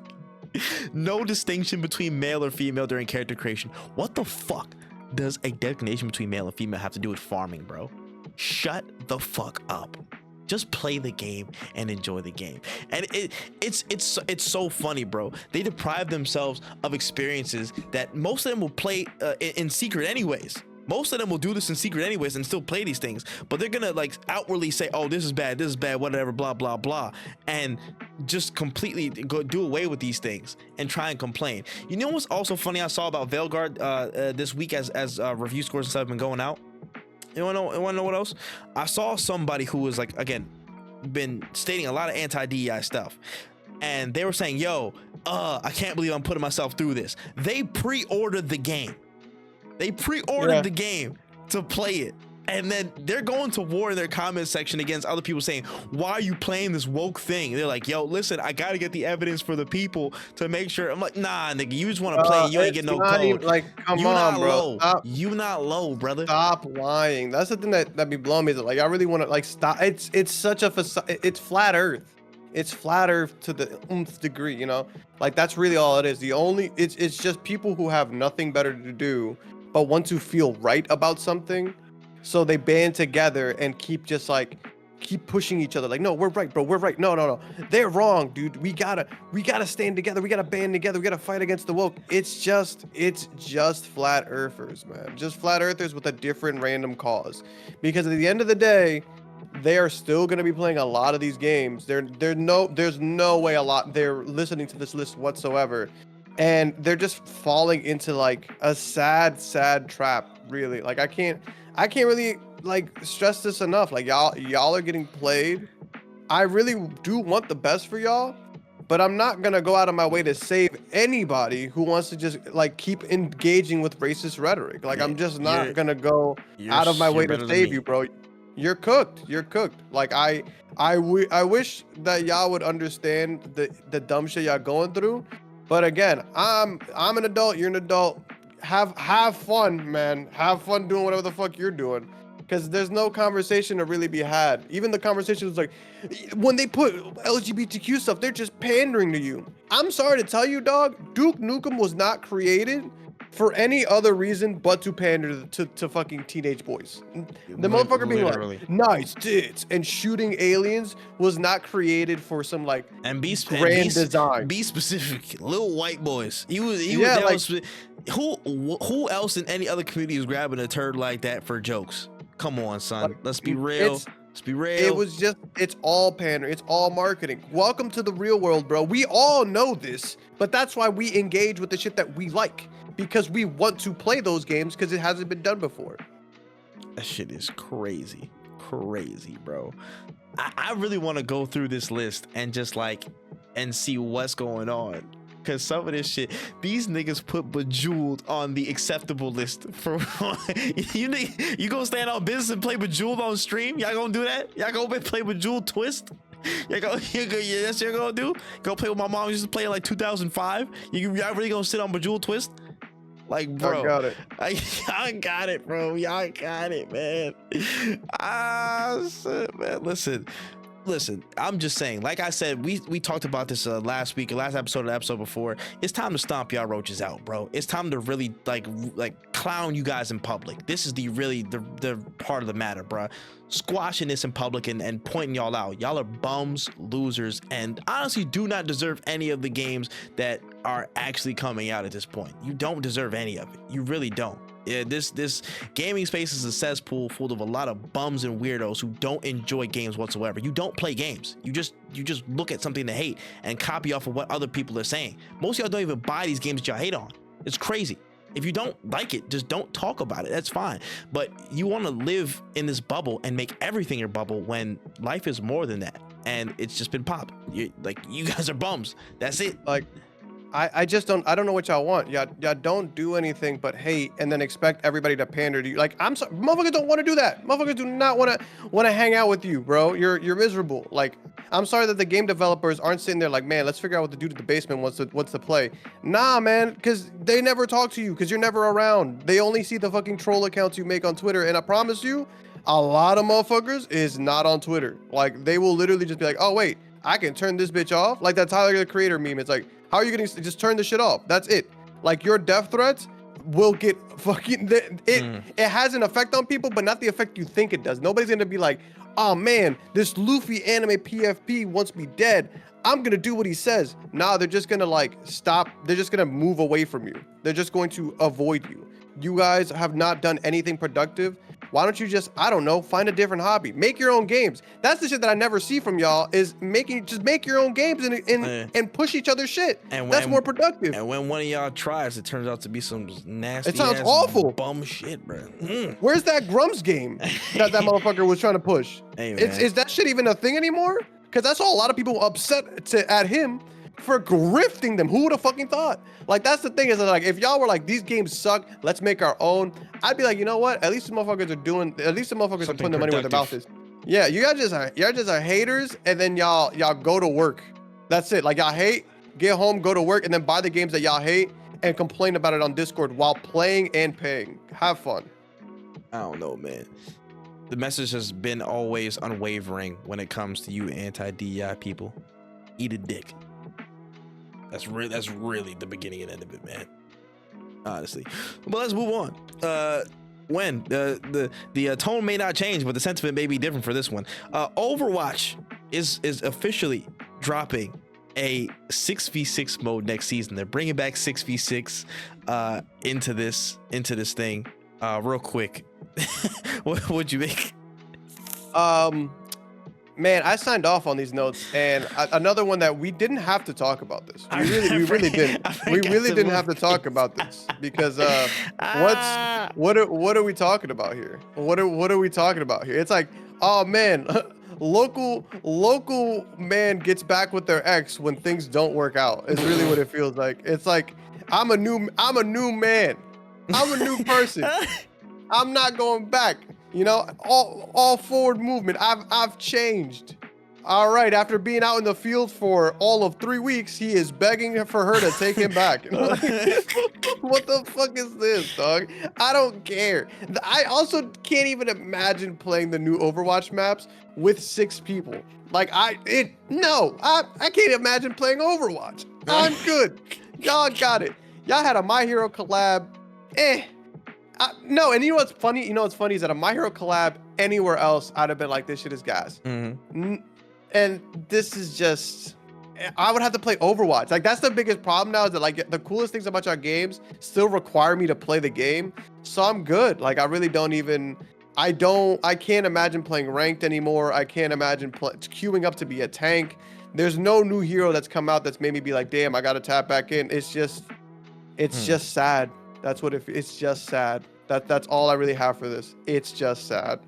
No distinction between male or female during character creation. What the fuck? does a designation between male and female have to do with farming, bro? Shut the fuck up. Just play the game and enjoy the game. And it's so funny, bro. They deprive themselves of experiences that most of them will play in secret anyways. Most of them will do this in secret anyways and still play these things, but they're gonna like outwardly say, oh, this is bad, whatever, blah blah blah, and just completely go do away with these things and try and complain. You know what's also funny I saw about Veilguard this week as review scores and stuff have been going out? You wanna know what else? I saw somebody who was like, again, been stating a lot of anti-DEI stuff, and they were saying, yo, I can't believe I'm putting myself through this. They pre-ordered the game. They pre-ordered the game to play it, and then they're going to war in their comment section against other people saying, why are you playing this woke thing? They're like, yo, listen, I gotta get the evidence for the people to make sure. I'm like, nah, nigga, you just want to play, you ain't get no code. Even, like, come you on, not bro. low. Stop. You not low, brother. Stop lying. That's the thing that be blowing me. That like I really want to like stop. It's such a facade. It's flat Earth. It's flat Earth to the nth degree. You know, like that's really all it is. It's just people who have nothing better to do but want to feel right about something, so they band together and keep pushing each other. Like, no, we're right, bro. We're right. No, they're wrong, dude. We gotta stand together. We gotta band together. We gotta fight against the woke. It's just flat earthers, man. Just flat earthers with a different random cause. Because at the end of the day, they are still gonna be playing a lot of these games. There's no way they're listening to this list whatsoever. And they're just falling into like a sad trap, really. Like I can't really like stress this enough. Like y'all are getting played. I really do want the best for y'all, but I'm not gonna go out of my way to save anybody who wants to just like keep engaging with racist rhetoric. Like I'm just not gonna go out of my way to save you, bro. You're cooked. Like I wish that y'all would understand the dumb shit y'all going through. But again, I'm an adult, you're an adult. Have fun, man. Have fun doing whatever the fuck you're doing. Because there's no conversation to really be had. Even the conversation was like, when they put LGBTQ stuff, they're just pandering to you. I'm sorry to tell you, dog, Duke Nukem was not created for any other reason but to pander to fucking teenage boys. The motherfucker being like, nice tits, and shooting aliens was not created for some like grand design. Be specific, little white boys. He was who else in any other community is grabbing a turd like that for jokes? Come on, son. Like, let's be real. Let's be real. It's all pandering. It's all marketing. Welcome to the real world, bro. We all know this, but that's why we engage with the shit that we like. Because we want to play those games because it hasn't been done before. That shit is crazy, bro. I really want to go through this list and just like and see what's going on. Cause some of this shit, these niggas put Bejeweled on the acceptable list for you gonna stand on business and play Bejeweled on stream? Y'all gonna do that? Y'all gonna play Bejeweled Twist? That's what you're gonna do? Go play with my mom. Used to play in like 2005. Y'all really gonna sit on Bejeweled Twist? Like, bro, I got it. I got it, bro. Y'all got it, man. Shit, man. Listen, I'm just saying, like I said, we talked about this last episode of the episode before. It's time to stomp y'all roaches out, bro. It's time to really like clown you guys in public. This is the part of the matter, bro. Squashing this in public and pointing y'all out. Y'all are bums, losers, and honestly do not deserve any of the games that are actually coming out at this point. You don't deserve any of it. You really don't. Yeah, this gaming space is a cesspool full of a lot of bums and weirdos who don't enjoy games whatsoever. You don't play games. You just look at something to hate and copy off of what other people are saying. Most of y'all don't even buy these games that y'all hate on. It's crazy. If you don't like it, just don't talk about it. That's fine. But you want to live in this bubble and make everything your bubble when life is more than that. And it's just been popped. You guys are bums. That's it. Like, I don't know what y'all want. Y'all don't do anything but hate and then expect everybody to pander to you. Like, I'm sorry, motherfuckers don't want to do that. Motherfuckers do not want to hang out with you, bro. You're miserable. Like, I'm sorry that the game developers aren't sitting there like, man, let's figure out what the dude at the basement wants to play. Nah, man, because they never talk to you because you're never around. They only see the fucking troll accounts you make on Twitter. And I promise you, a lot of motherfuckers is not on Twitter. Like, they will literally just be like, oh, wait, I can turn this bitch off. Like that Tyler the Creator meme. It's like, how are you gonna just turn the shit off? That's it. Like, your death threats, will get fucking it has an effect on people, but not the effect you think it does. Nobody's gonna be like, oh man, this Luffy anime PFP wants me dead. I'm gonna do what he says. Nah, they're just gonna like stop. They're just gonna move away from you. They're just going to avoid you. You guys have not done anything productive. Why don't you just, I don't know, find a different hobby, make your own games. That's the shit that I never see from y'all, is just make your own games and push each other's shit. That's more productive. And when one of y'all tries, it turns out to be some nasty, it sounds awful, bum shit, bro. Where's that Grumps game that motherfucker was trying to push? Hey, is that shit even a thing anymore? Because that's all a lot of people upset at him for grifting them. Who would have fucking thought? Like, that's the thing, is that, like, if y'all were like, these games suck, let's make our own, I'd be like, you know what? At least the motherfuckers are putting their money where their mouth is. Yeah, y'all just are haters, and then y'all go to work. That's it. Like, y'all hate, get home, go to work, and then buy the games that y'all hate and complain about it on Discord while playing and paying. Have fun. I don't know, man. The message has been always unwavering when it comes to you anti-DEI people. Eat a dick. That's really the beginning and end of it, man. Honestly. But let's move on. The tone may not change, but the sentiment may be different for this one. Overwatch is officially dropping a 6v6 mode next season. They're bringing back 6v6 into this thing. Real quick. What'd you make? Man, I signed off on these notes, and another one that we didn't have to talk about this. We really didn't. We really didn't have to talk about this because what are we talking about here? What are we talking about here? It's like, oh man, local man gets back with their ex when things don't work out. It's really what it feels like. It's like I'm a new man. I'm a new person. I'm not going back. You know, all forward movement. I've changed. All right. After being out in the field for all of 3 weeks, he is begging for her to take him back. What the fuck is this, dog? I don't care. I also can't even imagine playing the new Overwatch maps with 6 people. Like I can't imagine playing Overwatch. I'm good. Y'all got it. Y'all had a My Hero collab. No, and you know what's funny? You know what's funny is that a My Hero collab anywhere else, I'd have been like, this shit is gas. Mm-hmm. And this is just, I would have to play Overwatch. Like, that's the biggest problem now, is that like the coolest things about our games still require me to play the game. So I'm good. Like, I really don't even, I can't imagine playing ranked anymore. I can't imagine queuing up to be a tank. There's no new hero that's come out that's made me be like, damn, I got to tap back in. It's just sad. That's what it's just sad. That's all I really have for this. It's just sad.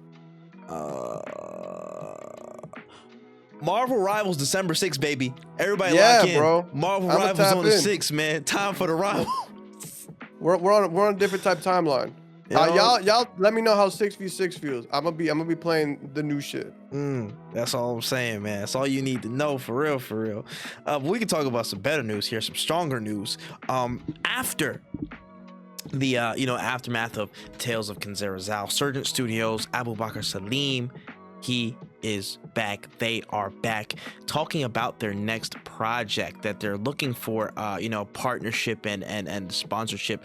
Marvel Rivals December 6th, baby. Everybody lock in. Bro. Marvel Rivals on the 6th, man. Time for the Rivals. We're on a different type timeline. Y'all let me know how 6v6 feels. I'm gonna be playing the new shit. That's all I'm saying, man. That's all you need to know, for real. We can talk about some better news here, some stronger news. After the aftermath of Tales of Kenzera Zao, Surgent Studios, Abu Bakr Salim, he is back. They are back talking about their next project that they're looking for, partnership and sponsorship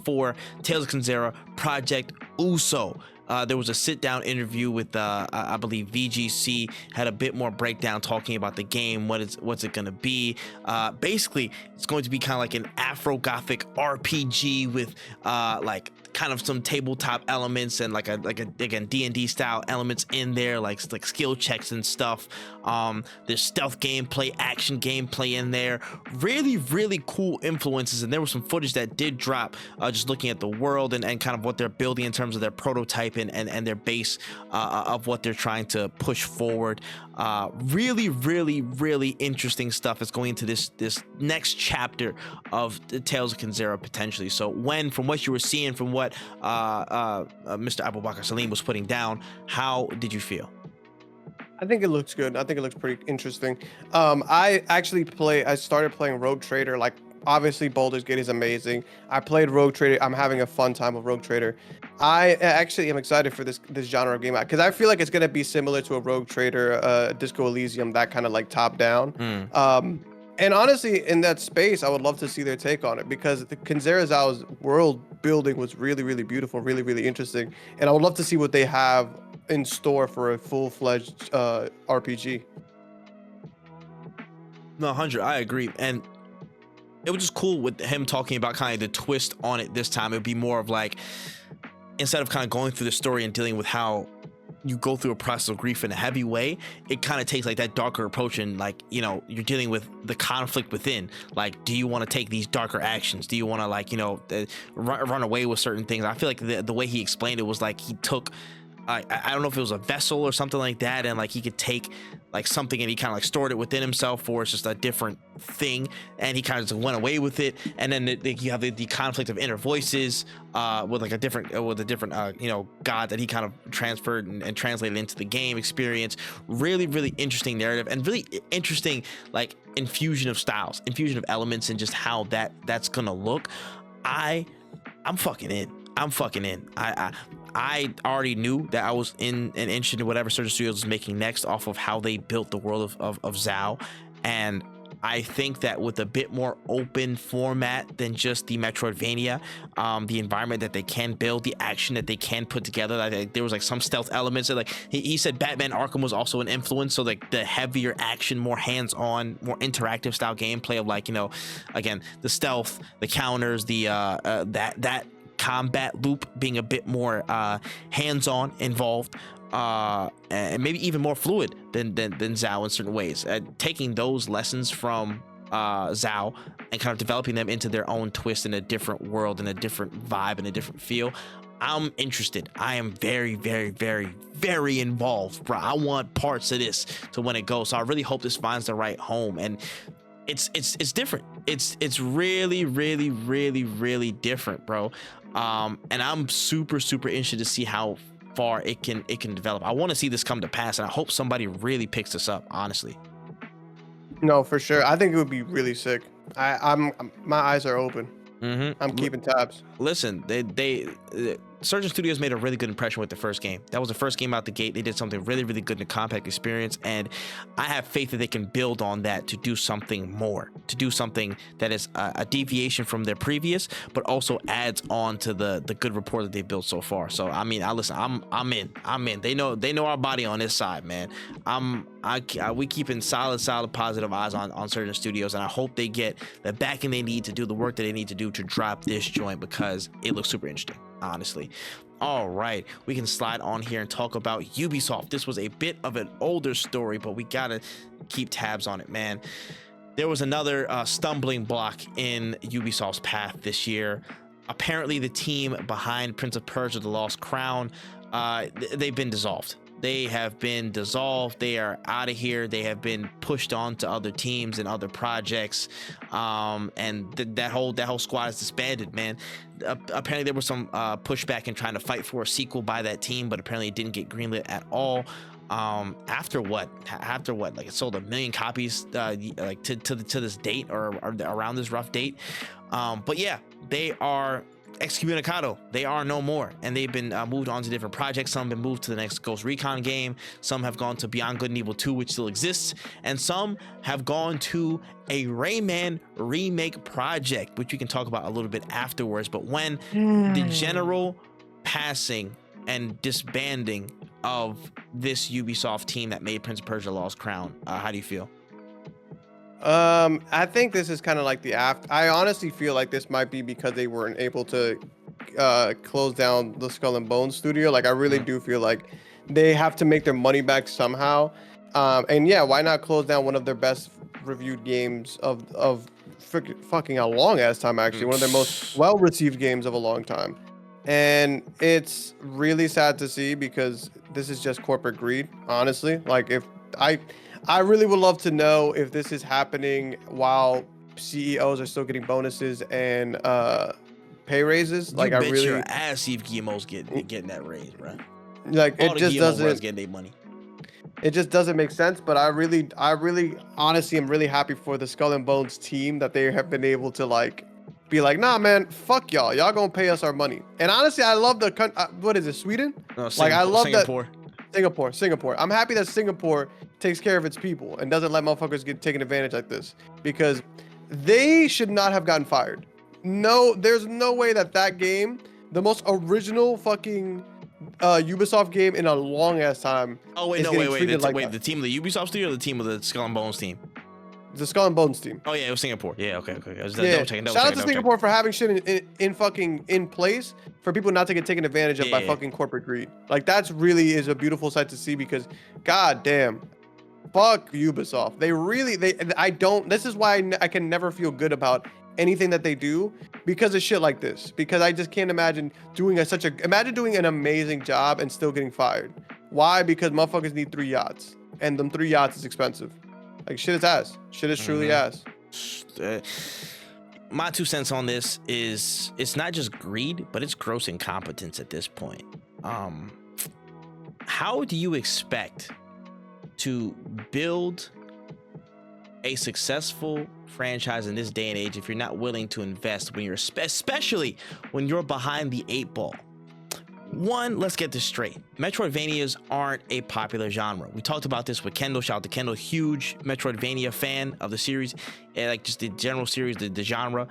for Tales of Kenzera Project Uso. There was a sit-down interview with, I believe VGC had a bit more breakdown talking about the game. What's it gonna be? Basically, it's going to be kind of like an Afro-Gothic RPG with like kind of some tabletop elements and like a D&D style elements in there, like skill checks and stuff. There's stealth gameplay, action gameplay in there. Really, really cool influences, and there was some footage that did drop just looking at the world and kind of what they're building in terms of their prototype and their base of what they're trying to push forward. Really, really, really interesting stuff is going into this next chapter of the Tales of Kenzera potentially. So from what you were seeing, from what Mr. Abu Bakr Salim was putting down, how did you feel? I think it looks good. I think it looks pretty interesting. I started playing Rogue Trader. Like, obviously Baldur's Gate is amazing. I played Rogue Trader. I'm having a fun time with Rogue Trader. I actually am excited for this genre of game because I feel like it's gonna be similar to a Rogue Trader, Disco Elysium, that kind of like top down. And honestly, in that space, I would love to see their take on it because the Kinzera Zhao's world building was really, really beautiful, really, really interesting. And I would love to see what they have in store for a full-fledged RPG. No, 100, I agree. And it was just cool with him talking about kind of the twist on it this time. It would be more of like, instead of kind of going through the story and dealing with how you go through a process of grief in a heavy way, it kind of takes like that darker approach, and like, you know, you're dealing with the conflict within. Like, do you want to take these darker actions? Do you want to, like, you know, run away with certain things? I feel like the way he explained it was like he took, I don't know if it was a vessel or something like that, and like he could take like something and he kind of like stored it within himself, or it's just a different thing, and he kind of just went away with it. And then you have the conflict of inner voices with like a different you know, god that he kind of transferred and translated into the game experience. Really, really interesting narrative, and really interesting like infusion of styles, infusion of elements, and just how that's gonna look. I'm fucking in. I'm fucking in. I already knew that I was in and interested in whatever Surgent Studios was making next off of how they built the world of Zhao. And I think that with a bit more open format than just the Metroidvania, the environment that they can build, the action that they can put together, like there was like some stealth elements. Like he said Batman Arkham was also an influence. So like the heavier action, more hands-on, more interactive style gameplay of, like, you know, again, the stealth, the counters, the that combat loop being a bit more hands-on involved, and maybe even more fluid than Zhao in certain ways. Taking those lessons from Zhao and kind of developing them into their own twist in a different world, and a different vibe, and a different feel. I'm interested. I am very, very, very, very involved, bro. I want parts of this to when it goes. So I really hope this finds the right home. And it's different. It's really, really, really, really different, bro. And I'm super, super interested to see how far it can develop. I want to see this come to pass, and I hope somebody really picks this up, honestly. No, for sure. I think it would be really sick. I'm my eyes are open. Mm-hmm. I'm keeping tabs. Listen, they Surgent Studios made a really good impression with the first game. That was the first game out the gate. They did something really, really good in a compact experience, and I have faith that they can build on that to do something more, to do something that is a deviation from their previous, but also adds on to the good rapport that they've built so far. So I mean, I'm in. They know our body on this side, man. We keeping solid positive eyes on Surgent Studios, and I hope they get the backing they need to do the work that they need to do to drop this joint, because it looks super interesting, honestly. All right, we can slide on here and talk about Ubisoft. This was a bit of an older story, but we gotta keep tabs on it, man. There was another stumbling block in Ubisoft's path this year. Apparently the team behind Prince of Persia: The Lost Crown, they've been dissolved. They have been dissolved. They are out of here. They have been pushed on to other teams and other projects, and that whole squad is disbanded, man. Apparently there was some pushback in trying to fight for a sequel by that team, but apparently it didn't get greenlit at all. After what, like it sold 1 million copies like to this date, or around this rough date. But yeah, they are excommunicado. They are no more, and they've been moved on to different projects. Some have been moved to the next Ghost Recon game, some have gone to Beyond Good and Evil 2, which still exists, and some have gone to a Rayman remake project, which we can talk about a little bit afterwards. But when the general passing and disbanding of this Ubisoft team that made Prince of Persia: Lost Crown, how do you feel? I think this is kind of like the after. I honestly feel like this might be because they weren't able to close down the Skull and Bones studio. Like I really do feel like they have to make their money back somehow. And yeah, why not close down one of their best reviewed games of fucking a long ass time, actually, one of their most well received games of a long time. And it's really sad to see, because this is just corporate greed, honestly. Like if I really would love to know if this is happening while CEOs are still getting bonuses and pay raises. Like I really your ass see if Guillermo's getting that raise, bro. Like all it just doesn't getting their money. It just doesn't make sense. But I really honestly am really happy for the Skull and Bones team that they have been able to like be like, nah, man, fuck y'all. Y'all gonna pay us our money. And honestly, I love the what is it, Sweden? No, like I love Singapore. Singapore. I'm happy that Singapore takes care of its people and doesn't let motherfuckers get taken advantage like this, because they should not have gotten fired. No, there's no way that game, the most original fucking Ubisoft game in a long ass time. Oh wait, is no, getting wait, treated like wait. that. The team of the Ubisoft team or the team of the Skull and Bones team? The Skull and Bones team. Oh yeah, it was Singapore. Yeah, okay. I was Yeah. double checking. Shout out to Singapore for having shit in place for people not to get taken advantage of by fucking corporate greed. Like that's really is a beautiful sight to see, because god damn, fuck Ubisoft. This is why I can never feel good about anything that they do, because of shit like this. Because I just can't imagine doing imagine doing an amazing job and still getting fired. Why? Because motherfuckers need 3 yachts, and them 3 yachts is expensive. Like shit is ass. Shit is truly ass. My 2 cents on this is it's not just greed, but it's gross incompetence at this point. How do you expect to build a successful franchise in this day and age if you're not willing to invest when you're especially when you're behind the 8 ball? One, let's get this straight. Metroidvanias aren't a popular genre. We talked about this with Kendall. Shout out to Kendall, huge Metroidvania fan of the series, and like just the general series, the genre.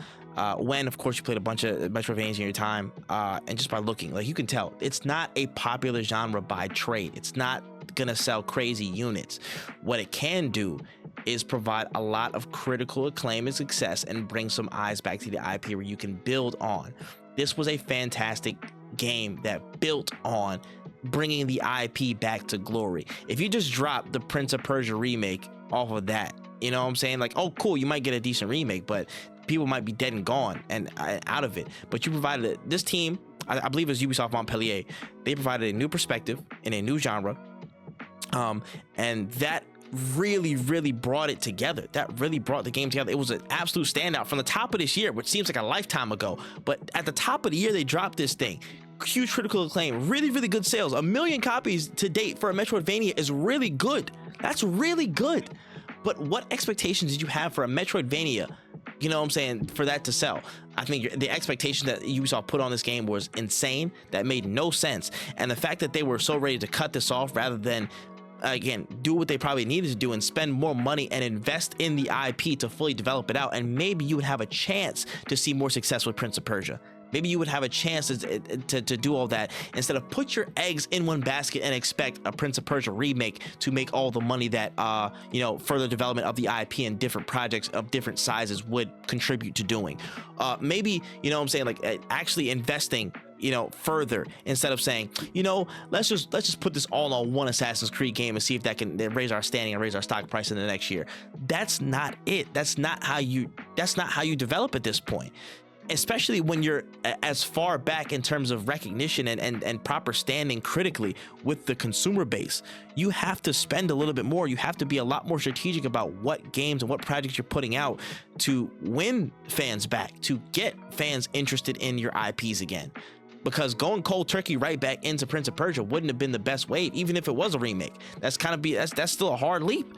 When, of course, you played a bunch of Metroidvanias in your time, and just by looking, like you can tell, it's not a popular genre by trade. It's not gonna sell crazy units. What it can do is provide a lot of critical acclaim and success and bring some eyes back to the IP where you can build on. This was a fantastic game that built on bringing the IP back to glory. If you just drop the Prince of Persia remake off of that, you know what I'm saying? Like, oh, cool, you might get a decent remake, but people might be dead and gone and out of it. But you provided this team, I believe it was Ubisoft Montpellier, they provided a new perspective in a new genre. And that really brought it together. That really brought the game together. It was an absolute standout from the top of this year, which seems like a lifetime ago, but at the top of the year they dropped this thing. Huge critical acclaim, really good sales. 1 million copies to date for a Metroidvania is really good. That's really good. But what expectations did you have for a Metroidvania, you know what I'm saying, for that to sell? I think the expectation that Ubisoft put on this game was insane. That made no sense. And the fact that they were so ready to cut this off rather than again do what they probably needed to do and spend more money and invest in the IP to fully develop it out, and maybe you would have a chance to see more success with Prince of Persia. Maybe you would have a chance to do all that instead of put your eggs in one basket and expect a Prince of Persia remake to make all the money that further development of the IP and different projects of different sizes would contribute to doing. Maybe, you know what I'm saying, like actually investing further instead of saying, let's just put this all on one Assassin's Creed game and see if that can raise our standing and raise our stock price in the next year. That's not it. That's not how you develop at this point. Especially when you're as far back in terms of recognition and proper standing critically with the consumer base. You have to spend a little bit more. You have to be a lot more strategic about what games and what projects you're putting out to win fans back, to get fans interested in your IPs again. Because going cold turkey right back into Prince of Persia wouldn't have been the best way, even if it was a remake. That's still a hard leap.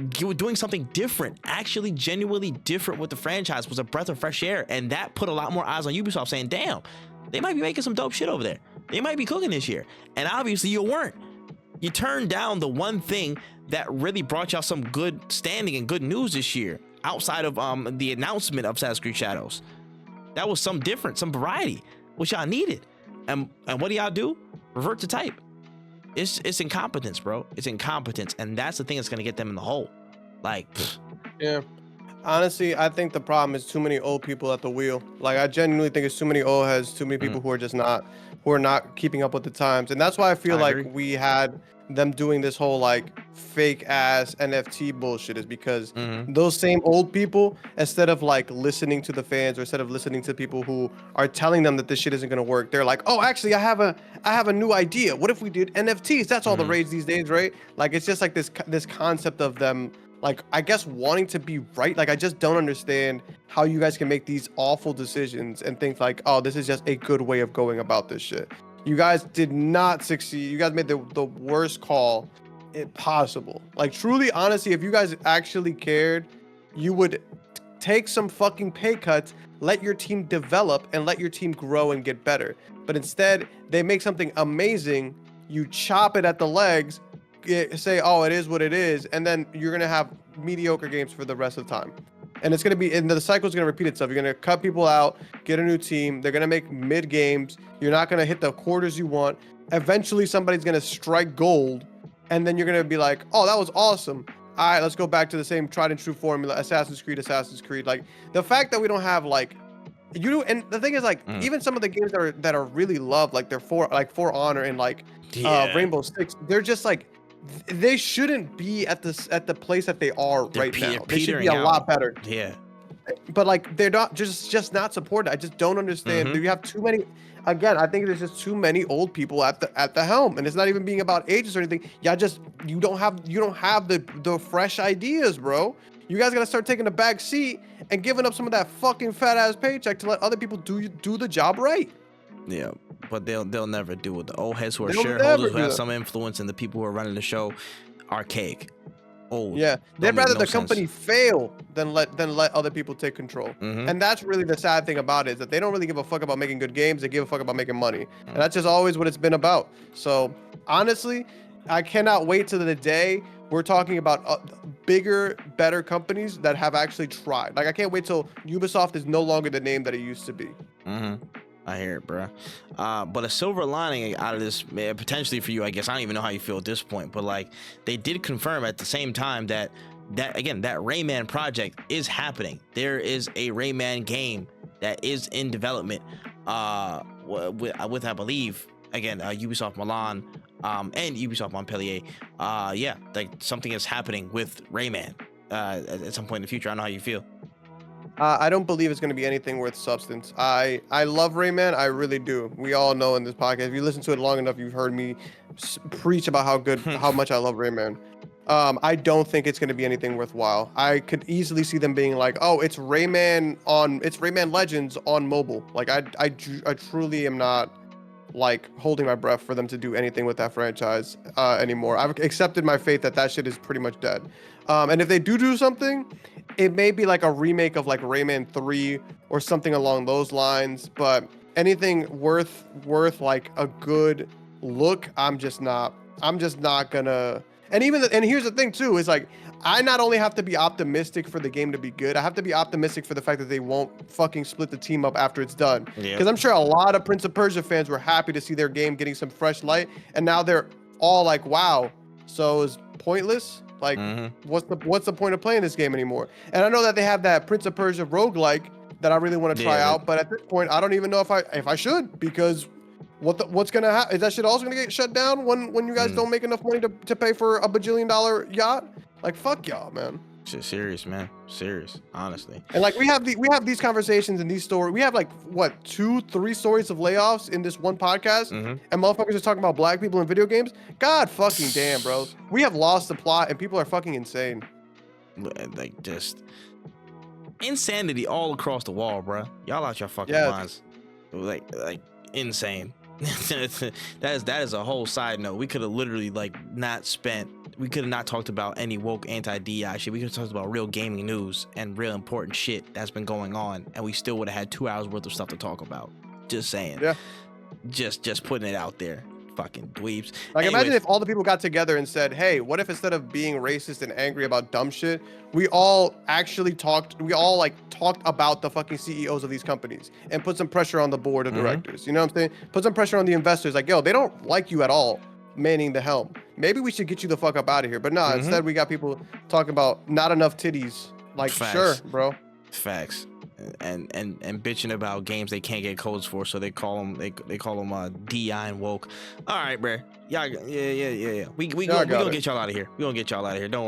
Doing something different, actually genuinely different with the franchise, was a breath of fresh air, and that put a lot more eyes on Ubisoft saying, damn, they might be making some dope shit over there. They might be cooking this year. And obviously you weren't. You turned down the one thing that really brought y'all some good standing and good news this year, outside of the announcement of Assassin's Creed Shadows. That was some different, some variety, which y'all needed. And what do y'all do? Revert to type. It's incompetence, bro. It's incompetence, and that's the thing that's gonna get them in the hole. Like, yeah. Honestly, I think the problem is too many old people at the wheel. Like, I genuinely think it's too many old heads, too many people who are not keeping up with the times, and that's why I feel like we had them doing this whole like fake ass NFT bullshit, is because those same old people, instead of like listening to the fans or instead of listening to people who are telling them that this shit isn't gonna work, they're like, oh, actually, I have a new idea. What if we did NFTs? That's all the rage these days, right? Like, it's just like this concept of them, like, I guess wanting to be right. Like, I just don't understand how you guys can make these awful decisions and think like, oh, this is just a good way of going about this shit. You guys did not succeed. You guys made the worst call possible. Like, truly, honestly, if you guys actually cared, you would take some fucking pay cuts, let your team develop, and let your team grow and get better. But instead, they make something amazing you chop it at the legs, say, oh, it is what it is, and then you're gonna have mediocre games for the rest of the time. And it's gonna be, and the cycle's gonna repeat itself. You're gonna cut people out, get a new team. They're gonna make mid games. You're not gonna hit the quarters you want. Eventually, somebody's gonna strike gold, and then you're gonna be like, "Oh, that was awesome. All right, let's go back to the same tried and true formula: Assassin's Creed. Like the fact that we don't have like, and the thing is like, even some of the games that are really loved, like For Honor and like Rainbow Six, they're just like. They shouldn't be at the place that they are right now. They should be a lot better. Yeah. But like they're not just not supported. I just don't understand. You have too many. Again, I think there's just too many old people at the helm, and it's not even being about ages or anything. You don't have the fresh ideas, bro. You guys gotta start taking a back seat and giving up some of that fucking fat ass paycheck to let other people do the job right. Yeah, but they'll never do it. The old heads who are shareholders who have some influence, and the people who are running the show, archaic, old. Yeah, they'd rather the company fail than let other people take control. And that's really the sad thing about it, is that they don't really give a fuck about making good games. They give a fuck about making money, and that's just always what it's been about. So honestly, I cannot wait till the day we're talking about bigger, better companies that have actually tried. Like I can't wait till Ubisoft is no longer the name that it used to be. I hear it, bro. But a silver lining out of this, potentially for you, I guess, I don't even know how you feel at this point, but like they did confirm at the same time that Rayman project is happening. There is a Rayman game that is in development with I believe, again, Ubisoft Milan and Ubisoft Montpellier. Yeah, like something is happening with Rayman at some point in the future. I don't know how you feel. I don't believe it's going to be anything worth substance. I love Rayman. I really do. We all know in this podcast, if you listen to it long enough, you've heard me preach about how much I love Rayman. I don't think it's going to be anything worthwhile. I could easily see them being like, oh, it's Rayman Legends on mobile. Like I truly am not like holding my breath for them to do anything with that franchise anymore. I've accepted my fate that shit is pretty much dead. And if they do something, it may be like a remake of like Rayman 3 or something along those lines. But anything worth like a good look, I'm just not gonna. And here's the thing too, is like I not only have to be optimistic for the game to be good, I have to be optimistic for the fact that they won't fucking split the team up after it's done. Because I'm sure a lot of Prince of Persia fans were happy to see their game getting some fresh light, and now they're all like, wow, so it's pointless? Like, what's the point of playing this game anymore? And I know that they have that Prince of Persia roguelike that I really want to try out, but at this point, I don't even know if I should, because what's gonna happen? Is that shit also gonna get shut down when you guys don't make enough money to pay for a $1 billion yacht? Like, fuck y'all, man. Shit, serious, man. Serious, honestly. And like we have these conversations and these stories. We have like what 2-3 stories of layoffs in this one podcast, and motherfuckers are talking about black people in video games. God fucking damn, bro. We have lost the plot, and people are fucking insane. Like just insanity all across the wall, bro. Y'all out your fucking minds. Like insane. that is a whole side note. We could have literally we could have not talked about any woke anti-DI shit. We could have talked about real gaming news and real important shit that's been going on, and we still would have had 2 hours worth of stuff to talk about. Just saying. Yeah. Just putting it out there. Fucking dweebs. Like, imagine if all the people got together and said, hey, what if instead of being racist and angry about dumb shit, we all talked about the fucking CEOs of these companies and put some pressure on the board of directors. You know what I'm saying? Put some pressure on the investors. Like, yo, they don't like you at all manning the helm. Maybe we should get you the fuck up out of here. But no, instead we got people talking about not enough titties. Like, facts. Sure, bro. Facts. And bitching about games they can't get codes for, so they call them DI and woke. All right, bro. Yeah. We gonna get y'all out of here. Don't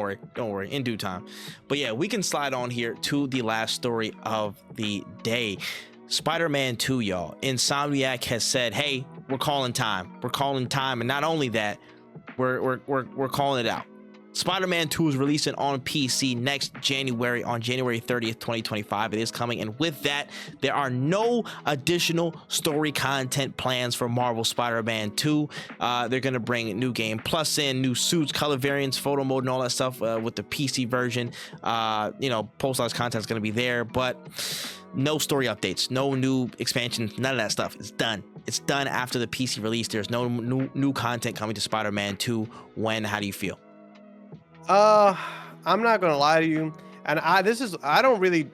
worry. In due time. But yeah, we can slide on here to the last story of the day. Spider-Man 2, y'all. Insomniac has said, hey, we're calling time. And not only that, we're calling it out. Spider-Man 2 is releasing on PC next January, on January 30th, 2025. It is coming, and with that, there are no additional story content plans for Marvel Spider-Man 2. They're going to bring new game plus in, new suits, color variants, photo mode, and all that stuff with the PC version. Post-launch content is going to be there, but no story updates, no new expansions, none of that stuff. It's done. It's done after the PC release. There's no new content coming to Spider-Man 2. When? How do you feel? I'm not gonna lie to you, and I don't really,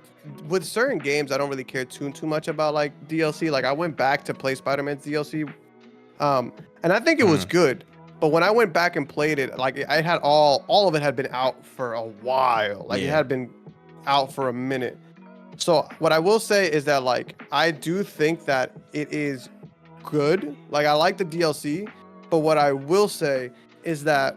with certain games, I don't really care too much about like DLC. Like I went back to play Spider-Man's DLC, and I think it was good. But when I went back and played it, like I had all of it had been out for a while. Like it had been out for a minute. So what I will say is that like I do think that it is good. Like I like the DLC, but what I will say is that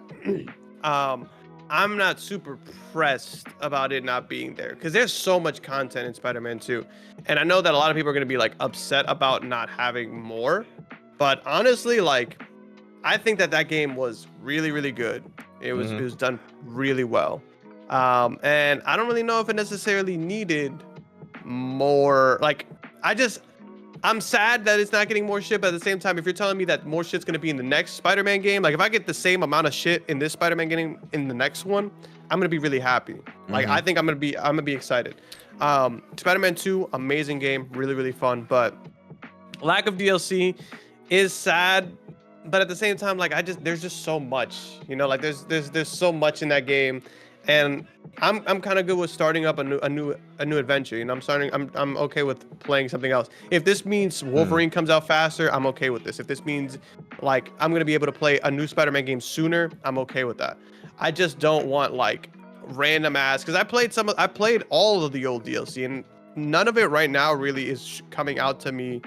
I'm not super pressed about it not being there because there's so much content in Spider-Man 2. And I know that a lot of people are going to be like upset about not having more. But honestly, like, I think that game was really, really good. It was done really well. And I don't really know if it necessarily needed more. Like, I'm sad that it's not getting more shit, but at the same time, if you're telling me that more shit's gonna be in the next Spider-Man game, like if I get the same amount of shit in this Spider-Man game in the next one, I'm gonna be really happy. Like I think I'm gonna be excited. Spider-Man 2, amazing game, really, really fun, but lack of DLC is sad. But at the same time, like there's just so much, you know, like there's so much in that game. And I'm kind of good with starting up a new adventure. You know, I'm okay with playing something else. If this means Wolverine comes out faster, I'm okay with this. If this means like I'm gonna be able to play a new Spider-Man game sooner, I'm okay with that. I just don't want like random ass, because I played all of the old DLC and none of it right now really is coming out to me.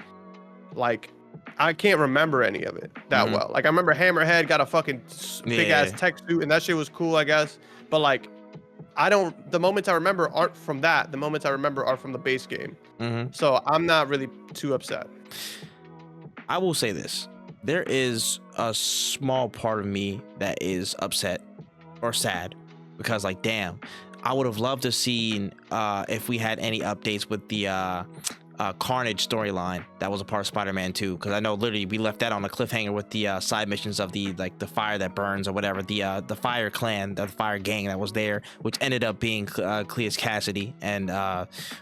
Like I can't remember any of it that well. Like I remember Hammerhead got a fucking big ass tech suit and that shit was cool, I guess. But like, the moments I remember aren't from that. The moments I remember are from the base game. So I'm not really too upset. I will say this. There is a small part of me that is upset or sad because like, damn, I would have loved to seen if we had any updates with the Carnage storyline that was a part of Spider-Man 2, because I know literally we left that on a cliffhanger with the side missions of the fire that burns or whatever, the fire clan, the fire gang that was there, which ended up being Cleus Cassidy and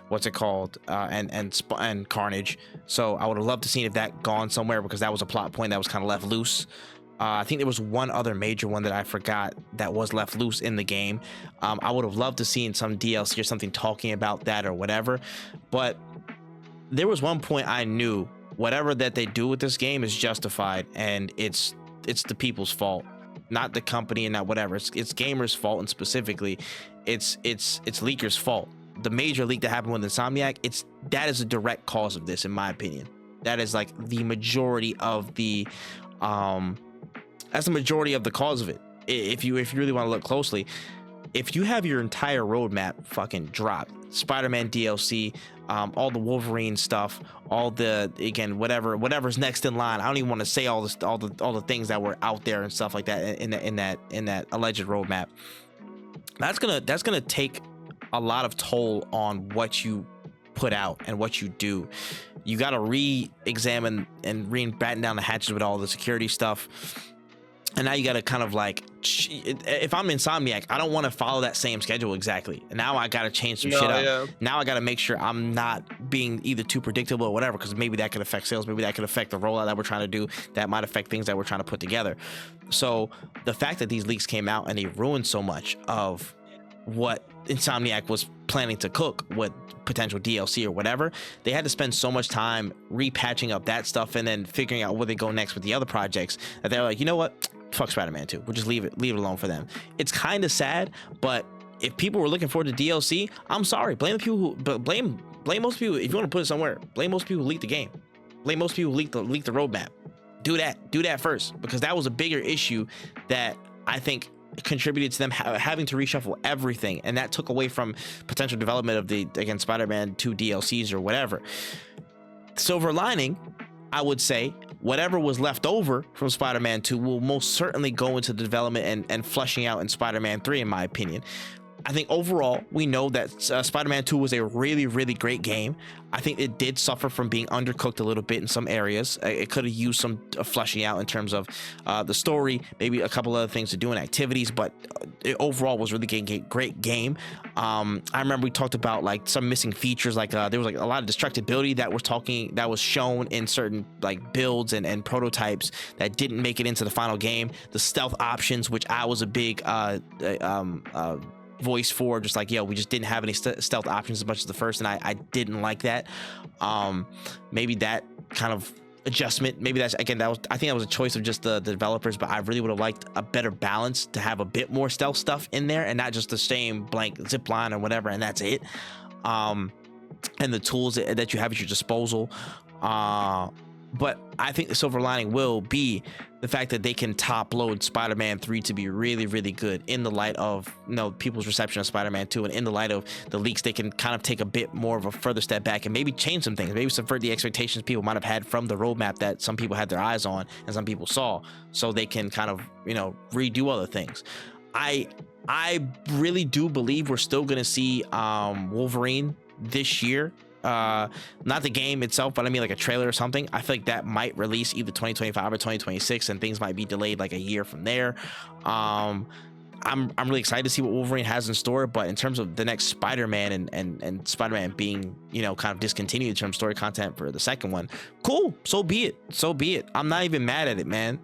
what's it called, and Carnage. So I would have loved to see if that gone somewhere, because that was a plot point that was kind of left loose. I think there was one other major one that I forgot that was left loose in the game. I would have loved to see some DLC or something talking about that or whatever, but there was one point I knew whatever that they do with this game is justified, and it's the people's fault, not the company and not whatever. It's gamers' fault, and specifically, it's leakers' fault. The major leak that happened with Insomniac, that is a direct cause of this, in my opinion. That is like the majority of the that's the majority of the cause of it. If you really want to look closely, if you have your entire roadmap fucking dropped, Spider-Man DLC, all the Wolverine stuff, all the, again, whatever's next in line. I don't even want to say all the things that were out there and stuff like that in that alleged roadmap. That's gonna take a lot of toll on what you put out and what you do. You got to re-examine and batten down the hatches with all the security stuff. And now you got to kind of like, if I'm Insomniac, I don't want to follow that same schedule exactly. And now I got to change some shit up. Yeah. Now I got to make sure I'm not being either too predictable or whatever, because maybe that could affect sales. Maybe that could affect the rollout that we're trying to do. That might affect things that we're trying to put together. So the fact that these leaks came out and they ruined so much of what Insomniac was planning to cook with potential DLC or whatever, they had to spend so much time repatching up that stuff and then figuring out where they go next with the other projects, that they're like, you know what? Fuck Spider-Man 2. We'll just leave it alone for them. It's kind of sad, but if people were looking forward to DLC, I'm sorry. Blame the people who, blame most people. If you want to put it somewhere, blame most people who leaked the game. Blame most people who leaked the roadmap. Do that first, because that was a bigger issue that I think contributed to them having to reshuffle everything, and that took away from potential development of the, again, Spider-Man 2 DLCs or whatever. Silver lining, I would say, whatever was left over from Spider-Man 2 will most certainly go into the development and fleshing out in Spider-Man 3, in my opinion. I think overall, we know that Spider-Man 2 was a really, really great game. I think it did suffer from being undercooked a little bit in some areas. It could have used some fleshing out in terms of the story, maybe a couple other things to do in activities, but it overall was really a great game. I remember we talked about like some missing features, like there was like a lot of destructibility that was shown in certain like builds and prototypes that didn't make it into the final game. The stealth options, which I was a big voice for, just like, yo, we just didn't have any stealth options as much as the first, and I didn't like that. Maybe that kind of adjustment, maybe that's, again, I think that was a choice of just the developers, but I really would have liked a better balance to have a bit more stealth stuff in there and not just the same blank zip line or whatever, and that's it. And the tools that you have at your disposal. But I think the silver lining will be the fact that they can top load Spider-Man 3 to be really, really good in the light of, you know, people's reception of Spider-Man 2, and in the light of the leaks, they can kind of take a bit more of a further step back and maybe change some things, maybe subvert the expectations people might have had from the roadmap that some people had their eyes on and some people saw, so they can kind of, you know, redo other things. I really do believe we're still going to see Wolverine this year. Not the game itself, but I mean like a trailer or something. I feel like that might release either 2025 or 2026, and things might be delayed like a year from there. I'm really excited to see what Wolverine has in store, but in terms of the next Spider-Man and Spider-Man being, you know, kind of discontinued in terms of story content for the second one, cool, so be it. I'm not even mad at it, man.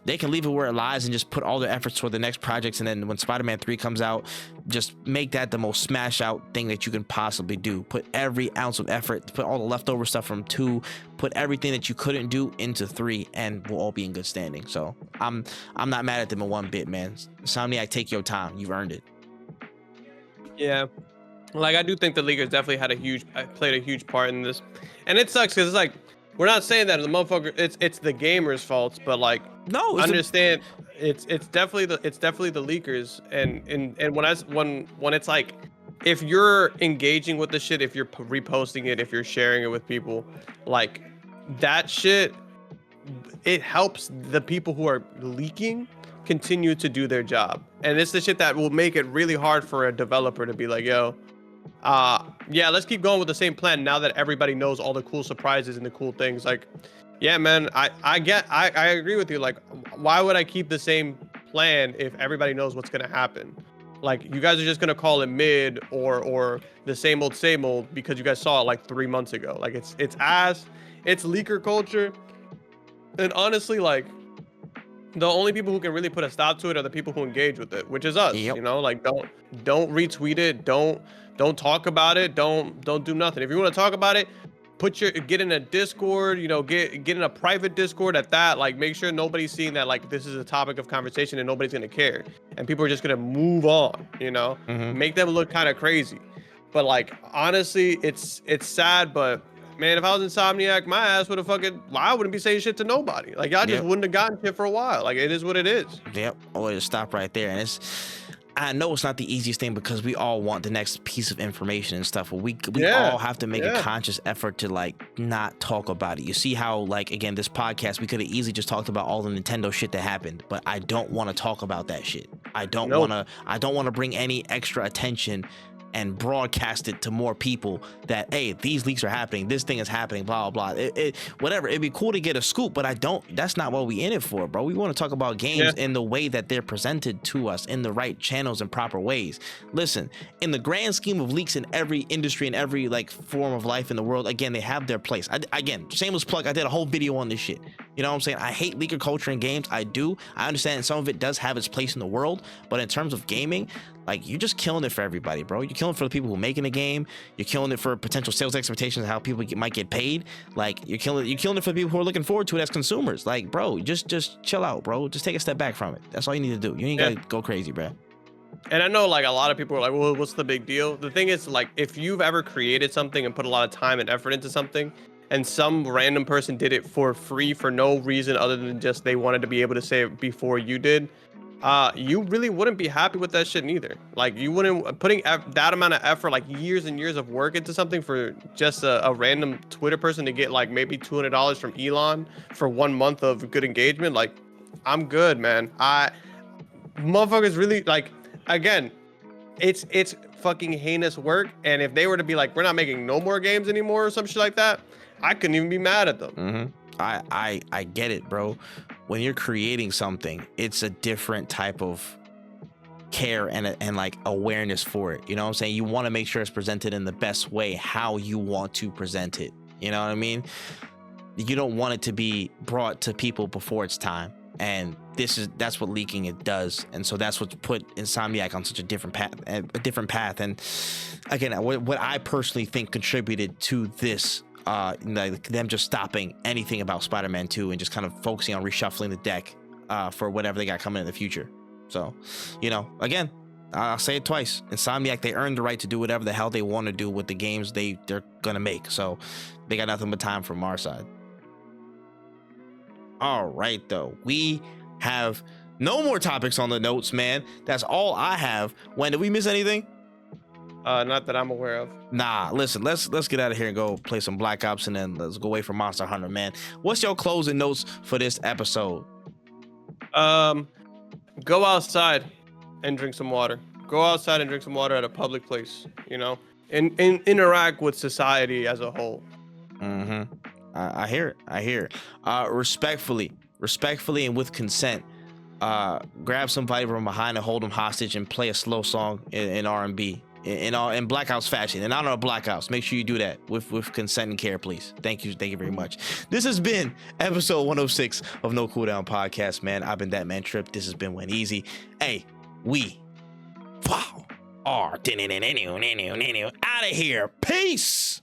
They can leave it where it lies and just put all their efforts toward the next projects, and then when Spider-Man 3 comes out, just make that the most smash out thing that you can possibly do. Put every ounce of effort, put all the leftover stuff from 2, put everything that you couldn't do into 3, and we'll all be in good standing. So I'm not mad at them in one bit, man. Insomniac, take your time. You've earned it. Yeah, like I do think the leakers definitely played a huge part in this, and it sucks because it's like, we're not saying that the motherfucker, it's the gamers' faults, but like, no, understand it's definitely the leakers, and when it's like, if you're engaging with the shit, if you're reposting it, if you're sharing it with people, like that shit, it helps the people who are leaking continue to do their job, and it's the shit that will make it really hard for a developer to be like, yo, yeah, let's keep going with the same plan now that everybody knows all the cool surprises and the cool things. Like, yeah, man, I agree with you. Like, why would I keep the same plan if everybody knows what's gonna happen? Like, you guys are just gonna call it mid or the same old because you guys saw it like 3 months ago. Like, it's leaker culture, and honestly, like, the only people who can really put a stop to it are the people who engage with it, which is us. Yep. You know, like, don't retweet it, don't talk about it, don't do nothing. If you want to talk about it, get in a Discord, you know, get in a private Discord at that. Like, make sure nobody's seeing that like this is a topic of conversation and nobody's gonna care, and people are just gonna move on. You know, make them look kind of crazy. But like, honestly, it's sad, but man, if I was Insomniac, my ass would have I wouldn't be saying shit to nobody. Like, I just wouldn't have gotten shit for a while. Like, it is what it is. Yep. Always stop right there. And I know it's not the easiest thing because we all want the next piece of information and stuff. But we all have to make a conscious effort to like not talk about it. You see how, like, again, this podcast, we could have easily just talked about all the Nintendo shit that happened, but I don't want to talk about that shit. I don't want to bring any extra attention and broadcast it to more people that, hey, these leaks are happening, this thing is happening, blah blah blah. Whatever, it'd be cool to get a scoop, but that's not what we in it for, bro. We want to talk about games in the way that they're presented to us, in the right channels and proper ways. Listen, in the grand scheme of leaks in every industry and every like form of life in the world, again, they have their place. Again, shameless plug, I did a whole video on this shit. You know what I'm saying? I hate leaker culture in games. I understand some of it does have its place in the world, but in terms of gaming, like, you're just killing it for everybody, bro. You're killing it for the people who are making the game. You're killing it for potential sales expectations of how people might get paid. Like, you're killing it for the people who are looking forward to it as consumers. Like, bro, just chill out, bro. Just take a step back from it. That's all you need to do. You ain't gotta go crazy, bro. And I know, like, a lot of people are like, well, what's the big deal? The thing is, like, if you've ever created something and put a lot of time and effort into something, and some random person did it for free for no reason other than just they wanted to be able to say it before you did, you really wouldn't be happy with that shit neither. Like, you wouldn't, putting that amount of effort, like years and years of work into something for just a random Twitter person to get like maybe $200 from Elon for 1 month of good engagement. Like, I'm good, man. Motherfuckers really, like, again, it's fucking heinous work. And if they were to be like, we're not making no more games anymore or some shit like that, I couldn't even be mad at them. Mm-hmm. I get it, bro. When you're creating something, it's a different type of care and like awareness for it. You know what I'm saying? You want to make sure it's presented in the best way, how you want to present it. You know what I mean? You don't want it to be brought to people before it's time. And that's what leaking it does. And so that's what's put Insomniac on such a different path. And again, what I personally think contributed to this, like them just stopping anything about Spider-Man 2 and just kind of focusing on reshuffling the deck for whatever they got coming in the future. So, you know, again, I'll say it twice. Insomniac, they earned the right to do whatever the hell they want to do with the games they're gonna make. So they got nothing but time from our side. All right, though, we have no more topics on the notes, man. That's all I have. When did we miss anything? Not that I'm aware of. Nah, listen, let's get out of here and go play some Black Ops, and then let's go away from Monster Hunter, man. What's your closing notes for this episode? Go outside and drink some water. Go outside and drink some water at a public place, you know, and interact with society as a whole. Mm-hmm. I hear it. Respectfully, and with consent, grab somebody from behind and hold them hostage and play a slow song in R&B in Black Ops fashion. In honor of Black Ops, make sure you do that with consent and care, please. Thank you very much. This has been episode 106 of No Cooldown Podcast, man. I've been that man Trip. This has been Went Easy. Hey, we are out of here. Peace.